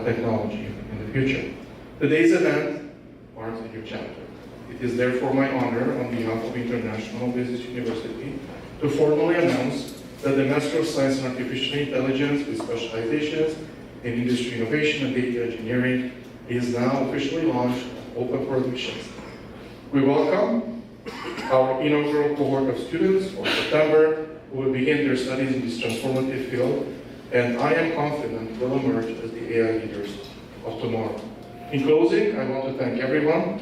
technology in the future. Today's event marks a new chapter. It is therefore my honor, on behalf of International Business University, to formally announce that the Master of Science in Artificial Intelligence with specializations in industry innovation and data engineering is now officially launched and open for admissions. We welcome our inaugural cohort of students for September who will begin their studies in this transformative field and I am confident will emerge as the AI leaders of tomorrow. In closing, I want to thank everyone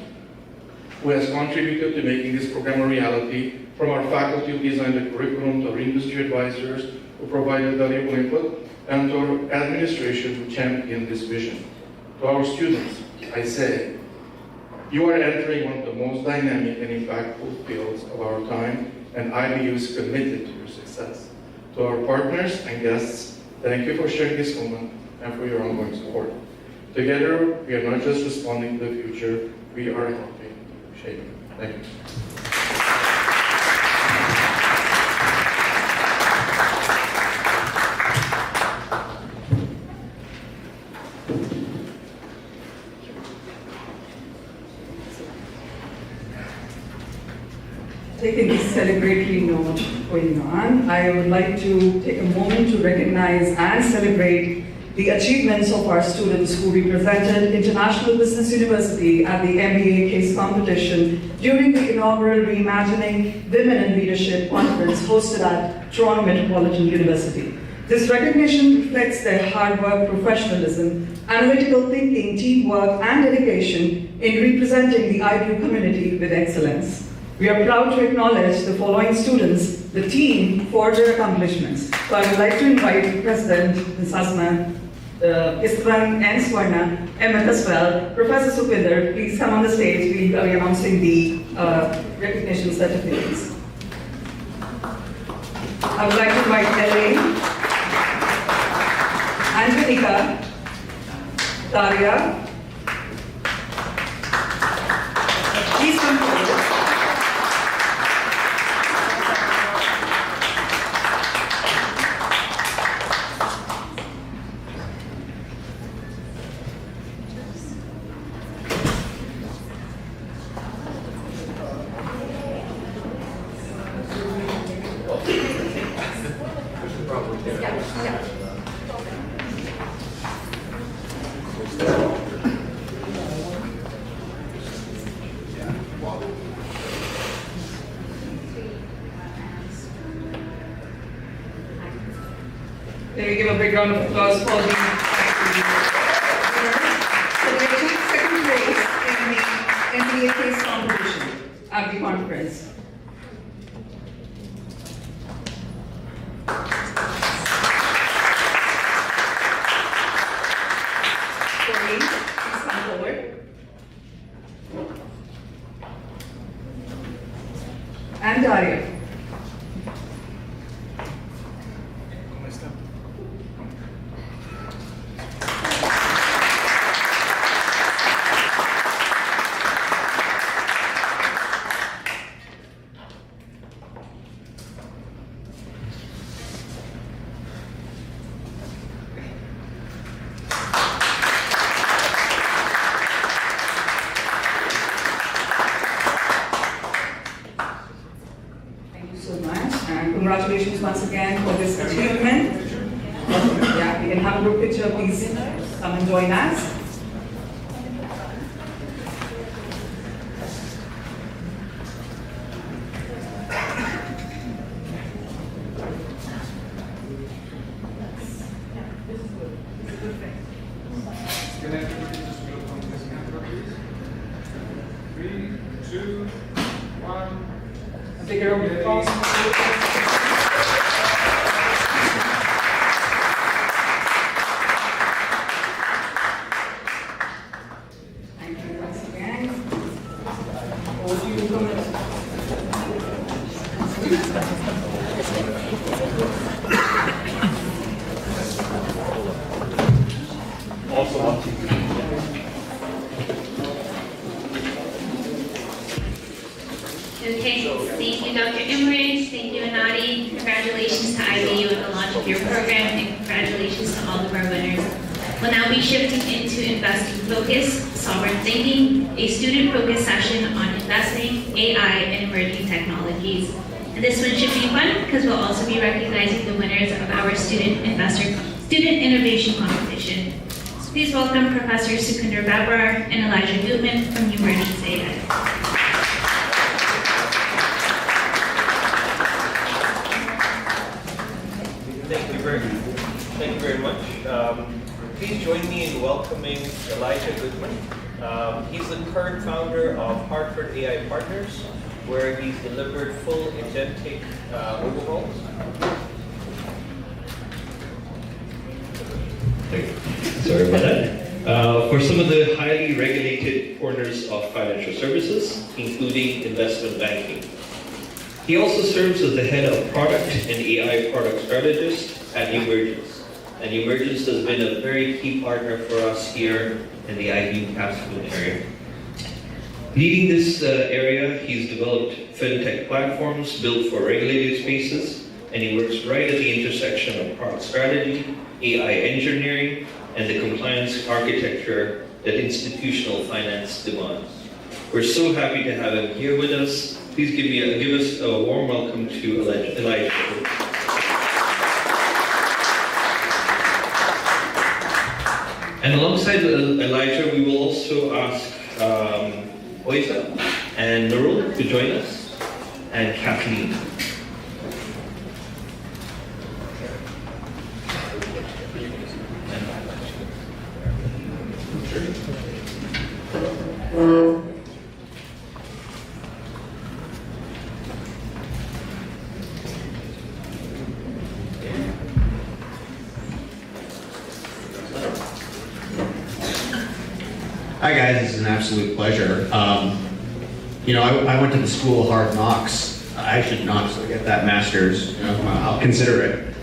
who has contributed to making this program a reality, from our faculty who designed the curriculum to our industry advisors who provided valuable input, and to our administration who championed this vision. To our students, I say, you are entering one of the most dynamic and impactful fields of our time, and IBU is committed to your success. To our partners and guests, thank you for sharing this moment and for your ongoing support. Together, we are not just responding to the future, we are helping to shape it. Thank you. Taking this celebratory note going on, I would like to take a moment to recognize and celebrate the achievements of our students who represented International Business University at the MBA case competition during the inaugural Reimagining Women in Leadership conference hosted at Toronto Metropolitan University. This recognition reflects their hard work, professionalism, analytical thinking, teamwork, and dedication in representing the IBU community with excellence. We are proud to acknowledge the following students, the team, for their accomplishments. So I would like to invite President Ms. Asma, Isran and Swarna, Emmett as well. Professor Supinder, please come on the stage. We will be announcing the recognition certificates. I would like to invite Elaine, Angelika, Daria. Please come forward. Can we give a big round of applause for the winners? So they took second place in the MBA case competition at the conference. Please come forward. And Daria. Congratulations once again for this achievement. Yeah, we can have a group picture. Please come and join us. Three, two, one. A bigger round of applause. Okay, thank you, Dr. Imrich, thank you, Anadi. Congratulations to IBU on the launch of your program, and congratulations to all of our winners. We'll now be shifting into Investing Focus, Sovereign Thinking, a student-focused session on investing, AI, and emerging technologies. And this one should be fun because we'll also be recognizing the winners of our Student Innovation Competition. So please welcome Professor Sukhinder Babrar and Elijah Gutman from Emergence AI. Thank you very please join me in welcoming Elijah Goodman. He's the current founder of Hartford AI Partners, where he's delivered full agentic overhauls. Sorry about that. For some of the highly regulated corners of financial services, including investment banking. He also serves as the head of product and AI product strategist at Emergence. And Emergence has been a very key partner for us here in the IB Capstone area. Leading this area, he's developed fintech platforms built for regulated spaces, and he works right at the intersection of product strategy, AI engineering, and the compliance architecture that institutional finance demands. We're so happy to have him here with us. Please give us a warm welcome to Elijah. And alongside Elijah, we will also ask Oisa and Nurul to join us, and Kathleen. Hi guys, this is an absolute pleasure. I went to the School of Hard Knocks. I should not get that master's. I'll consider it.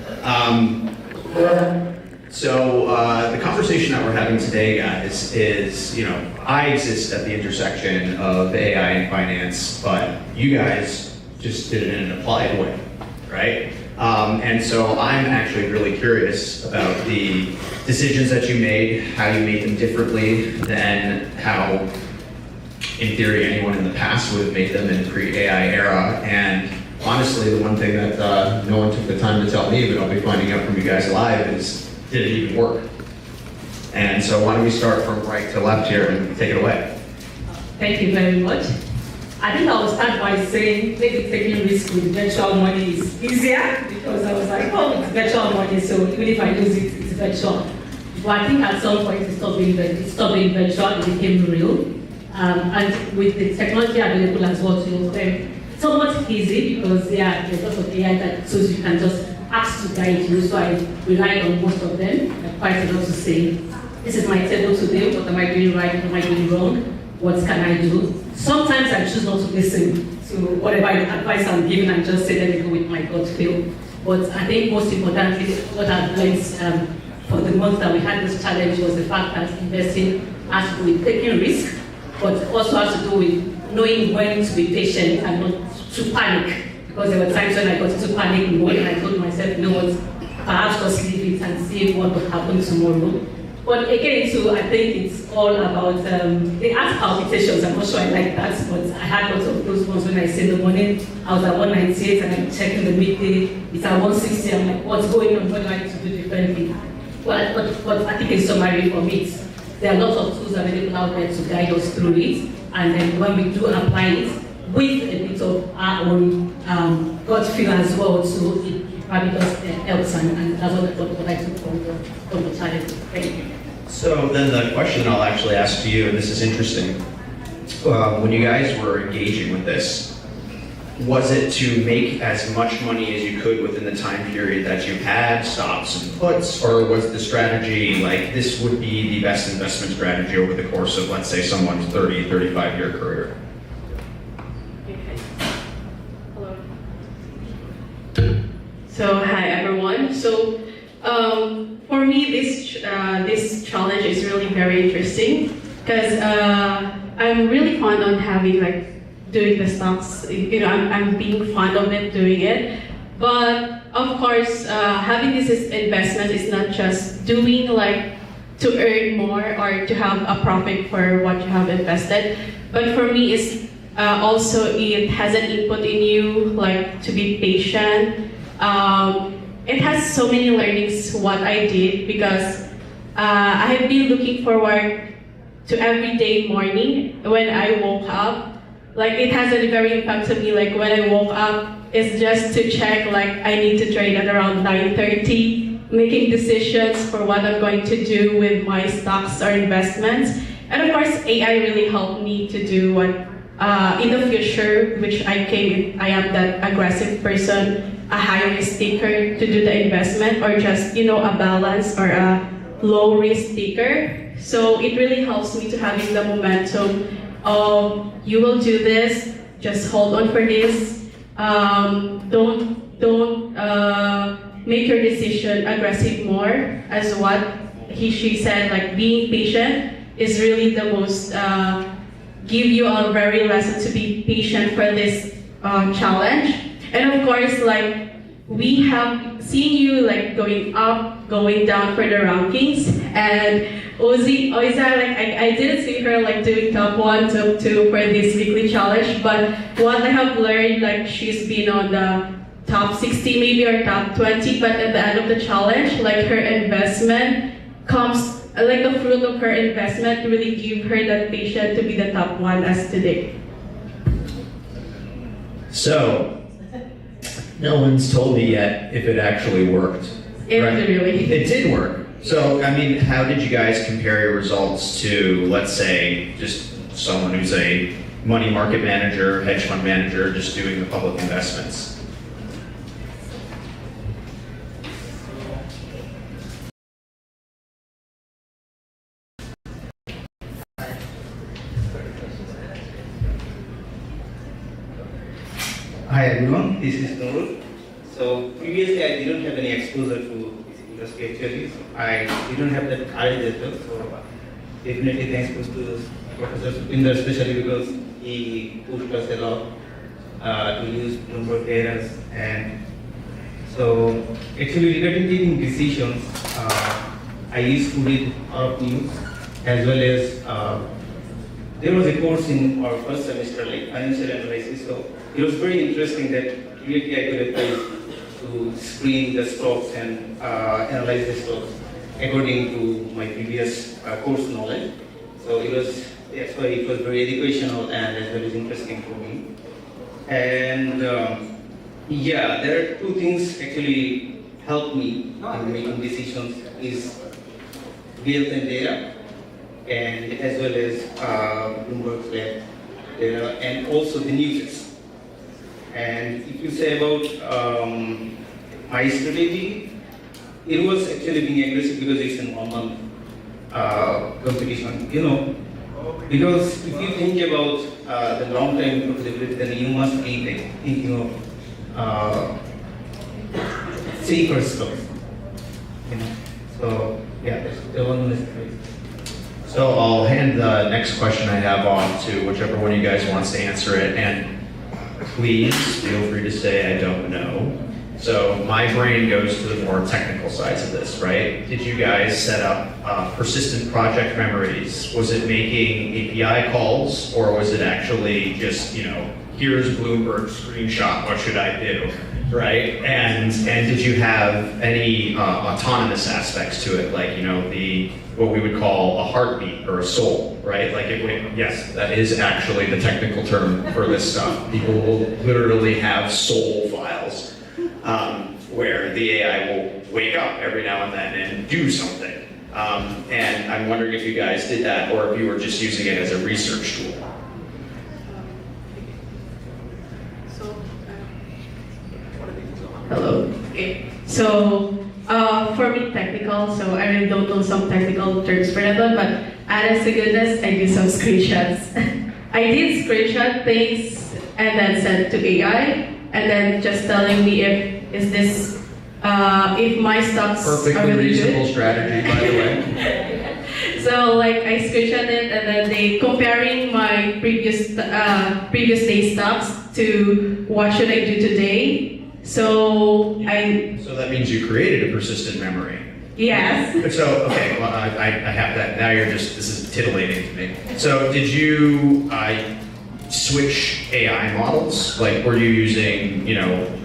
The conversation that we're having today, guys, is I exist at the intersection of AI and finance, but you guys just did it in an applied way, right? And so I'm actually really curious about the decisions that you made, how you made them differently than how, in theory, anyone in the past would have made them in the pre-AI era. And honestly, the one thing that no one took the time to tell me, but I'll be finding out from you guys live, is did it even work? And so why don't we start from right to left here and take it away. Thank you very much. I think I'll start by saying maybe taking risk with virtual money is easier, because I was like, oh, it's virtual money, so even if I lose it, it's virtual. But I think at some point it stopped being virtual, it became real. And with the technology available as well to them, somewhat easy because there's lots of AI that so you can just ask to guide you. So I rely on most of them. Quite a lot to say. This is my table today. What am I doing right? What am I doing wrong? What can I do? Sometimes I choose not to listen to whatever advice I'm given and just say, let me go with my gut feel. But I think most importantly, what I've learned for the month that we had this challenge was the fact that investing has to do with taking risk, but also has to do with knowing when to be patient and not to panic. Because there were times when I got into panic mode and I told myself, you know what, perhaps just leave it and see what will happen tomorrow. But again, too, I think it's all about the heart palpitations. I'm not sure I like that, but I had lots of those ones when I say in the morning, I was at 198 and I'm checking the midday, it's at 160, I'm like, what's going on? What do I need to do differently? But I think in summary for me, there are lots of tools available out there to guide us through it. And then when we do apply it with a bit of our own gut feel as well, so it probably just helps, and that's what I took from the challenge. Thank you. So then the question I'll actually ask to you, and this is interesting, when you guys were engaging with this, was it to make as much money as you could within the time period that you had, stops and puts, or was the strategy like this would be the best investment strategy over the course of, let's say, someone's 30, 35-year career? So hi everyone. So for me, this challenge is really very interesting because I'm really fond on having doing the stocks. I'm being fond of it, doing it. But of course, having this investment is not just doing to earn more or to have a profit for what you have invested. But for me, it's also it has an input in you, to be patient. It has so many learnings what I did because I have been looking forward to every day morning when I woke up. It has a very impact on me. When I woke up, it's just to check I need to trade at around 9:30 making decisions for what I'm going to do with my stocks or investments. And of course, AI really helped me to do what in the future, which I am that aggressive person, a high risk taker to do the investment, or just, a balance or a low risk taker. So it really helps me to having the momentum of, you will do this, just hold on for this. Don't make your decision aggressive more, as what she said, like being patient is really the most, give you a very lesson to be patient for this challenge. And of course, like, we have seen you like going up, going down for the rankings, and Oiza, like I didn't see her like doing top 1, top 2 for this weekly challenge, but what I have learned, like she's been on the top 60 maybe or top 20, but at the end of the challenge, like her investment comes, like the fruit of her investment really give her that patience to be the top 1 as today. So, no one's told me yet if it actually worked. It really. It did work. So, I mean, how did you guys compare your results to, let's say, just someone who's a money market manager, hedge fund manager, just doing the public investments? Hi everyone, this is Nurul. So previously I didn't have any exposure to this industry actually. I didn't have that courage as well. So definitely thanks to Professor Supinder, especially because he pushed us a lot to use Bloomberg data. And so actually regarding taking decisions, I used to read our news as well as there was a course in our first semester like financial analysis. So it was very interesting that really I could apply to screen the stocks and analyze the stocks according to my previous course knowledge. So that's why it was very educational and as well as interesting for me. And yeah, there are two things actually helped me in making decisions is real-time data and as well as Bloomberg's lab data and also the news. And if you say about my strategy, it was actually being aggressive because it's a 1 month competition, because if you think about the long term profitability, then you must be thinking of safer stocks, So yeah, that's the one mistake. So I'll hand the next question I have on to whichever one of you guys wants to answer it, and please feel free to say I don't know. So my brain goes to the more technical sides of this, right? Did you guys set up persistent project memories? Was it making API calls, or was it actually just, here's Bloomberg's screenshot, what should I do, right? And did you have any autonomous aspects to it, like, what we would call a heartbeat or a soul, right? Like yes, that is actually the technical term for this stuff. People will literally have soul files where the AI will wake up every now and then and do something. And I'm wondering if you guys did that or if you were just using it as a research tool. Hello. Okay. So for me, technical, so I really don't know some technical terms for that one, but honest to goodness, I do some screenshots. I did screenshot things and then send to AI, and then just telling me if my stocks perfectly are really reasonable good. strategy, by the way. So like I screenshot it, and then they comparing my previous day stocks to what should I do today. So that means you created a persistent memory. Yes. So, okay, well, I have that. Now this is titillating to me. So did you switch AI models? Like, were you using,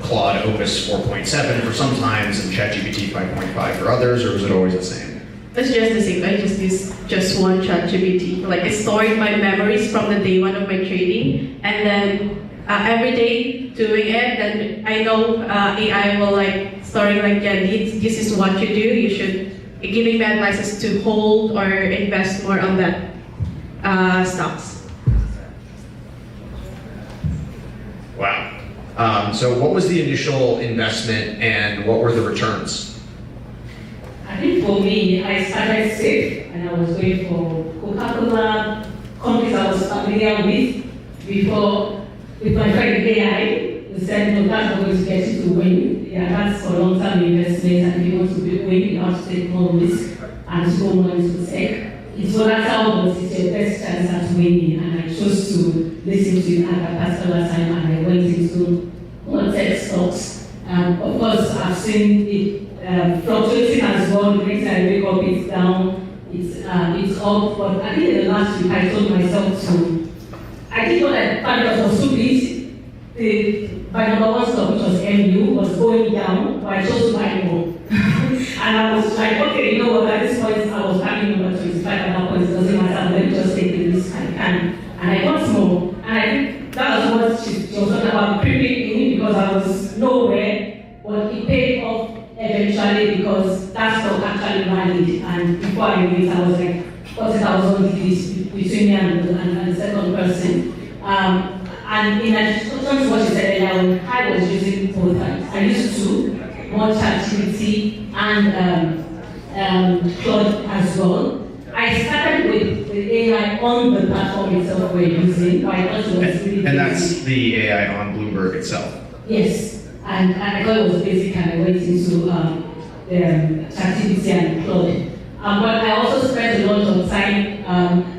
Claude Opus 4.7 for some times and ChatGPT 5.5 for others, or was it always the same? It's just the same. I just use just one ChatGPT. Like, it stored my memories from the day one of my trading, and then every day doing it, then I know AI will storing like, yeah, this is what you do, you should, giving me advices to hold or invest more on that stocks. Wow. So what was the initial investment and what were the returns? I think for me, I started safe and I was going for Coca-Cola, companies I was familiar with before, with my friend AI. We said, no, that's not going to get you to win. Yeah, that's for long-term investment, and if you want to win, you have to take more risk and so more into tech. It's volatile, but it's your best chance at winning, and I chose to listen to you at that particular time, and I went into more tech stocks. Of course, I've seen it fluctuating as well. The next time I wake up, it's down, it's up. But I think in the last week, I told myself to, I did what I thought was so big. My number one stock, which was MU, was going down, but I chose to buy more. And I was like, okay, you know what, at this point, I was having number 25 at that point, it doesn't matter, let me just take the risk I can. And I got more. And I think that was what she was talking about, creeping in, because I was nowhere, but it paid off eventually because that stock actually rallied. And before I knew it, I was like, 40,000 degrees between me and the second person. And in addition to what you said earlier, I was using both. I used to more ChatGPT and Claude as well. I started with the AI on the platform itself we're using. I thought it was really and that's the AI on Bloomberg itself? Yes, and I thought it was basic, and I went into ChatGPT and Claude. But I also spent a lot of time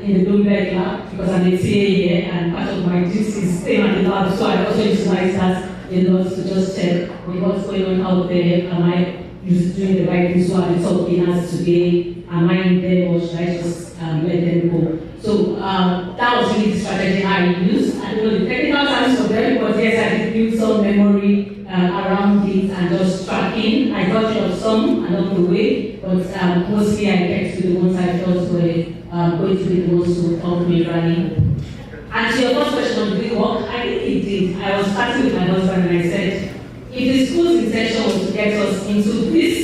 in the Bloomberg lab because I'm a TA here, and part of my duties is staying at the lab, so I also utilize that a lot to just check what's going on out there. Am I doing the right things? So are the top gainers today? Am I in them, or should I just let them go? So that was really the strategy I used. I don't know the technical terms for them, but yes, I did build some memory around it and just tracking. I got rid of some along the way, but mostly I kept to the ones I felt were going to be the ones who helped me rally. And to your first question on the work, I think it did. I was starting with my husband and I said, if the school's intention was to get us into this,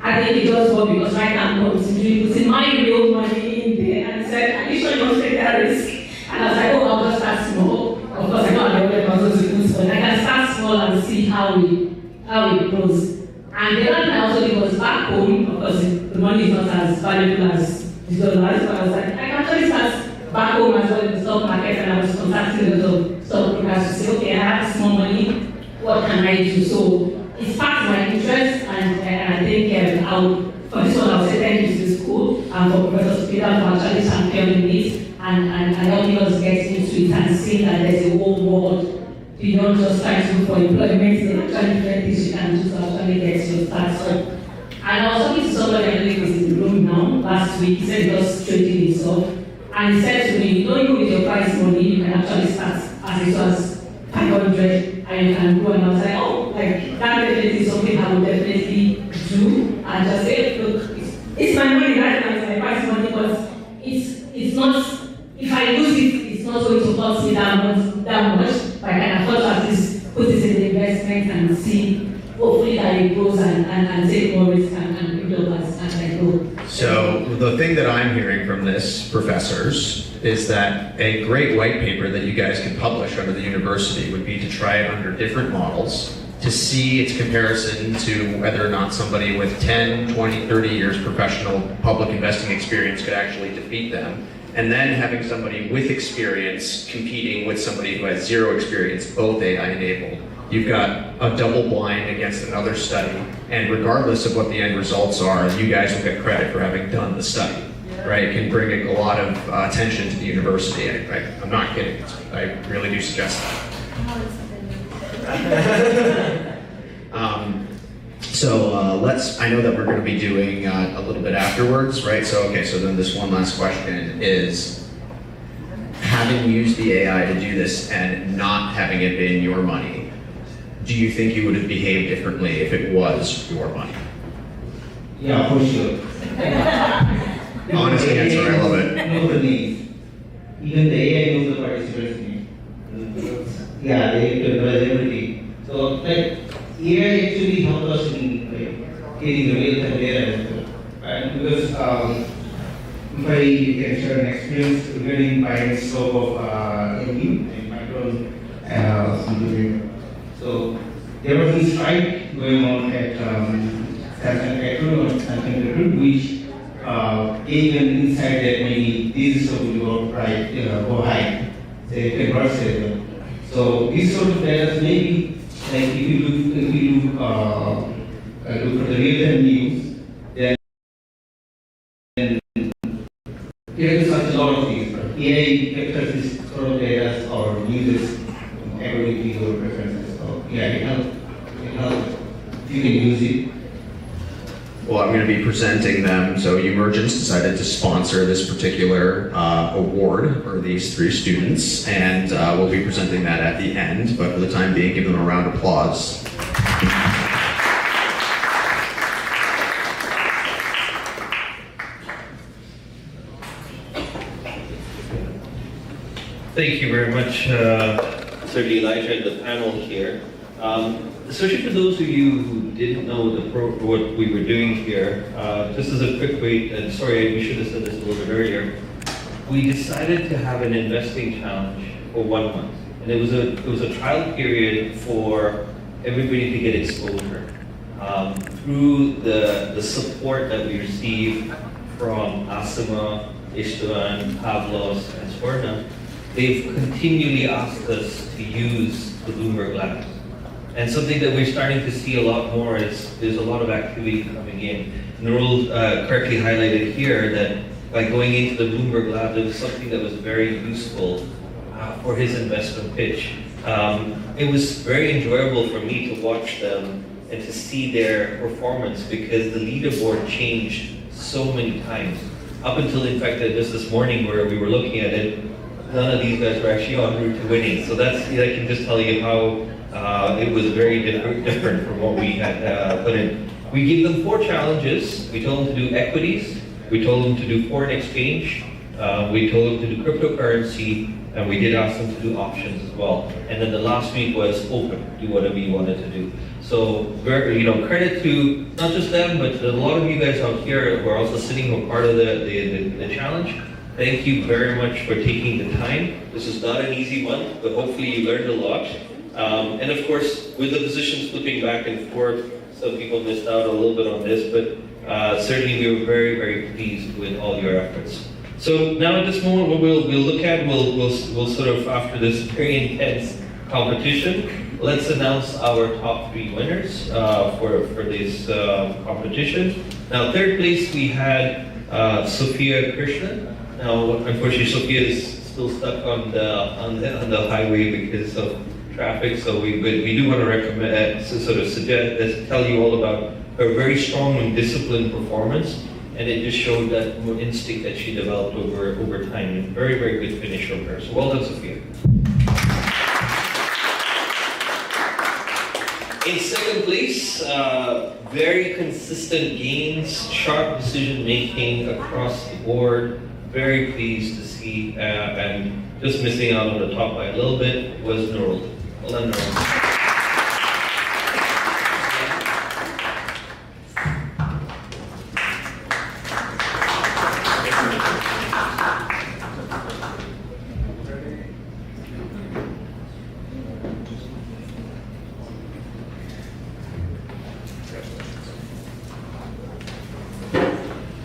I think it does work because right now I'm considering putting my real money in there. And he said, are you sure you want to take that risk? And I was like, oh, I'll just start small. Of course, I know I'm going to do but I can start small and see how it grows. And the other thing I also did was back home, because the money is not as valuable as the dollars, but I was like, I can actually start back home as well in the stock market, and I was contacting a lot of stock brokers to say, okay, I have small money, what can I do? So it's part of my interest, and I think for this one I'll say thank you to the school and for Professor Peter for actually championing it and helping us get into it and seeing that there's a whole world beyond just trying to look for employment. There are actually different things you can do to actually get your start up. And I was talking to somebody I believe was in the room now last week. He said he was trading himself. And he said to me, you know, even with your prize money, you can actually start as it was 500 and you can go. And I was like, oh, like that definitely is something I would definitely do. And just say, look, it's my money right now, it's my prize money, but it's not, if I lose it, it's not going to cost me that much. But I can afford to at least put it in the investment and see, hopefully that it grows and take more risk and build up as I go. So the thing that I'm hearing from this, professors, is that a great white paper that you guys can publish under the university would be to try it under different models to see its comparison to whether or not somebody with 10, 20, 30 years professional public investing experience could actually defeat them. And then having somebody with experience competing with somebody who has zero experience, both AI enabled. You've got a double blind against another study, and regardless of what the end results are, you guys will get credit for having done the study, right? It can bring a lot of attention to the university. I'm not kidding. I really do suggest that. I know that we're going to be doing a little bit afterwards, right? So then this one last question is, having used the AI to do this and not having it been your money, do you think you would have behaved differently if it was your money? Yeah, for sure. Honest answer, I love it. Know the names. Even the AI knows the participants' name. Yeah, they memorize everything. So, like, AI actually helped us in getting the real-time data as well, right? Because if I can share an experience regarding buying stock of LE and micron computing. So there was a strike going on at Samsung Petrol or Samsung Petrol, which even inside that maybe this stock will go right, go high, say 10%. So this sort of data maybe like if you look at the real-time news, then there is such a lot of things. AI captures this sort of data or uses according to your preferences. So yeah, it helps. You can use it. Well, I'm going to be presenting them. So Emergence decided to sponsor this particular award for these 3 students, and we'll be presenting that at the end. But for the time being, give them a round of applause. Thank you very much, Sir Elijah and the panel here. Especially for those of you who didn't know what we were doing here, just as a quick way, and sorry, we should have said this a little bit earlier, we decided to have an investing challenge for 1 month. And it was a trial period for everybody to get exposure. Through the support that we received from Asima, Istvan, Pavlos, and Swarna, they've continually asked us to use the Bloomberg Labs. And something that we're starting to see a lot more is there's a lot of activity coming in. Nurul correctly highlighted here that by going into the Bloomberg Lab, it was something that was very useful for his investment pitch. It was very enjoyable for me to watch them and to see their performance because the leaderboard changed so many times. Up until, in fact, just this morning where we were looking at it, none of these guys were actually en route to winning. So I can just tell you how it was very different from what we had put in. We gave them 4 challenges. We told them to do equities. We told them to do foreign exchange. We told them to do cryptocurrency. And we did ask them to do options as well. And then the last week was open, do whatever you wanted to do. So, credit to not just them, but a lot of you guys out here who are also sitting who are part of the challenge. Thank you very much for taking the time. This is not an easy one, but hopefully you learned a lot. And of course, with the positions flipping back and forth, some people missed out a little bit on this, but certainly we were very, very pleased with all your efforts. So now at this moment, what we'll look at, we'll sort of, after this very intense competition, let's announce our top 3 winners for this competition. Now, 3rd place we had Sophia Krishnan. Now, unfortunately, Sophia is still stuck on the highway because of traffic, so we do want to recommend, tell you all about her very strong and disciplined performance, and it just showed that instinct that she developed over time, and very, very good finish from her. So well done, Sophia. In 2nd place, very consistent gains, sharp decision making across the board. Very pleased to see, and just missing out on the top by a little bit was Nurul. Well done, Nurul.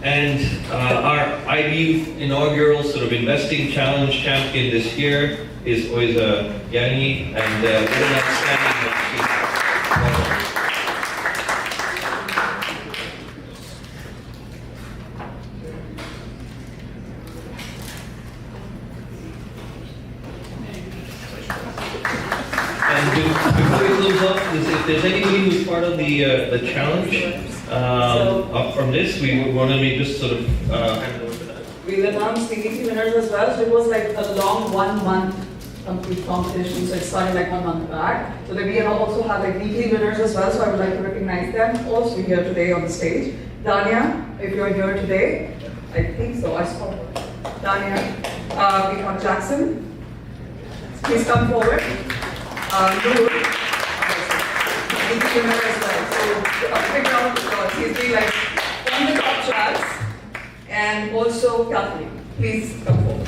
And our IBU inaugural sort of investing challenge champion this year is Oiza Yanni, and what an outstanding achievement. And before we close up, if there's anybody who's part of the challenge, up from this, we would want to make just sort of hand over to that. We'll announce the weekly winners as well. So it was like a long 1 month complete competition. So it started like 1 month back. So then we also have like weekly winners as well. So I would like to recognize them also here today on the stage. Dania, if you're here today, I think so. I saw Dania. We have Jackson. Please come forward. Nurul. winner as well. So a big round of applause. He's been like one of the top tracks, and also Kathleen. Please come forward.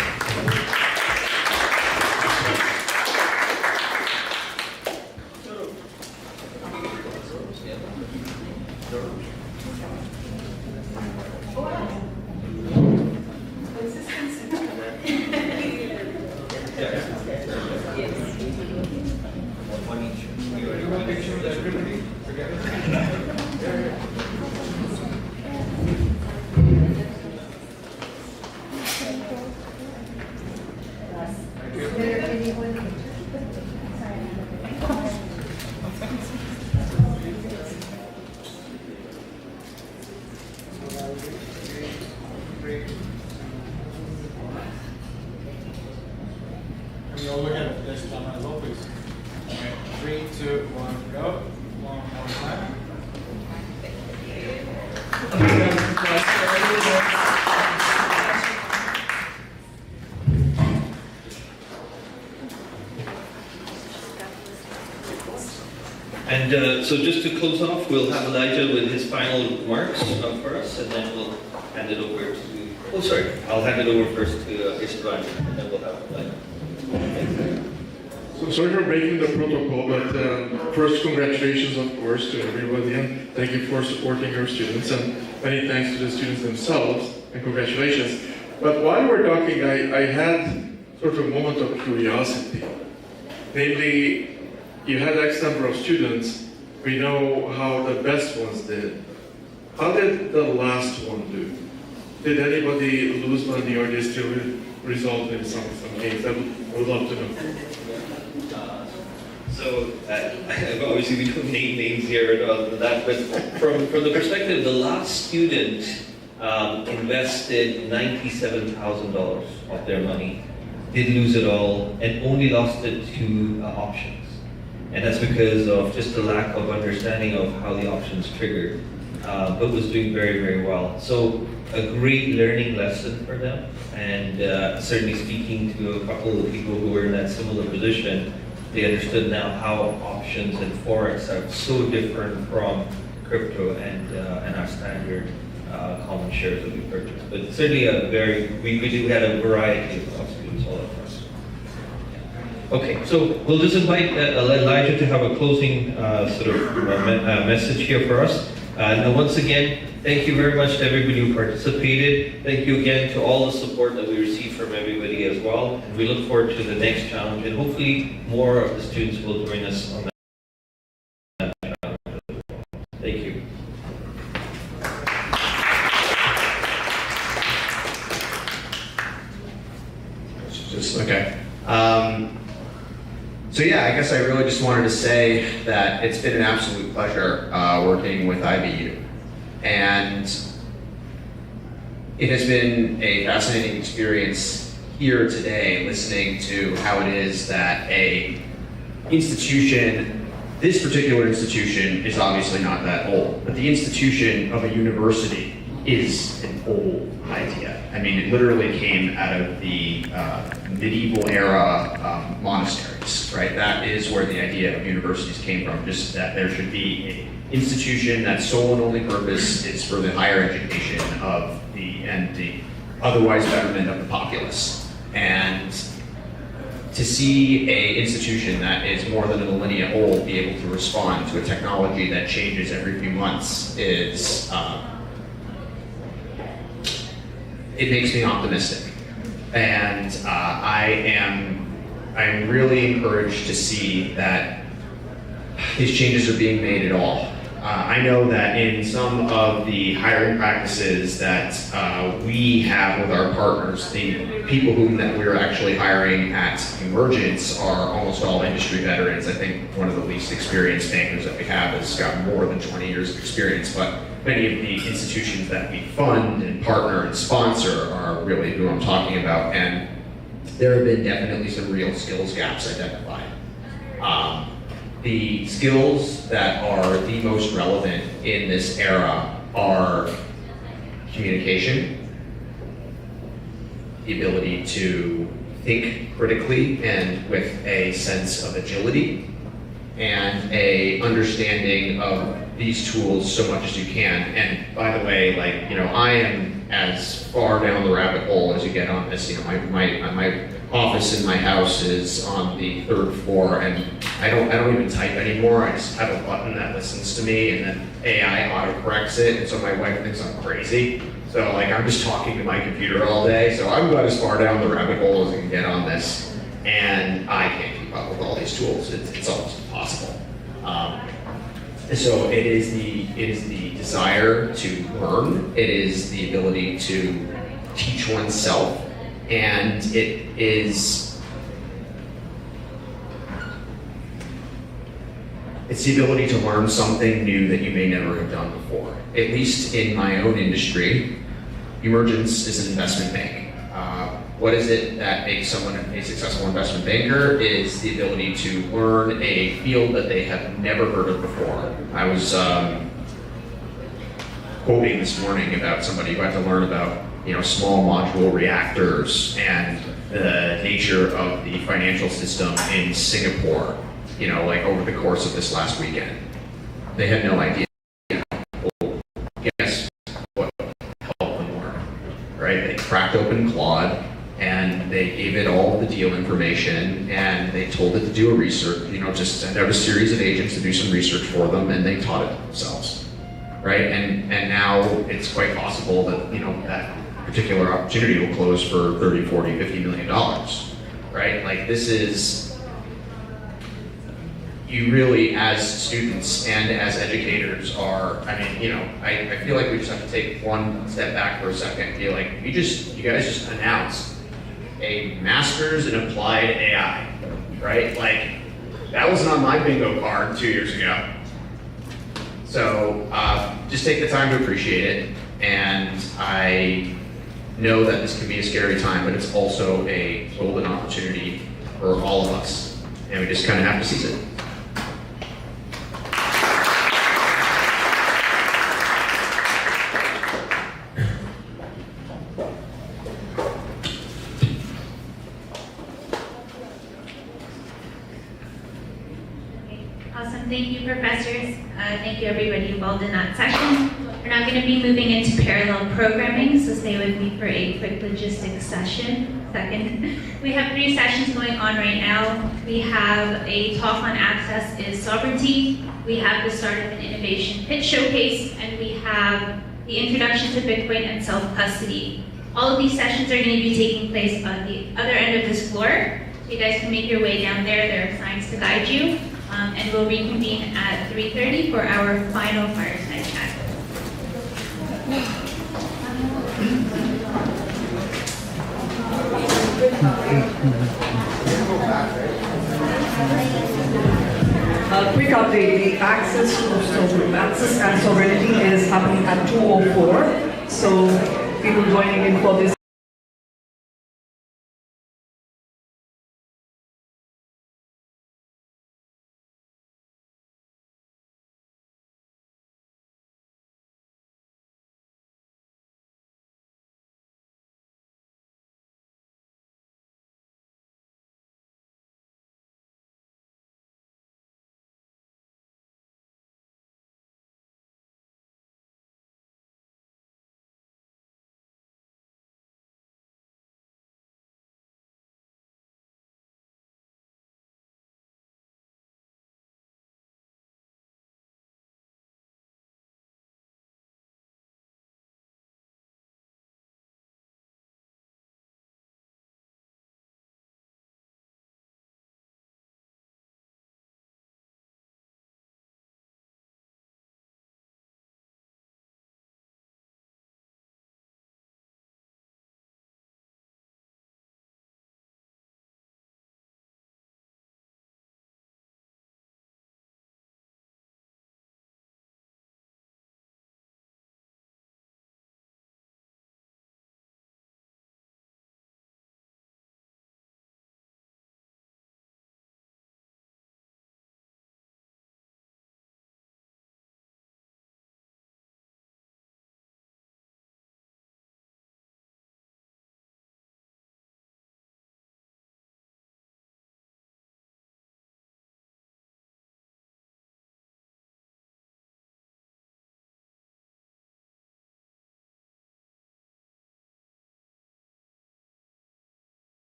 And we all look at this camera as well, please. Okay, 3, 2, 1, go. One more time. And so just to close off, we'll have Elijah with his final remarks for us, and then we'll hand it over to, oh sorry, I'll hand it over first to Esteban, and then we'll have Elijah. So sorry for breaking the protocol, but first congratulations of course to everybody, and thank you for supporting our students, and many thanks to the students themselves, and congratulations. But while we're talking, I had sort of a moment of curiosity. Namely, you had X number of students, we know how the best ones did. How did the last one do? Did anybody lose money, or they still result in some gains? I would love to know. So obviously we don't name names here and all of that, but from the perspective, the last student invested $97,000 of their money, did lose it all, and only lost it to options. And that's because of just the lack of understanding of how the options triggered, but was doing very, very well. So a great learning lesson for them, and certainly speaking to a couple of people who were in that similar position, they understood now how options and Forex are so different from crypto and our standard common shares that we purchased. But certainly we had a variety of students all across. Okay, so we'll just invite Elijah to have a closing message here for us. And once again, thank you very much to everybody who participated. Thank you again to all the support that we received from everybody as well. And we look forward to the next challenge, and hopefully more of the students will join us on that challenge. Thank you. Okay. So yeah, I guess I really just wanted to say that it's been an absolute pleasure working with IBU. And it has been a fascinating experience here today, listening to how it is that this particular institution is obviously not that old, but the institution of a university is an old idea. I mean, it literally came out of the medieval era monasteries, right? That is where the idea of universities came from, just that there should be an institution that's sole and only purpose is for the higher education of the otherwise betterment of the populace. And to see an institution that is more than a millennia old be able to respond to a technology that changes every few months is it makes me optimistic. And I'm really encouraged to see that these changes are being made at all. I know that in some of the hiring practices that we have with our partners, the people that we're actually hiring at Emergence are almost all industry veterans. I think one of the least experienced bankers that we have has got more than 20 years of experience, but many of the institutions that we fund and partner and sponsor are really who I'm talking about, and there have been definitely some real skills gaps identified. The skills that are the most relevant in this era are communication, the ability to think critically and with a sense of agility, and a understanding of these tools so much as you can. And by the way, like, you know, I am as far down the rabbit hole as you get on this. You know, my office in my house is on the 3rd floor, and I don't even type anymore. I just have a button that listens to me, and then AI autocorrects it, and so my wife thinks I'm crazy. So like, I'm just talking to my computer all day. So I'm about as far down the rabbit hole as I can get on this, and I can't keep up with all these tools. It's almost impossible. So it is the desire to learn. It is the ability to teach oneself, and it's the ability to learn something new that you may never have done before. At least in my own industry, Emergence is an investment bank. What is it that makes someone a successful investment banker? Is the ability to learn a field that they have never heard of before. I was quoting this morning about somebody who had to learn about, you know, small modular reactors and the nature of the financial system in Singapore, you know, like over the course of this last weekend. They had no idea. Well, guess what helped them learn, right? They cracked open Claude, and they gave it all the deal information, and they told it to do a research, you know, just send out a series of agents to do some research for them, and they taught it themselves, right? And now it's quite possible that, you know, that particular opportunity will close for 30, 40, $50 million, right? Like, this is, you really, as students and as educators are, I mean, you know, I feel like we just have to take one step back for a second and be like, you guys just announced a master's in applied AI, right? Like, that wasn't on my bingo card 2 years ago. So just take the time to appreciate it. And I know that this can be a scary time, but it's also a golden opportunity for all of us. And we just kind of have to seize it. Awesome, thank you, professors. Thank you, everybody involved in that session. We're now going to be moving into parallel programming, so stay with me for a quick logistics second. We have 3 sessions going on right now. We have a talk on access is sovereignty. We have the Startup and Innovation Pitch Showcase, and we have the Introduction to Bitcoin and Self-Custody. All of these sessions are going to be taking place on the other end of this floor. So you guys can make your way down there. There are signs to guide you. And we'll reconvene at 3:30 for our final fireside chat. A quick update, the access and sovereignty is happening at 2:04. So people joining in for this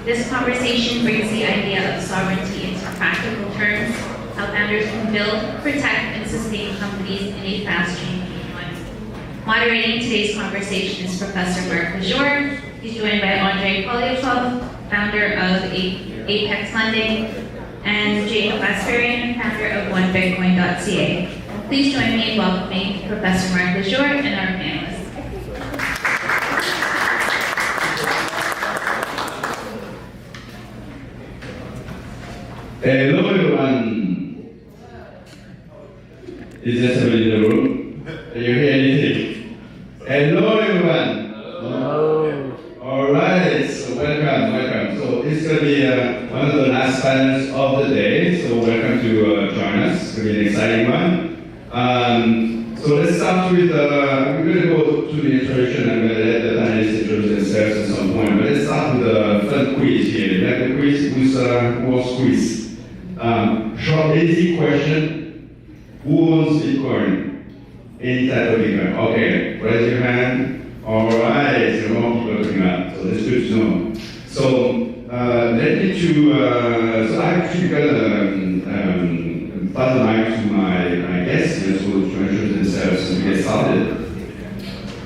This conversation brings the idea of sovereignty into practical terms, how founders can build, protect, and sustain companies in a fast-changing environment. Moderating today's conversation is Professor Mark Lejour. He's joined by Andrei Polyakov, founder of Apex Lending, and Jacob Asparian, founder of OneBitcoin.ca. Please join me in welcoming Professor Mark Lejour and our panelists. Hello everyone. Is there somebody in the room? Can you hear anything? Hello everyone. Hello. Alright, so welcome. So this is going to be one of the last panels of the day, so welcome to join us. It's going to be an exciting one. So let's start with, we're going to go to the introduction. I'm going to let the panelists introduce themselves at some point, but let's start with a fun quiz here. You like the quiz? Who wants quiz? Short, easy question. Who owns Bitcoin? Any type of Bitcoin? Okay, raise your hand. Alright, so more people coming up, so that's good to know. So, let me so I actually got pass the mic to my guests here, so to introduce themselves and get started.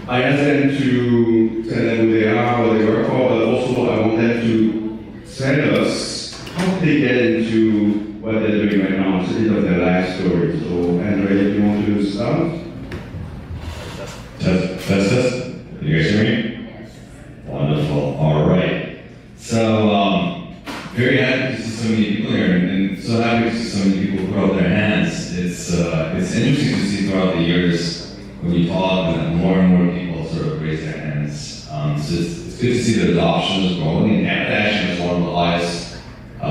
I asked them to tell them who they are, what they work for, but also I want them to tell us how they get into what they're doing right now. It's a bit of their life story. So, Andre, if you want to start? Test. You guys hear me? Wonderful. All right. So, very happy to see so many people here, and so happy to see so many people put up their hands. It's interesting to see throughout the years when you talk that more and more people sort of raise their hands. So it's good to see the adoption is growing, and Canada actually has one of the highest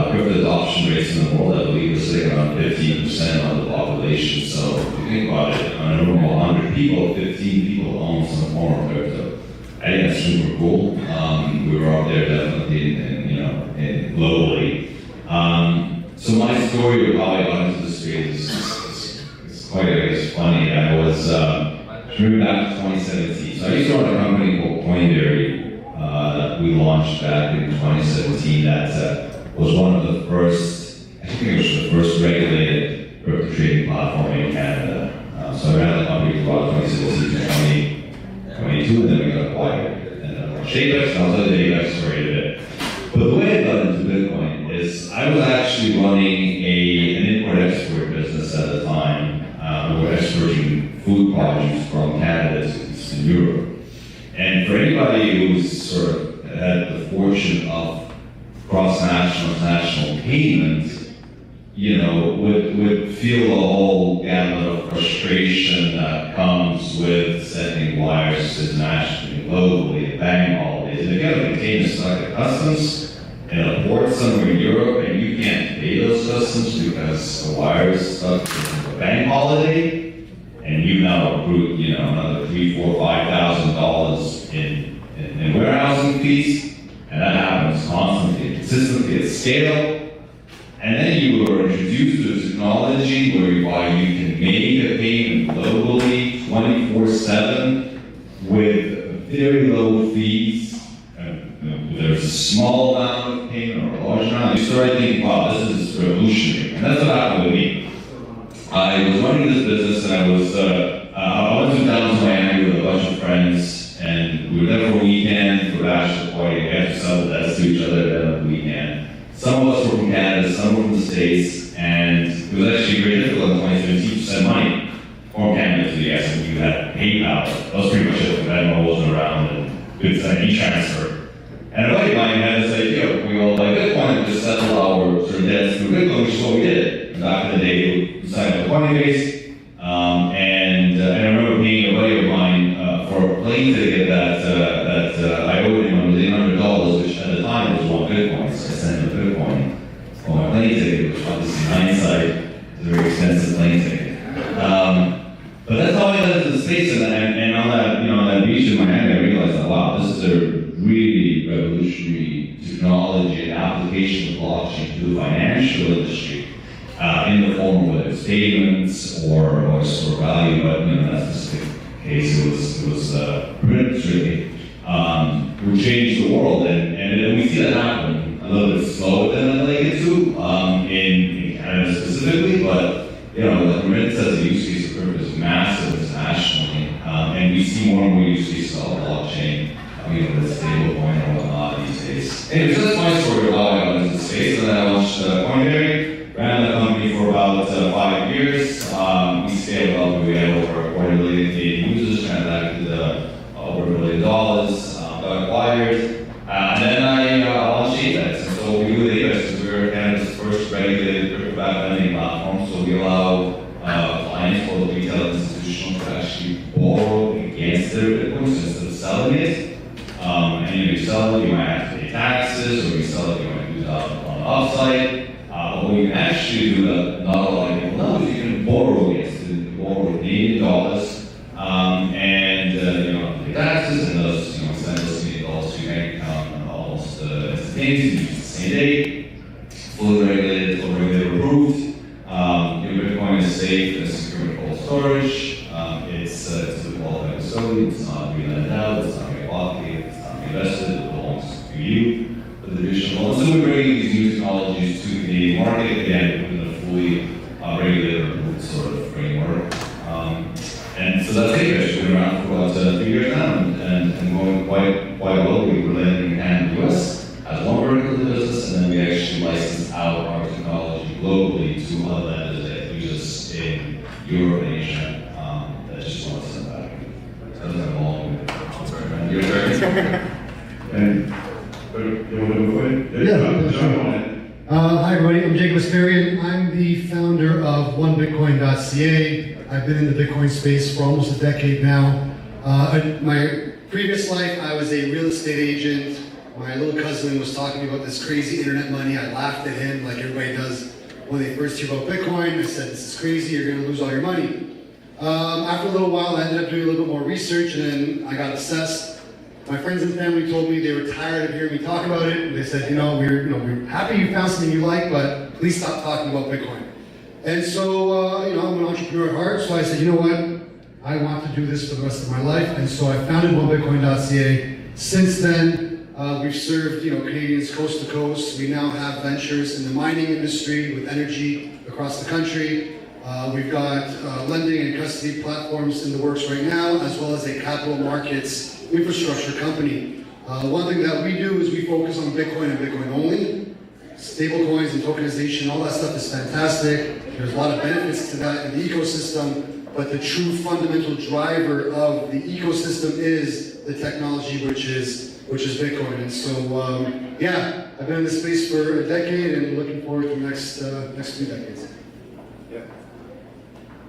crypto adoption rates in the world. I believe we're sitting around 15% of the population. So if you think about it, on a normal 100 people, 15 people own some form of crypto. I think that's super cool. We were up there definitely, and globally. So my story of how I got into the space is quite, I guess, funny. I was during back to 2017. So I used to run a company called Coinberry that we launched back in 2017. That was one of the first, I think it was the first regulated crypto trading platform in Canada. So I ran the company throughout 2017 to 2022, and then we got acquired. And Shapex, and I'll tell you the Apex story in a bit. But the way I got into Bitcoin is I was actually running an import-export business at the time. We were exporting food produce from Canada to Eastern Europe. And for anybody who's sort of had the fortune of cross-national, national payments, would feel the whole gamut of frustration that comes with sending wires internationally, globally, bank holidays. And if you have a container stuck at customs in a port somewhere in Europe and you can't pay those customs because the wire is stuck in a bank holiday, and you now accrued, another $3,000, $4,000, $5,000 in warehousing fees, and that happens constantly, consistently at scale. And then you were introduced to a technology whereby you can make a payment globally 24/7 with very low fees. There's a small amount of payment or a large amount. You started thinking, wow, this is revolutionary. And that's what happened with me. I was running this business, and I went down to Miami with a bunch of friends, and we were there for a weekend for a bachelor party. We had to sell the debts to each other at the end of the weekend. Some of us were from Canada, some were from the States, and it was actually very difficult in 2017 to send money from Canada to the US, and you had PayPal. That was pretty much it. Venmo wasn't around, and could send e-transfer. And a buddy of mine had this idea, we all like Bitcoin, just settle our sort of debts through Bitcoin, which is what we did. Back in the day, we signed up Coinbase, and I remember paying a buddy of mine for a plane ticket that I owed him $1,800, which at the time was $1 Bitcoin, so I sent him a Bitcoin for my plane ticket, which obviously in hindsight is a very expensive plane ticket. But that's how I got into the space, and on that beach in Miami, I realized that, wow, this is a really revolutionary technology and application of blockchain to the financial industry in the form of whether it's payments or store value, but in that specific case, it was print really, would change the world, and we see that happen. little bit slower than I'd like it to, in Canada specifically, but the remittance as a use case of crypto is massive internationally, and we see more and more use cases of blockchain, with stablecoin and whatnot these days. Anyways, that's my story of how I got into the space, and then I launched Coinberry, ran the company for about 5 years. We scaled up, we had over 4 million paid users, transacted over $1 million, got acquired, and then I launched APEX. And so we do with APEX is we're Canada's first regulated crypto-backed lending platform, so we allow clients, both retail and institutional, to actually borrow against their Bitcoin instead of selling it. And if you sell it, you might have to pay taxes, or you sell it, you might lose out on the upside. But what you can actually do that not a lot of people know is you can borrow against it. You can borrow Canadian dollars, and you don't have to pay taxes, and thus send those Canadian dollars to your bank account almost instantaneously. You use the same day, fully regulated, fully regulated approved. Your Bitcoin is safe and secure in cold storage. It's a qualified facility. It's not being lent out. It's not being blocked. Invested, it belongs to you, the traditional loan. So we're bringing these new technologies to the Canadian market, again, within a fully regulated approved sort of framework. And so that's it. We've been around for about 3 years now, and going quite well. We were landing in Canada and US as one vertical of the business, and then we actually licensed out our technology globally to other lenders that use us in Europe and Asia that just want to send back. So that's a long answer. Your turn. And, you want to go ahead? Yeah, sure. Hi everybody, I'm Jacob Asperian. I'm the founder of OneBitcoin.ca. I've been in the Bitcoin space for almost a decade now. In my previous life, I was a real estate agent. My little cousin was talking about this crazy internet money. I laughed at him like everybody does when they first hear about Bitcoin. I said, this is crazy, you're gonna lose all your money. After a little while, I ended up doing a little bit more research, and then I got obsessed. My friends and family told me they were tired of hearing me talk about it, and they said, we're happy you found something you like, but please stop talking about Bitcoin. And so, I'm an entrepreneur at heart, so I said, you know what? I want to do this for the rest of my life, and so I founded OneBitcoin.ca. Since then, we've served, Canadians coast to coast. We now have ventures in the mining industry with energy across the country. We've got lending and custody platforms in the works right now, as well as a capital markets infrastructure company. One thing that we do is we focus on Bitcoin and Bitcoin only. Stable coins and tokenization, all that stuff is fantastic. There's a lot of benefits to that in the ecosystem, but the true fundamental driver of the ecosystem is the technology, which is Bitcoin. And so, I've been in this space for a decade and looking forward to the next 2 decades.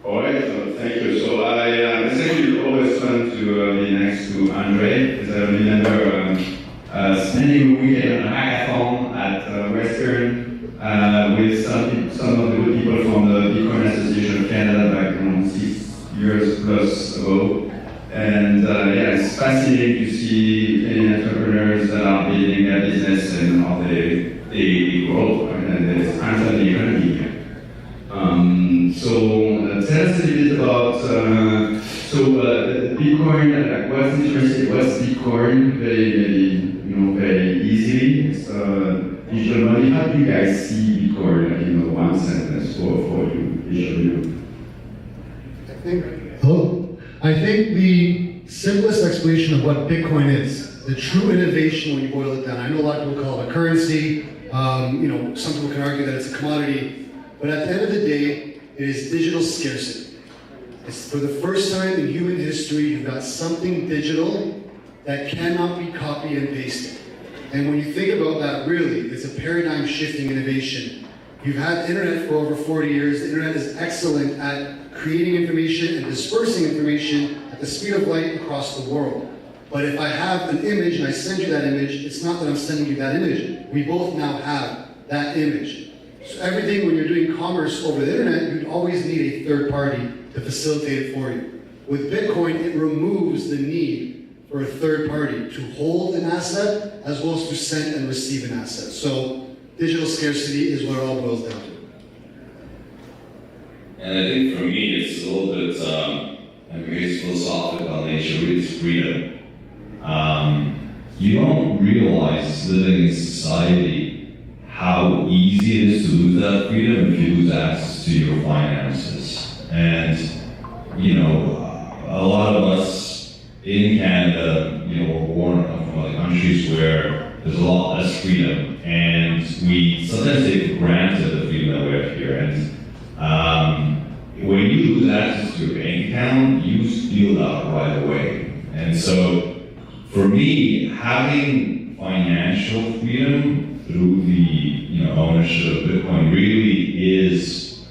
All right, so thank you. So it's actually always fun to be next to Andre, because I remember spending a weekend on a hackathon at Western with some of the good people from the Bitcoin Association of Canada back 6 years plus ago. And it's fascinating to see any entrepreneurs that are building their business and how they grow, and there's times that the economy. So tell us a little bit about Bitcoin. What's interesting? What's Bitcoin? Very easily. It's digital money. How do you guys see Bitcoin in one sentence for you? Visually? I think the simplest explanation of what Bitcoin is, the true innovation when you boil it down. I know a lot of people call it a currency. Some people can argue that it's a commodity, but at the end of the day, it is digital scarcity. It's for the first time in human history, you've got something digital that cannot be copied and pasted. And when you think about that, really, it's a paradigm-shifting innovation. You've had the internet for over 40 years. The internet is excellent at creating information and dispersing information at the speed of light across the world. But if I have an image and I send you that image, it's not that I'm sending you that image. We both now have that image. So everything, when you're doing commerce over the internet, you'd always need a third party to facilitate it for you. With Bitcoin, it removes the need for a third party to hold an asset as well as to send and receive an asset. So digital scarcity is what it all boils down to. And I think for me, it's a little bit, very philosophical nature, it's freedom. You don't realize living in society how easy it is to lose that freedom if you lose access to your finances. And, you know, a lot of us in Canada, you know, were born from other countries where there's a lot less freedom, and we sometimes take for granted the freedom that we have here. And when you lose access to your bank account, you feel that right away. And so, for me, having financial freedom through the ownership of Bitcoin really is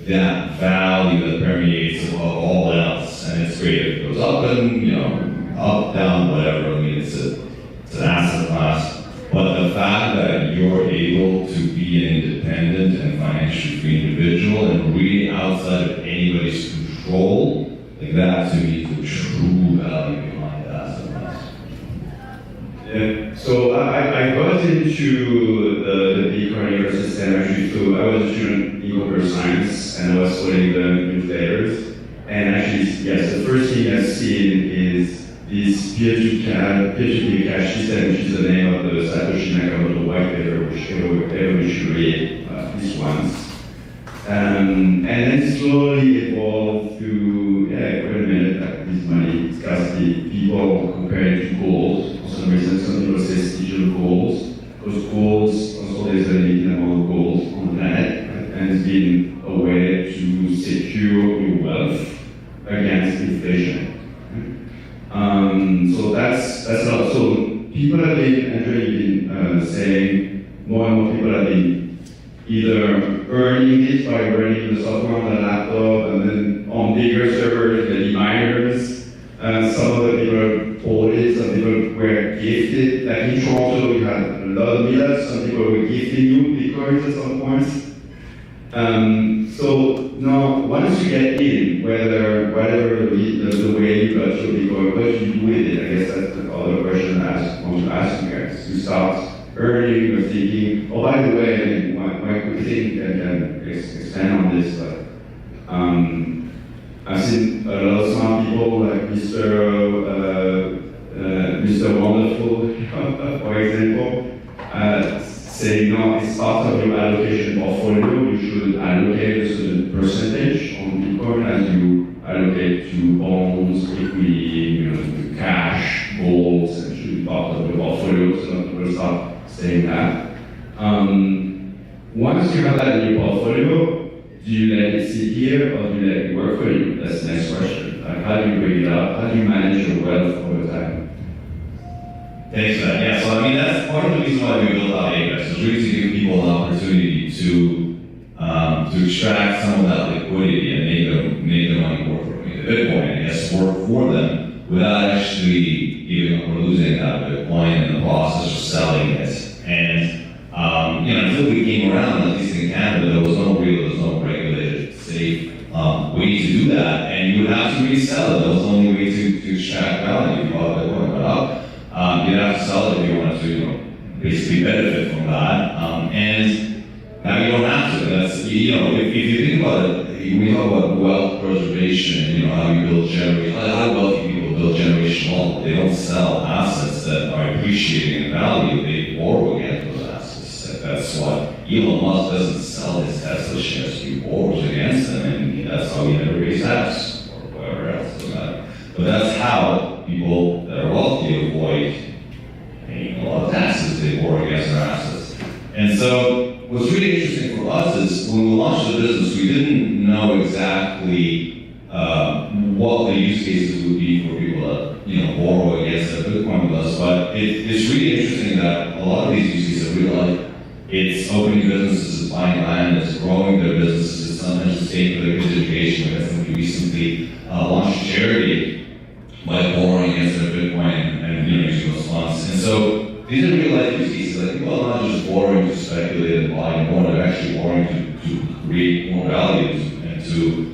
that value that permeates above all else. And it's great if it goes up and up, down, whatever. I mean, it's an asset class. But the fact that you're able to be an independent and financially free individual and really outside of anybody's control, like that to me is the true value behind the asset class. Yeah, so I got into the Bitcoin ecosystem actually through, I was a student in computer science and I was studying the newsletters. And actually, yes, the first thing I've seen is this peer-to-peer cash system, which is the name of the Satoshi Nakamoto white paper, which everybody should read at least once. And then slowly evolved to, wait a minute, this money scarcity, people comparing to gold. For some reason, some people say it's digital gold. Those golds, also there's a limited amount of gold on the planet, and it's been a way to secure your wealth against inflation. So that's how, so people have been, Andrea, you've been saying, more and more people have been either earning it by running the software on the laptop and then on bigger servers, the miners. Some of the people bought it, some people were gifted. Like in Toronto, we had a lot of meetups, some people were gifting you Bitcoins at some point. So now, once you get in, whatever the way you got your Bitcoin, what do you do with it? I guess that's the other question I want to ask you guys. You start earning, you're thinking, oh, by the way, my quick thing, I can expand on this, but I've seen a lot of smart people like Mr. Wonderful, for example, saying, no, it's part of your allocation portfolio. You should allocate a certain percentage on Bitcoin as you allocate to bonds, equity, to cash, gold, and should be part of the portfolio. So people start saying that. Once you have that in your portfolio, do you let it sit here or do you let it work for you? That's the next question. Like, how do you bring it up? How do you manage your wealth over time? Thanks for that. Yeah, so I mean, that's part of the reason why we built out AWS, is really to give people an opportunity to extract some of that liquidity and make the money work for them. The Bitcoin, I guess, work for them without actually giving up or losing that Bitcoin in the process of selling it. And until we came around, at least in Canada, there was no regulated, safe way to do that, and you would have to resell it. That was the only way to extract value. If you bought Bitcoin went up, you'd have to sell it if you wanted to, basically benefit from that. And now you don't have to. That's, if you think about it, we talk about wealth preservation, how you build how wealthy people build generational wealth. They don't sell assets that are appreciating in value. They borrow against those assets. That's what Elon Musk doesn't sell his Tesla shares. He borrows against them, and that's how he never raised tax or whatever else. Doesn't matter. But that's how people that are wealthy avoid paying a lot of taxes. They borrow against their assets. And so what's really interesting for us is when we launched the business, we didn't know exactly what the use cases would be for people that borrow against their Bitcoin with us. But it's really interesting that a lot of these use cases are real life. It's opening businesses, it's buying land, it's growing their businesses, it's sometimes it's paying for their kids' education. I think we recently launched a charity by borrowing against their Bitcoin and using those funds. And so these are real life use cases. Like, people are not just borrowing to speculate and buy more, they're actually borrowing to create more values and to,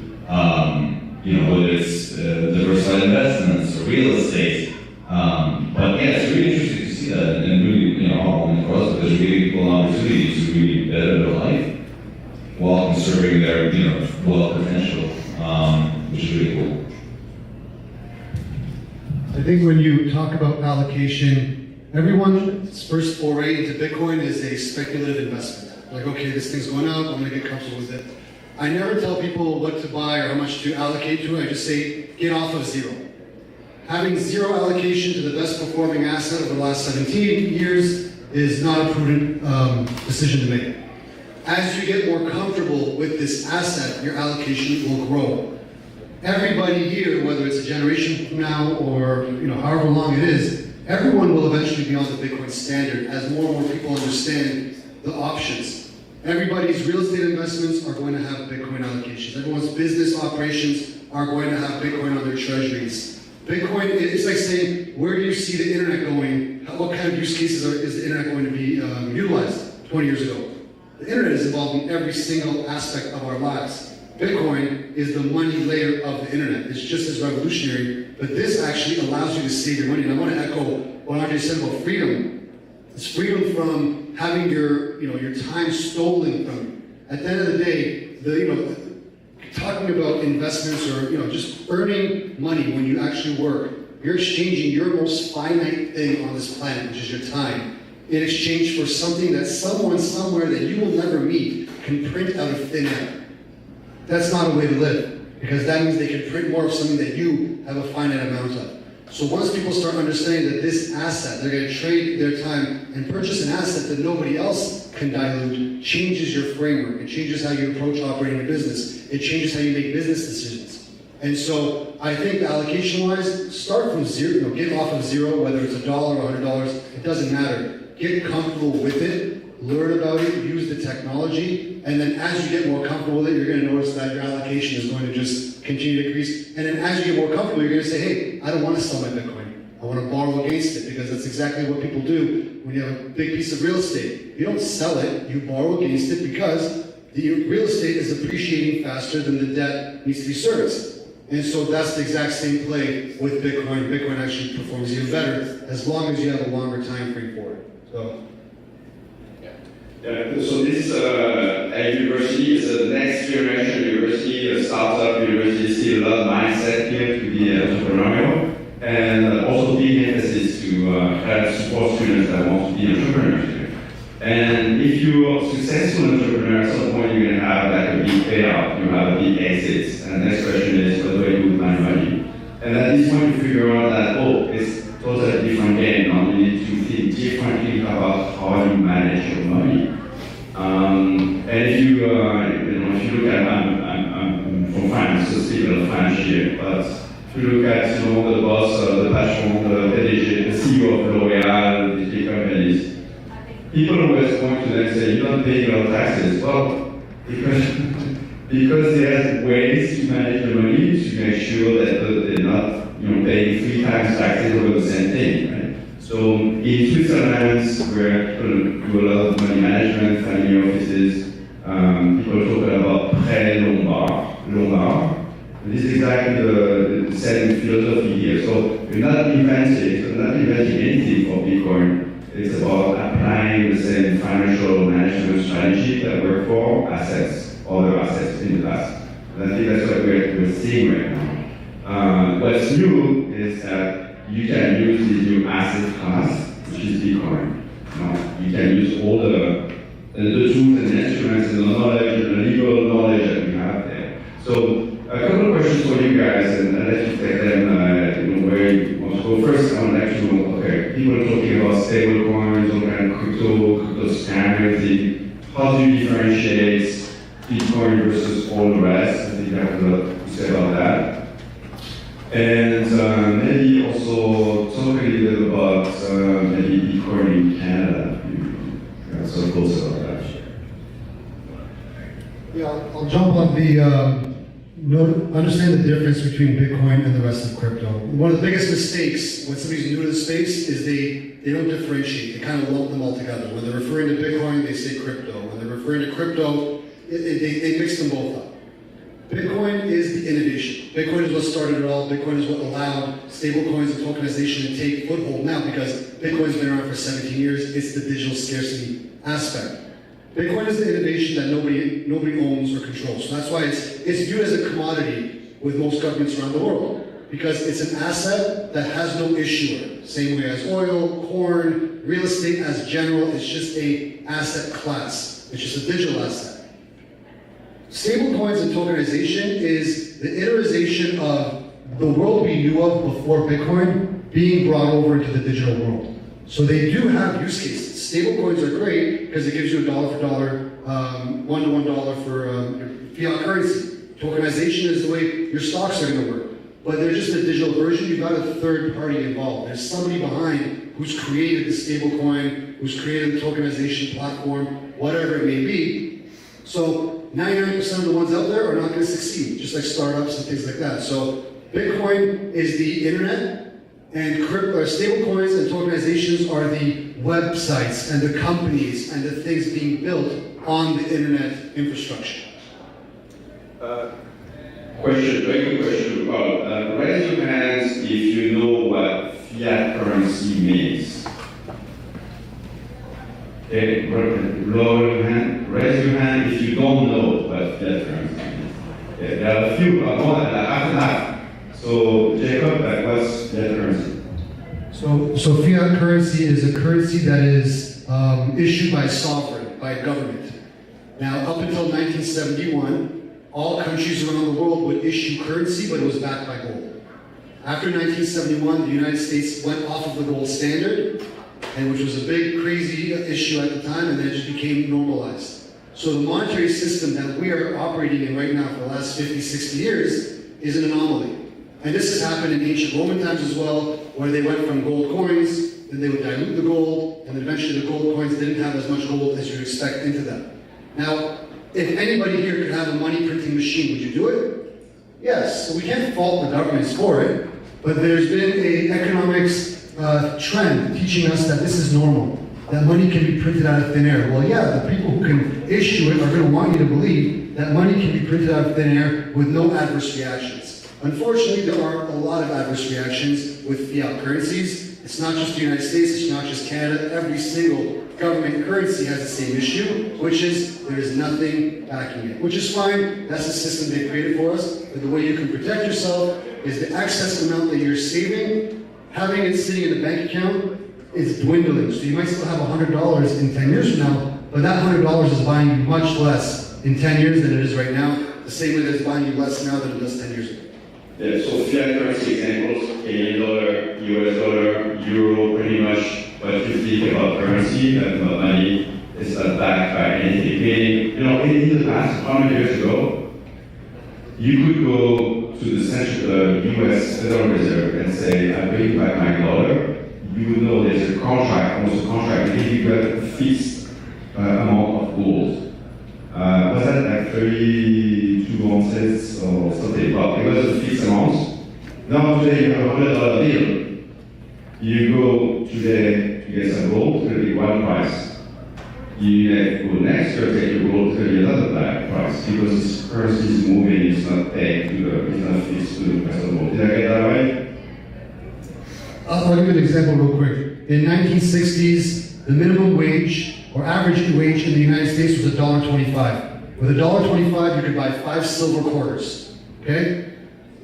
whether it's diversified investments or real estate. But yeah, it's really interesting to see that and really, heartwarming for us, because really people an opportunity to really better their life while conserving their, wealth potential, which is really cool. I think when you talk about allocation, Everyone's first foray into Bitcoin is a speculative investment. Like, okay, this thing's going up, I'm gonna get comfortable with it. I never tell people what to buy or how much to allocate to it, I just say, get off of zero. Having zero allocation to the best performing asset over the last 17 years is not a prudent decision to make. As you get more comfortable with this asset, your allocation will grow. Everybody here, whether it's a generation from now or however long it is, everyone will eventually be on the Bitcoin standard as more and more people understand the options. Everybody's real estate investments are going to have Bitcoin allocations. Everyone's business operations are going to have Bitcoin on their treasuries. Bitcoin, it's like saying, where do you see the internet going? What kind of use cases is the internet going to be utilized 20 years ago? The internet is involved in every single aspect of our lives. Bitcoin is the money layer of the internet. It's just as revolutionary, but this actually allows you to save your money. And I want to echo what Andre said about freedom. It's freedom from having your time stolen from you. At the end of the day, talking about investments or just earning money when you actually work, you're exchanging your most finite thing on this planet, which is your time, in exchange for something that someone somewhere that you will never meet can print out of thin air. That's not a way to live, because that means they can print more of something that you have a finite amount of. So once people start understanding that this asset, they're going to trade their time and purchase an asset that nobody else can dilute, changes your framework. It changes how you approach operating a business. It changes how you make business decisions. And so I think allocation-wise, start from zero, get off of zero, whether it's $1 or $100, it doesn't matter. Get comfortable with it, learn about it, use the technology, and then as you get more comfortable with it, you're going to notice that your allocation is going to just continue to decrease. And then as you get more comfortable, you're going to say, hey, I don't want to sell my Bitcoin. I want to borrow against it, because that's exactly what people do when you have a big piece of real estate. You don't sell it, you borrow against it, because the real estate is appreciating faster than the debt needs to be serviced. And so that's the exact same play with Bitcoin. Bitcoin actually performs even better as long as you have a longer time frame for it. So this university is a next generation university, a startup university, still a lot of mindset here to be entrepreneurial, and also big emphasis to help support students that want to be entrepreneurs here. And if you're a successful entrepreneur, at some point you're going to have like a big payout, you have a big exit, and the next question is, what do I do with my money? And at this point you figure out that, it's totally different game. Now you need to think differently about how you manage your money. And if you, if you look at, I'm from finance, so still a French here, but if you look at, the boss, the patron, the PDG, the CEO of L'Oréal, the big companies, people always point to them and say, you don't pay your taxes. Well, because there's ways to manage the money to make sure that they're not, paying 3 times taxes over the same thing, right? So in Switzerland, where people do a lot of money management, family offices, people talk about Lombard. This is exactly the same philosophy here. So we're not inventing anything for Bitcoin. It's about applying the same financial management strategy that worked for other assets in the past. And I think that's what we're seeing right now. What's new is that you can use this new asset class, which is Bitcoin. You can use all the tools and the instruments and the knowledge and the legal knowledge that we have there. So a couple of questions for you guys, and I'll let you take them where you want to go. First, I would like to know, people are talking about stable coins, all kind of crypto scam, everything. How do you differentiate Bitcoin versus all the rest? I think that was a lot to say about that. And maybe also talk a little bit about maybe Bitcoin in Canada. You got some thoughts about that. Yeah, I'll jump on the understand the difference between Bitcoin and the rest of crypto. One of the biggest mistakes when somebody's new to the space is they don't differentiate. They kind of lump them all together. When they're referring to Bitcoin, they say crypto. When they're referring to crypto, they mix them both up. Bitcoin is the innovation. Bitcoin is what started it all. Bitcoin is what allowed stablecoins and tokenization to take foothold now, because Bitcoin's been around for 17 years. It's the digital scarcity aspect. Bitcoin is the innovation that nobody owns or controls. So that's why it's viewed as a commodity with most governments around the world. because it's an asset that has no issuer. Same way as oil, corn, real estate as general, it's just a asset class. It's just a digital asset. Stablecoins and tokenization is the iteration of the world we knew of before Bitcoin being brought over into the digital world. So they do have use cases. Stablecoins are great because it gives you a dollar for dollar, $1 to $1 for your fiat currency. Tokenization is the way your stocks are going to work. But they're just a digital version. You've got a third party involved. There's somebody behind who's created the stablecoin, who's created the tokenization platform, whatever it may be. So 99% of the ones out there are not going to succeed, just like startups and things like that. So Bitcoin is the internet, and stablecoins and tokenizations are the websites and the companies and the things being built on the internet infrastructure. Question, very good question. Well, raise your hands if you know what fiat currency means. Okay, lower your hand. Raise your hand if you don't know what fiat currency means. Okay, there are a few, more than half and half. So, Jacob, what's fiat currency? So fiat currency is a currency that is issued by a sovereign, by a government. Now, up until 1971, all countries around the world would issue currency, but it was backed by gold. After 1971, the United States went off of the gold standard, and which was a big, crazy issue at the time, and then it just became normalized. So the monetary system that we are operating in right now for the last 50, 60 years is an anomaly. And this has happened in ancient Roman times as well, where they went from gold coins, then they would dilute the gold, and then eventually the gold coins didn't have as much gold as you'd expect into them. Now, if anybody here could have a money printing machine, would you do it? Yes. So we can't fault the governments for it, but there's been an economics trend teaching us that this is normal, that money can be printed out of thin air. Well, yeah, the people who can issue it are going to want you to believe that money can be printed out of thin air with no adverse reactions. Unfortunately, there are a lot of adverse reactions with fiat currencies. It's not just the United States, it's not just Canada. Every single government currency has the same issue, which is there is nothing backing it. Which is fine, that's the system they created for us. But the way you can protect yourself is the excess amount that you're saving, having it sitting in a bank account is dwindling. So you might still have $100 in 10 years from now, but that $100 is buying you much less in 10 years than it is right now, the same way that it's buying you less now than it does 10 years ago. Yeah, so fiat currency examples, Canadian dollar, US dollar, euro, pretty much what you think about currency, about money, is not backed by anything. Meaning, in the past, 100 years ago, you could go to the US Federal Reserve and say, I'm bringing back my dollar. You would know there's a contract, almost a contract, and you got a fixed amount of gold. Was that like 32 ounces or something? Well, it was a fixed amount. Now today you have a $100 bill. You go today to get some gold, it's going to be one price. You go next year, take your gold, it's going to be another price because this currency is moving, it's not pegged to it's not fixed to the price of gold. Did I get that right? I'll give you an example real quick. In 1960s, the minimum wage or average wage in the United States was $1.25. With $1.25, you could buy 5 silver quarters. Okay?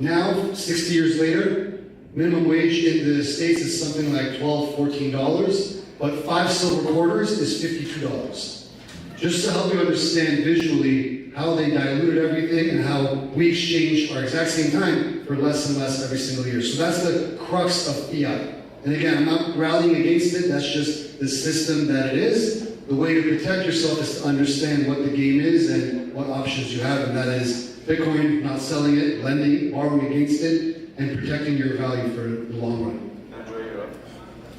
Now, 60 years later, minimum wage in the States is something like $12, $14, but 5 silver quarters is $52. Just to help you understand visually how they diluted everything and how we exchanged our exact same time for less and less every single year. So that's the crux of fiat. And again, I'm not rallying against it, that's just the system that it is. The way to protect yourself is to understand what the game is and what options you have, and that is Bitcoin, not selling it, lending, borrowing against it, and protecting your value for the long run.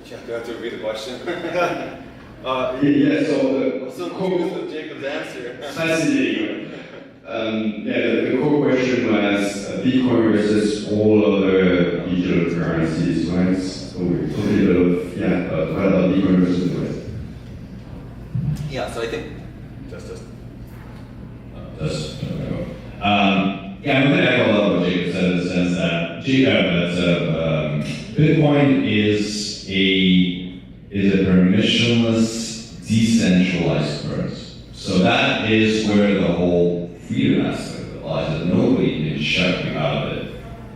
You have to repeat the question. Yeah, so what's the focus of Jacob's answer? Fascinating. The core question was Bitcoin versus all other digital currencies, right? So we're talking about, what about Bitcoin versus the rest? Yeah, so I think I'm going to echo a lot of what Jacob said in the sense that Bitcoin is a permissionless, decentralized currency. So that is where the whole freedom aspect lies, that nobody can shut you out of it.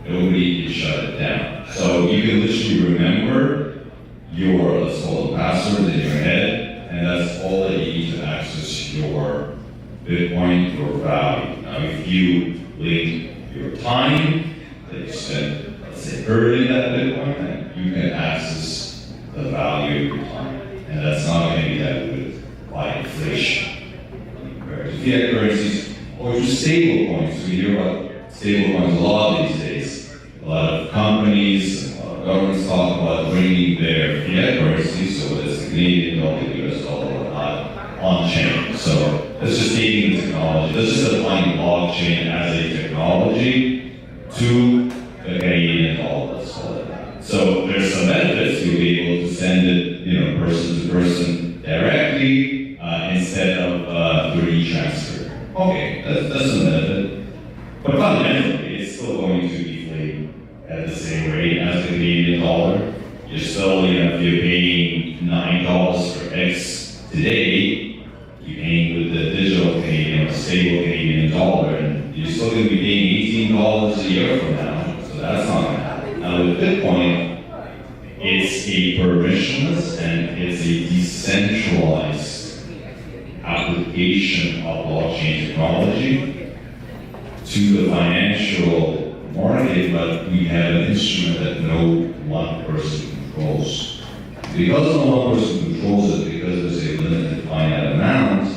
nobody can shut it down. So you can literally remember your, let's call it, password in your head, and that's all that you need to access your Bitcoin or value. Now, if you link your time that you spent, let's say, earning that Bitcoin, then you can access the value of your time. And that's not going to be that with by inflation. Compared to fiat currencies or to stable coins. We hear about stable coins a lot these days. A lot of companies, a lot of governments talk about bringing their fiat currency, so it's the Canadian dollar, the US dollar, on chain. So that's just taking the technology, that's just applying blockchain as a technology to the Canadian dollar, let's call it that. So there's some benefits. You'll be able to send it, person to person directly instead of through e-transfer. Okay, that's a benefit. But fundamentally, it's still going to deflate at the same rate as the Canadian dollar. You're still, if you're paying $9 for X today, you're paying with the digital Canadian or stable Canadian dollar, and you're still going to be paying $18 a year from now. So that's not going to happen. Now with Bitcoin, it's a permissionless and it's a decentralized application of blockchain technology to the financial market, but we have an instrument that no one person controls. Because no one person controls it, because there's a limited finite amount,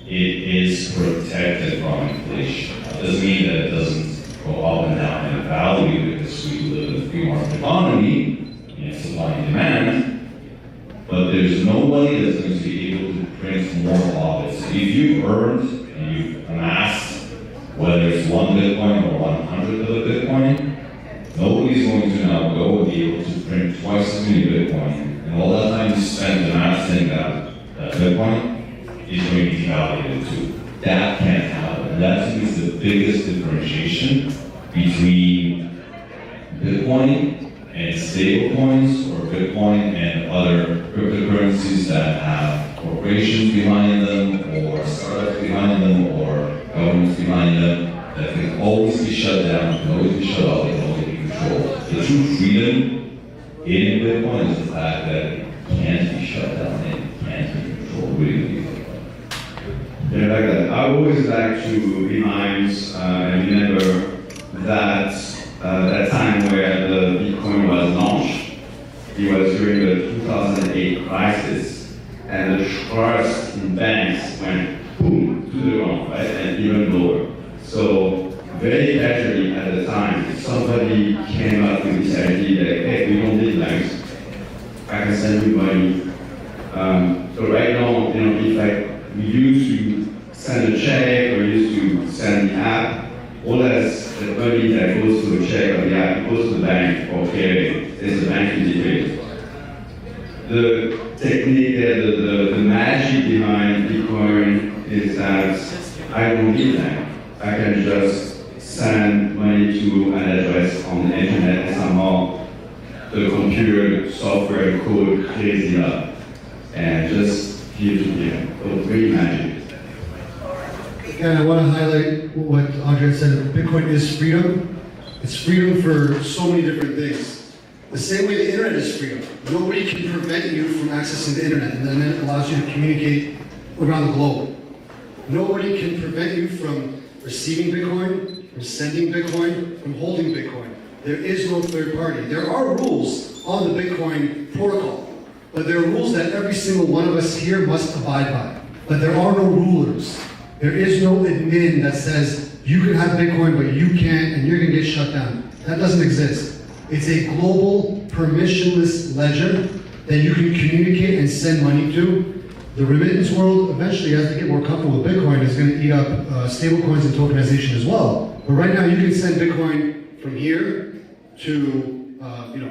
it is protected from inflation. That doesn't mean that it doesn't go up and down in value, because we live in a free market economy, supply and demand, but there's nobody that's going to be able to print more of it. So if you've earned and you've amassed, whether it's 1 Bitcoin or 100 of a Bitcoin, nobody's going to now go and be able to print twice as many Bitcoin, and all that time you spend amassing that Bitcoin is going to be devalued too. That can't happen. And that is the biggest differentiation between Bitcoin and stablecoins, or Bitcoin and other cryptocurrencies that have corporations behind them, or startups behind them, or governments behind them, that can always be shut down, can always be shut off, can always be controlled. The true freedom in Bitcoin is the fact that it can't be shut down and it can't be controlled. Really. Yeah, like that. I always like to remind and remember that time where the Bitcoin was launched. It was during the 2008 crisis, and the trust in banks went boom to the ground, right, and even lower. So very casually at the time, somebody came up with this idea that, hey, we don't need banks. I can send you money. So right now, if we used to send a check or used to send the app, all that's the money that goes to a check or the app goes to the bank for clearing. There's a banking detail. The technique, the magic behind Bitcoin is that I don't need that. I can just send money to an address on the internet, and somehow the computer software and code clears it up and just gives you so very magic. And I want to highlight what Andre said. Bitcoin is freedom. It's freedom for so many different things. The same way the internet is freedom. Nobody can prevent you from accessing the internet, and the internet allows you to communicate around the globe. Nobody can prevent you from receiving Bitcoin, from sending Bitcoin, from holding Bitcoin. There is no third party. There are rules on the Bitcoin protocol, but there are rules that every single one of us here must abide by. But there are no rulers. There is no admin that says you can have Bitcoin, but you can't, and you're going to get shut down. That doesn't exist. It's a global, permissionless ledger that you can communicate and send money to. The remittance world, eventually, as they get more comfortable with Bitcoin, is going to eat up stablecoins and tokenization as well. But right now, you can send Bitcoin from here to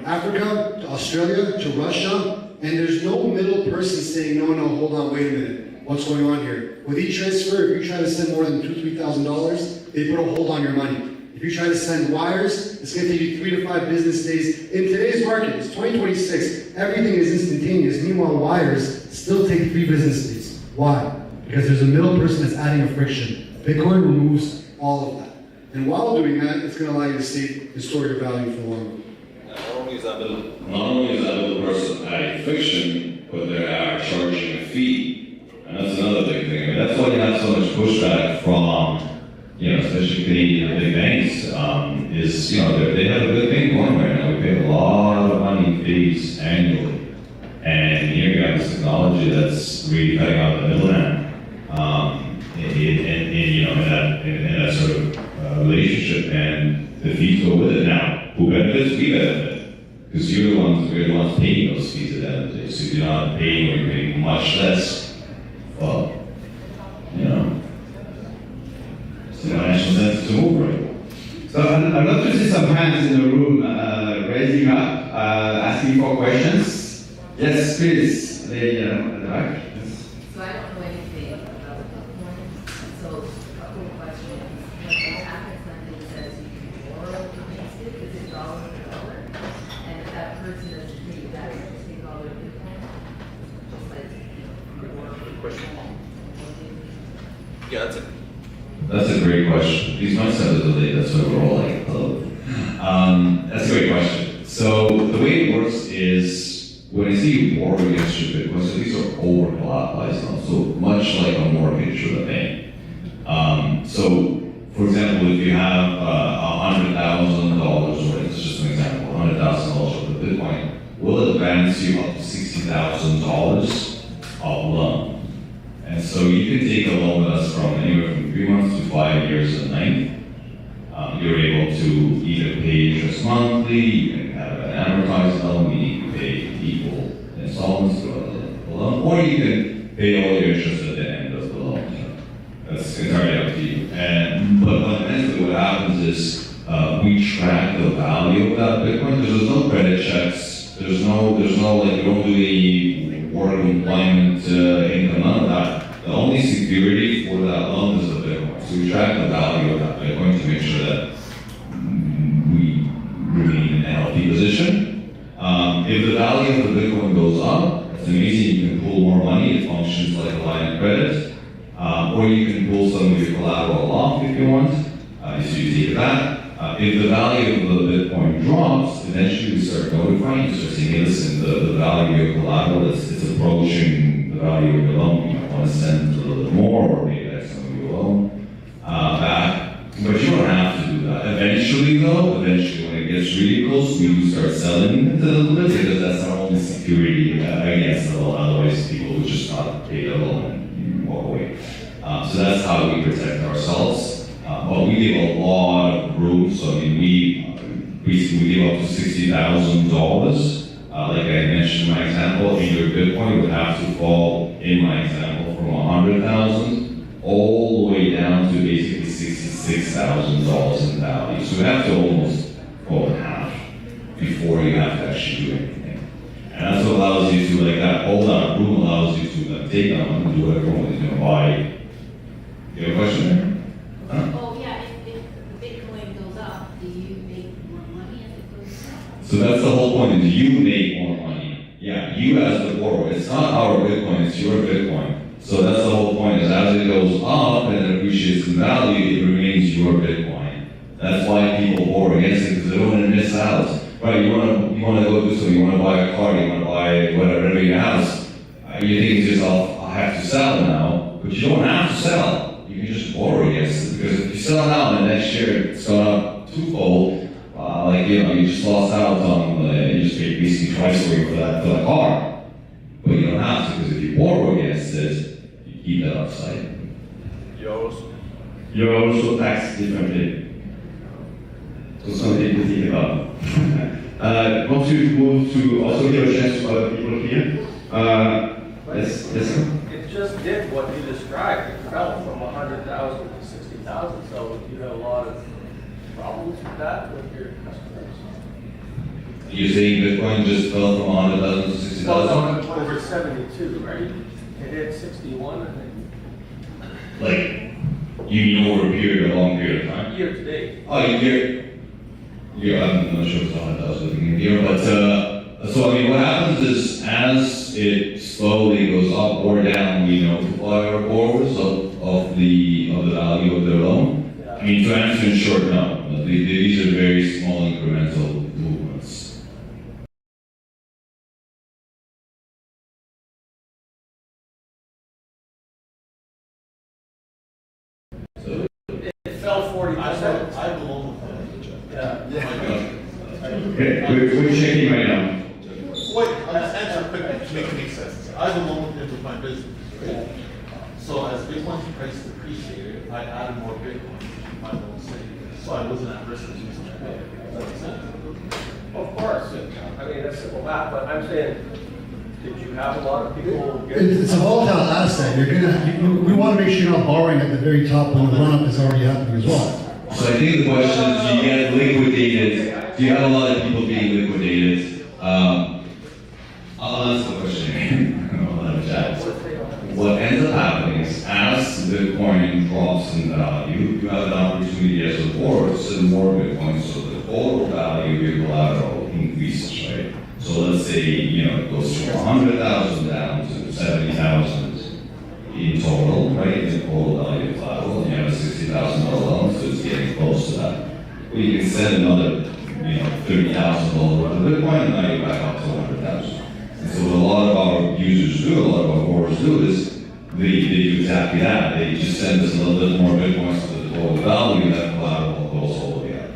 Africa, to Australia, to Russia, and there's no middle person saying, no, hold on, wait a minute. What's going on here? With e-transfer, if you try to send more than $2,000, $3,000, they put a hold on your money. If you try to send wires, it's going to take you 3 to 5 business days. In today's market, it's 2026, everything is instantaneous. Meanwhile, wires still take 3 business days. Why? Because there's a middle person that's adding a friction. Bitcoin removes all of that. And while doing that, it's going to allow you to save and store your value for longer. Not only is that the person adding friction, but they are charging a fee. And that's another big thing. I mean, that's why you have so much pushback from, especially Canadian big banks, is, they have a good thing going right now. We pay a lot of money in fees annually. And here you have this technology that's really cutting out the middleman. In that sort of relationship, and the fees go with it. Now, who benefits? We benefit. Because we're the ones paying those fees at the end of the day. So if you're not paying, or you're paying much less, well, it's the financial sense to move, right? So I'd love to see some hands in the room raising up, asking for questions. Yes, please, lady at the back. Yes. So I don't know anything about Bitcoin. So a couple of questions. When the happens something says you can borrow against it, is it dollar to dollar? And if that person doesn't pay you back, you take all their Bitcoin? Just like question. Yeah, That's a great question. These might sound a little late, that's why we're all like, hello. That's a great question. So the way it works is, when I say you borrow against your Bitcoin, so these are over collateralized now, so much like a mortgage with a bank. So, for example, if you have $100,000, or it's just an example, $100,000 of Bitcoin, we'll advance you up to $60,000 of loan. And so you can take a loan with us from anywhere from 3 months to 5 years in length. You're able to either pay interest monthly, you can have an amortized loan, meaning you pay equal installments throughout the loan, or you can pay all your interest at the end of the loan. That's entirely up to you. But fundamentally what happens is we track the value of that Bitcoin, because there's no credit checks, there's no like, we don't do any work employment income, none of that. The only security for that loan is the Bitcoin. So we track the value of that Bitcoin to make sure that we remain in a healthy position. If the value of the Bitcoin goes up, it's amazing, you can pull more money, it functions like a line of credit. Or you can pull some of your collateral off if you want, so you take that. If the value of the Bitcoin drops, eventually we start notifying you, start saying, hey, listen, the value of your collateral is approaching the value of your loan. You might want to send a little bit more, or maybe that's some of your loan back. But you don't have to do that. Eventually, when it gets really close, we do start selling it a little bit, because that's our only security against the loan. Otherwise, people would just not pay the loan and walk away. So that's how we protect ourselves. But we give a lot of room, so I mean, we give up to $60,000. Like I mentioned in my example, in your Bitcoin would have to fall, in my example, from 100,000 all the way down to basically $66,000 in value. So you have to almost go in half before you have to actually do anything. And that's what allows you to, like that, all that room allows you to take that money and do whatever you want to buy. You have a question there? Oh, yeah, if the Bitcoin goes up, do you make more money as it goes up? So that's the whole point, is you make more money. Yeah, you as the borrower. It's not our Bitcoin, it's your Bitcoin. So that's the whole point, is as it goes up and it appreciates in value, it remains your Bitcoin. That's why people borrow against it, because they don't want to miss out. Right, you want to go do something, you want to buy a car, you want to buy whatever your house. You think to yourself, I have to sell now, but you don't have to sell. You can just borrow against it, because if you sell now and next year it's gone up twofold, you just lost out on, you just paid basically twice over for that car. But you don't have to, because if you borrow against it, you keep that upside. You're also taxed differently. So something to think about. Want to move to also give a chance to other people here? Yes. It just did what you described. It fell from 100,000 to 60,000. So you have a lot of problems with that with your customers. You're saying Bitcoin just fell from 100,000 to 60,000? Well, over 72, right? It hit 61, I think. Like, you mean over a long period of time? Year to date. Oh, yeah, I'm not sure it's 100,000 at the beginning of the year, but so I mean, what happens is as it slowly goes up or down, we notify our borrowers of the value of their loan. I mean, to answer in short, no. These are very small incremental movements. It fell 40%. I belong with them. Yeah. Okay, we're checking right now. Wait, I'll just answer quickly to make it make sense. I belong with them with my business. Right? So as Bitcoin's price depreciated, I added more Bitcoin to my own savings. So I wasn't at risk of losing my pay. Does that make sense? Of course, I mean, that's simple math, but I'm saying, did you have a lot of people get? It's a volatile asset. We want to make sure you're not borrowing at the very top when the run-up is already happening as well. So I think the question is, do you get liquidated? Do you have a lot of people being liquidated? I'll answer the question again. I'll let it chat. What ends up happening is, as Bitcoin drops in value, you have an opportunity as a borrower to sell more Bitcoin, so the total value of your collateral increases, right? So let's say, it goes from 100,000 down to 70,000 in total, right? In total value of collateral, and you have a $60,000 loan, so it's getting close to that. Well, you can send another, $30,000 worth of Bitcoin, and now you're back up to 100,000. And so what a lot of our users do, a lot of our borrowers do is, they do exactly that. They just send us a little bit more Bitcoin so the total value of that collateral goes all the way up.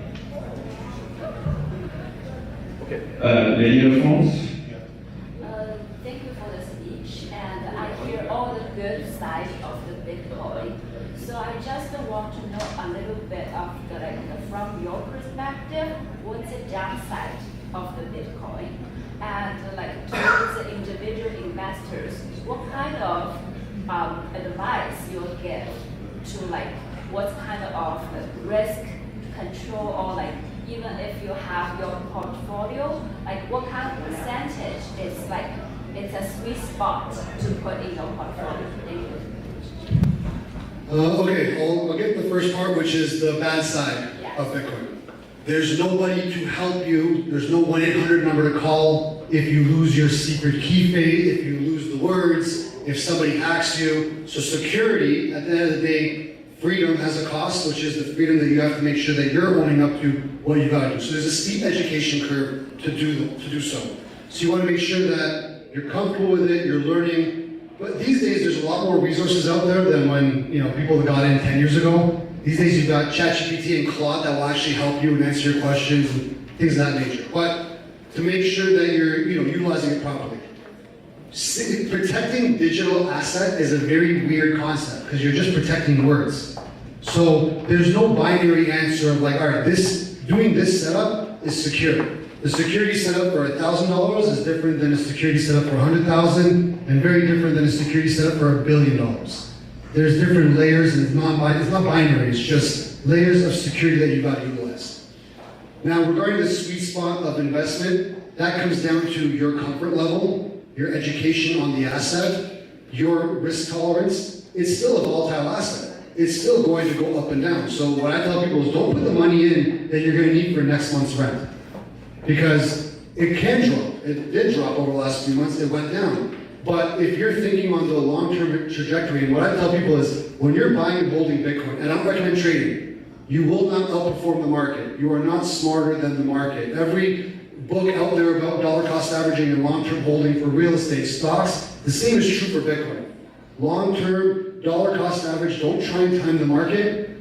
The earphones? Thank you for the speech, and I hear all the good side of the Bitcoin. So I just want to know a little bit of from your perspective, what's the downside of the Bitcoin? And towards the individual investors, what kind of advice you'll give to what kind of risk control, or even if you have your portfolio, what kind of percentage is it's a sweet spot to put in your portfolio? Thank you. Okay, I'll get the first part, which is the bad side of Bitcoin. There's nobody to help you. There's no 1-800 number to call if you lose your secret key phrase, if you lose the words, if somebody hacks you. So security, at the end of the day, freedom has a cost, which is the freedom that you have to make sure that you're owning up to what you got to do. So there's a steep education curve to do so. So you want to make sure that you're comfortable with it, you're learning. But these days, there's a lot more resources out there than when people that got in 10 years ago. These days, you've got ChatGPT and Claude that will actually help you and answer your questions and things of that nature. But to make sure that you're utilizing it properly. Protecting digital asset is a very weird concept because you're just protecting words. So there's no binary answer of all right, doing this setup is secure. The security setup for $1,000 is different than a security setup for $100,000, and very different than a security setup for $1 billion. There's different layers, and it's not binary. It's just layers of security that you've got to utilize. Now, regarding the sweet spot of investment, that comes down to your comfort level, your education on the asset, your risk tolerance. It's still a volatile asset. It's still going to go up and down. So what I tell people is don't put the money in that you're going to need for next month's rent. Because it can drop. It did drop over the last few months. It went down. But if you're thinking on the long-term trajectory, and what I tell people is when you're buying and holding Bitcoin, and I don't recommend trading, you will not outperform the market. You are not smarter than the market. Every book out there about dollar cost averaging and long-term holding for real estate stocks, the same is true for Bitcoin. Long-term dollar cost average, don't try and time the market.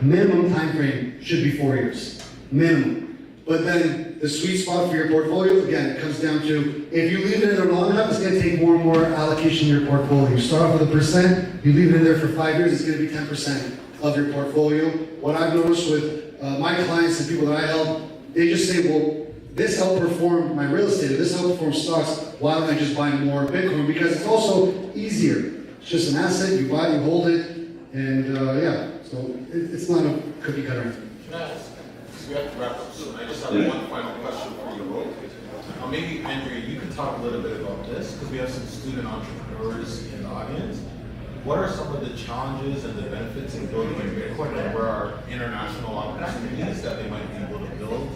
Minimum time frame should be 4 years. Minimum. But then the sweet spot for your portfolio, again, it comes down to if you leave it in there long enough, it's going to take more and more allocation in your portfolio. You start off with 1%, you leave it in there for 5 years, it's going to be 10% of your portfolio. What I've noticed with my clients and people that I help, they just say, well, this outperformed my real estate, or this outperformed stocks, why don't I just buy more Bitcoin? Because it's also easier. It's just an asset, you buy, you hold it, and so it's not a cookie cutter answer. We have to wrap up soon. I just have one final question for you both. Maybe, Andrea, you can talk a little bit about this, because we have some student entrepreneurs in the audience. What are some of the challenges and the benefits in building a Bitcoin, and where are international opportunities that they might be able to build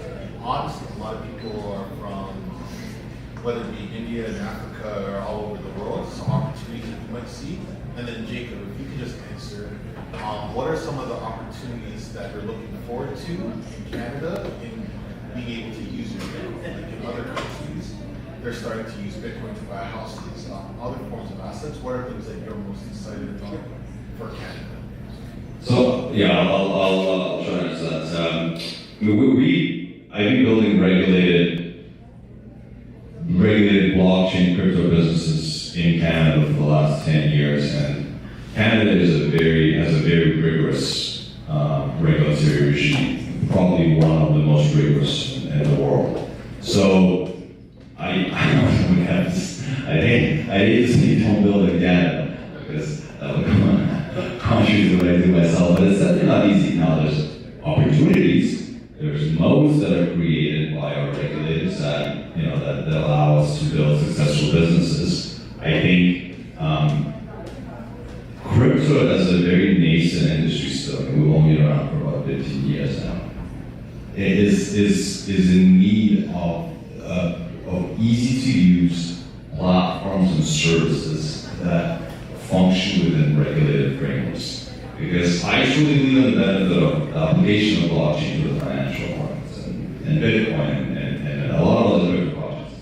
on? A lot of people are from whether it be India and Africa or all over the world, some opportunities that you might see. And then Jacob, if you could just answer, what are some of the opportunities that you're looking forward to in Canada in being able to use your Bitcoin? Like in other countries, they're starting to use Bitcoin to buy houses, other forms of assets. What are things that you're most excited about for Canada? So yeah, I'll try to answer that. I've been building regulated blockchain crypto businesses in Canada for the last 10 years, and Canada has a very rigorous regulatory regime, probably one of the most rigorous in the world. So I hate to say don't build in Canada because that would come on countries the way I do myself, but it's definitely not easy. Now there's opportunities. There's modes that are created by our regulators that that allow us to build successful businesses. I think crypto is a very nascent industry still. We've only been around for about 15 years now. It is in need of easy to use platforms and services that function within regulated frameworks. Because I truly believe in the benefit of the application of blockchain to the financial markets and Bitcoin and a lot of other projects.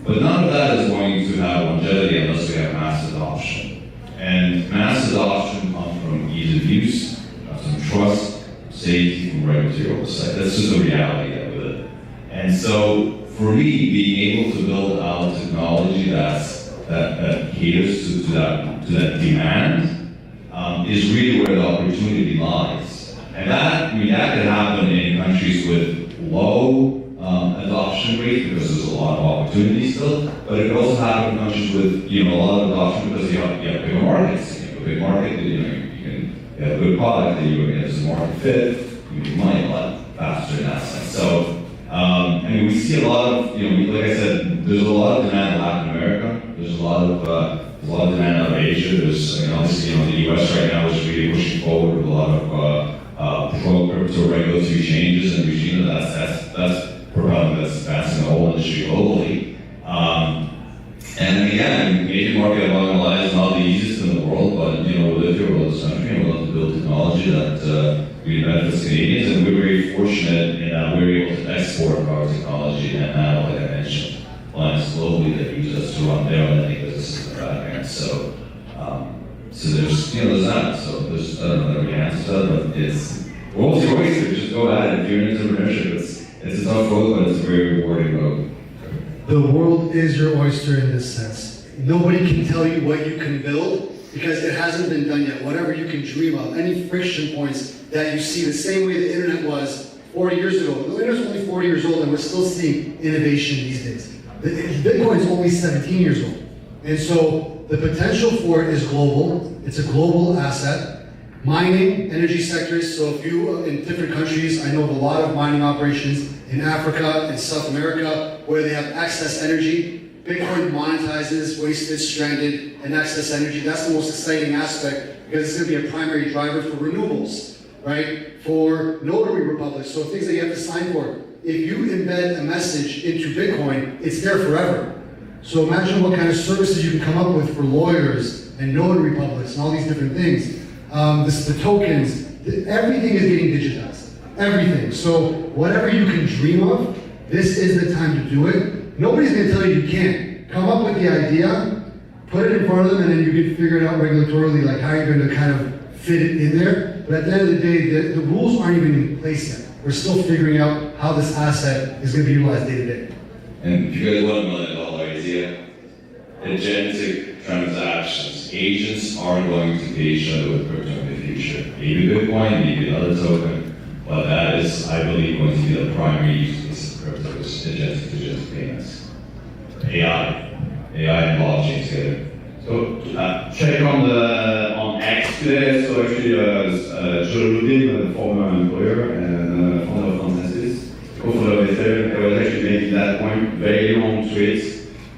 But none of that is going to have longevity unless we have mass adoption. And mass adoption comes from ease of use, some trust, safety, and regulatory oversight. That's just the reality of it. And so, for me, being able to build out technology that caters to that demand is really where the opportunity lies. And that can happen in countries with low adoption rate because there's a lot of opportunity still, but it can also happen in countries with a lot of adoption because you have bigger markets. You have a big market, you have a good product that there's a market fit, you make money a lot faster in that sense. So we see a lot of, like I said, there's a lot of demand in Latin America. There's a lot of demand out of Asia. There's, obviously, the US right now is really pushing forward with a lot of pro-crypto regulatory changes and regime. That's propelling, that's advancing the whole industry globally. And again, Asian market, I'm not gonna lie, is not the easiest in the world, but we live here, we love this country, and we love to build technology that really benefits Canadians, and we're very fortunate in that we're able to export our technology and now, like I mentioned, clients globally that use us to run their own lending businesses in the back end. So there's that. So there's, I don't know that we can answer that, but it's world's your oyster. Just go at it. If you're in entrepreneurship, it's a tough road, but it's a very rewarding road. The world is your oyster in this sense. Nobody can tell you what you can build because it hasn't been done yet. Whatever you can dream of, any friction points that you see, the same way the internet was 40 years ago. The internet's only 40 years old and we're still seeing innovation these days. Bitcoin is only 17 years old. And so the potential for it is global. It's a global asset. Mining, energy sectors, so if you, in different countries, I know of a lot of mining operations in Africa and South America where they have excess energy. Bitcoin monetizes wasted, stranded, and excess energy. That's the most exciting aspect because it's going to be a primary driver for renewables, right? For notary republics, so things that you have to sign for. If you embed a message into Bitcoin, it's there forever. So imagine what kind of services you can come up with for lawyers and notary publics and all these different things. The tokens, everything is getting digitized. Everything. So whatever you can dream of, this is the time to do it. Nobody's going to tell you you can't. Come up with the idea, put it in front of them, and then you can figure it out regulatorily, like how you're going to kind of fit it in there. But at the end of the day, the rules aren't even in place yet. We're still figuring out how this asset is going to be utilized day to day. And if you guys want $1 million idea, agentic transactions, agents are going to pay each other with crypto in the future. Maybe Bitcoin, maybe another token, but that is, I believe, going to be the primary use case of crypto is agentic payments. AI and blockchain together. So check on X today. So actually, Joe Ludin, the former employer and founder of Consensus, co-founder of Ethereum, I was actually making that point, very long tweets.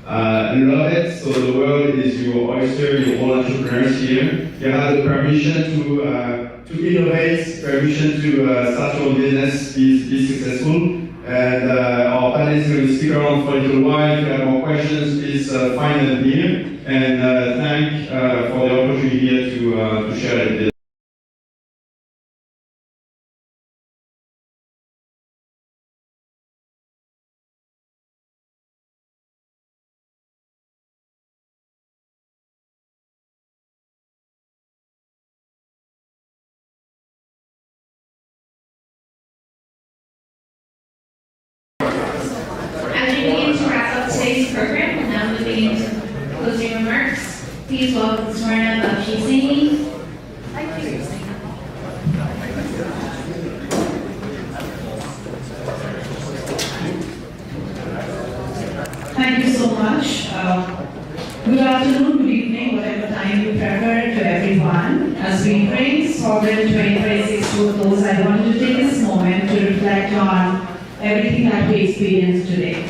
And love it. So the world is your oyster. You're all entrepreneurs here. You have the permission to innovate, permission to start your own business, be successful. And our panelists will stick around for a little while. If you have more questions, please find them here. And thank for the opportunity here to share it. As we begin to wrap up today's program, we're now moving into closing remarks. Please welcome Swarna Bapchisani. Thank you so much. Good afternoon, good evening, whatever time you prefer to everyone. As we bring Sovereign 2026 to a close, I want to take this moment to reflect on everything that we experienced today.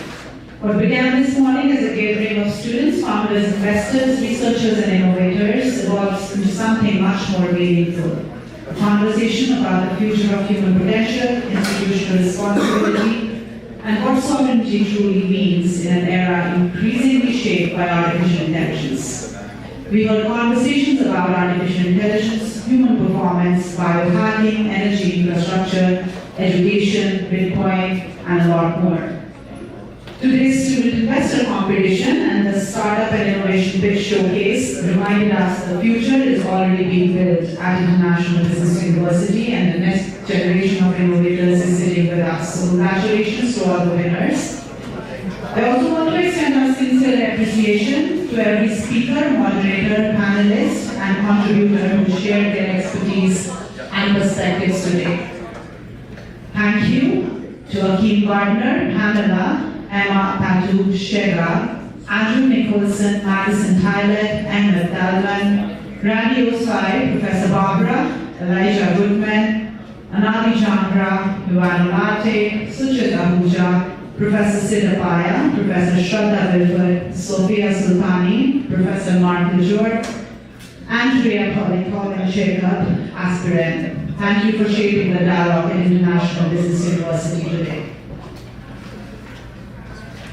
What began this morning as a gathering of students, founders, investors, researchers, and innovators evolves into something much more meaningful. A conversation about the future of human potential, institutional responsibility, and what sovereignty truly means in an era increasingly shaped by artificial intelligence. We heard conversations about artificial intelligence, human performance, biohacking, energy infrastructure, education, Bitcoin, and a lot more. Today's student investor competition and the Startup and Innovation Pitch Showcase reminded us the future is already being built at International Business University and the next generation of innovators is sitting with us. So congratulations to all the winners. I also want to extend our sincere appreciation to every speaker, moderator, panelist, and contributor who shared their expertise and perspectives today. Thank you to Akeem Gardner, Pamela, Emma Patu Shega, Andrew Nicholson, Madison Tyler, Ahmed Dalman, Randy Osai, Professor Barbara, Elijah Goodman, Anadi Chandra, Yuval Mate, Suchit Ahuja, Professor Siddhapaya, Professor Shraddha Wilford, Sophia Sultani, Professor Mark Lejord, Andrea Polikov, and Jacob Aspirant. Thank you for shaping the dialogue at International Business University today.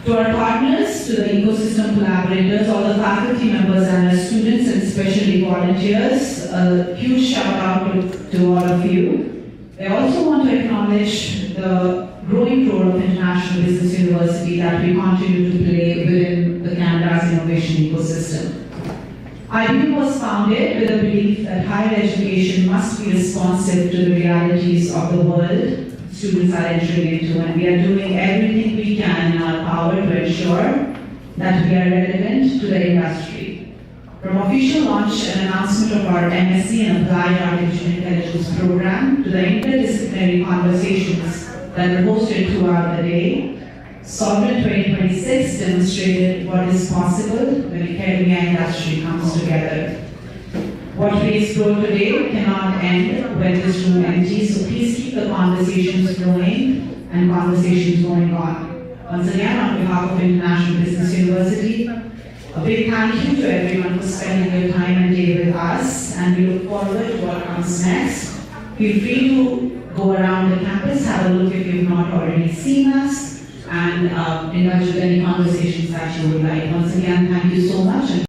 To our partners, to the ecosystem collaborators, all the faculty members and our students, and especially volunteers, a huge shout out to all of you. I also want to acknowledge the growing role of International Business University that we continue to play within the Canada's innovation ecosystem. IBU was founded with a belief that higher education must be responsive to the realities of the world students are entering into, and we are doing everything we can in our power to ensure that we are relevant to the industry. From official launch and announcement of our MSc in Applied Artificial Intelligence program to the interdisciplinary conversations that were hosted throughout the day, Sovereign 2026 demonstrated what is possible when academia and industry comes together. What we explore today cannot end when this room empties, so please keep the conversations flowing and conversations going on. Once again, on behalf of International Business University, a big thank you to everyone for spending your time and day with us, and we look forward to what comes next. Feel free to go around the campus, have a look if you've not already seen us, and indulge with any conversations that you would like. Once again, thank you so much.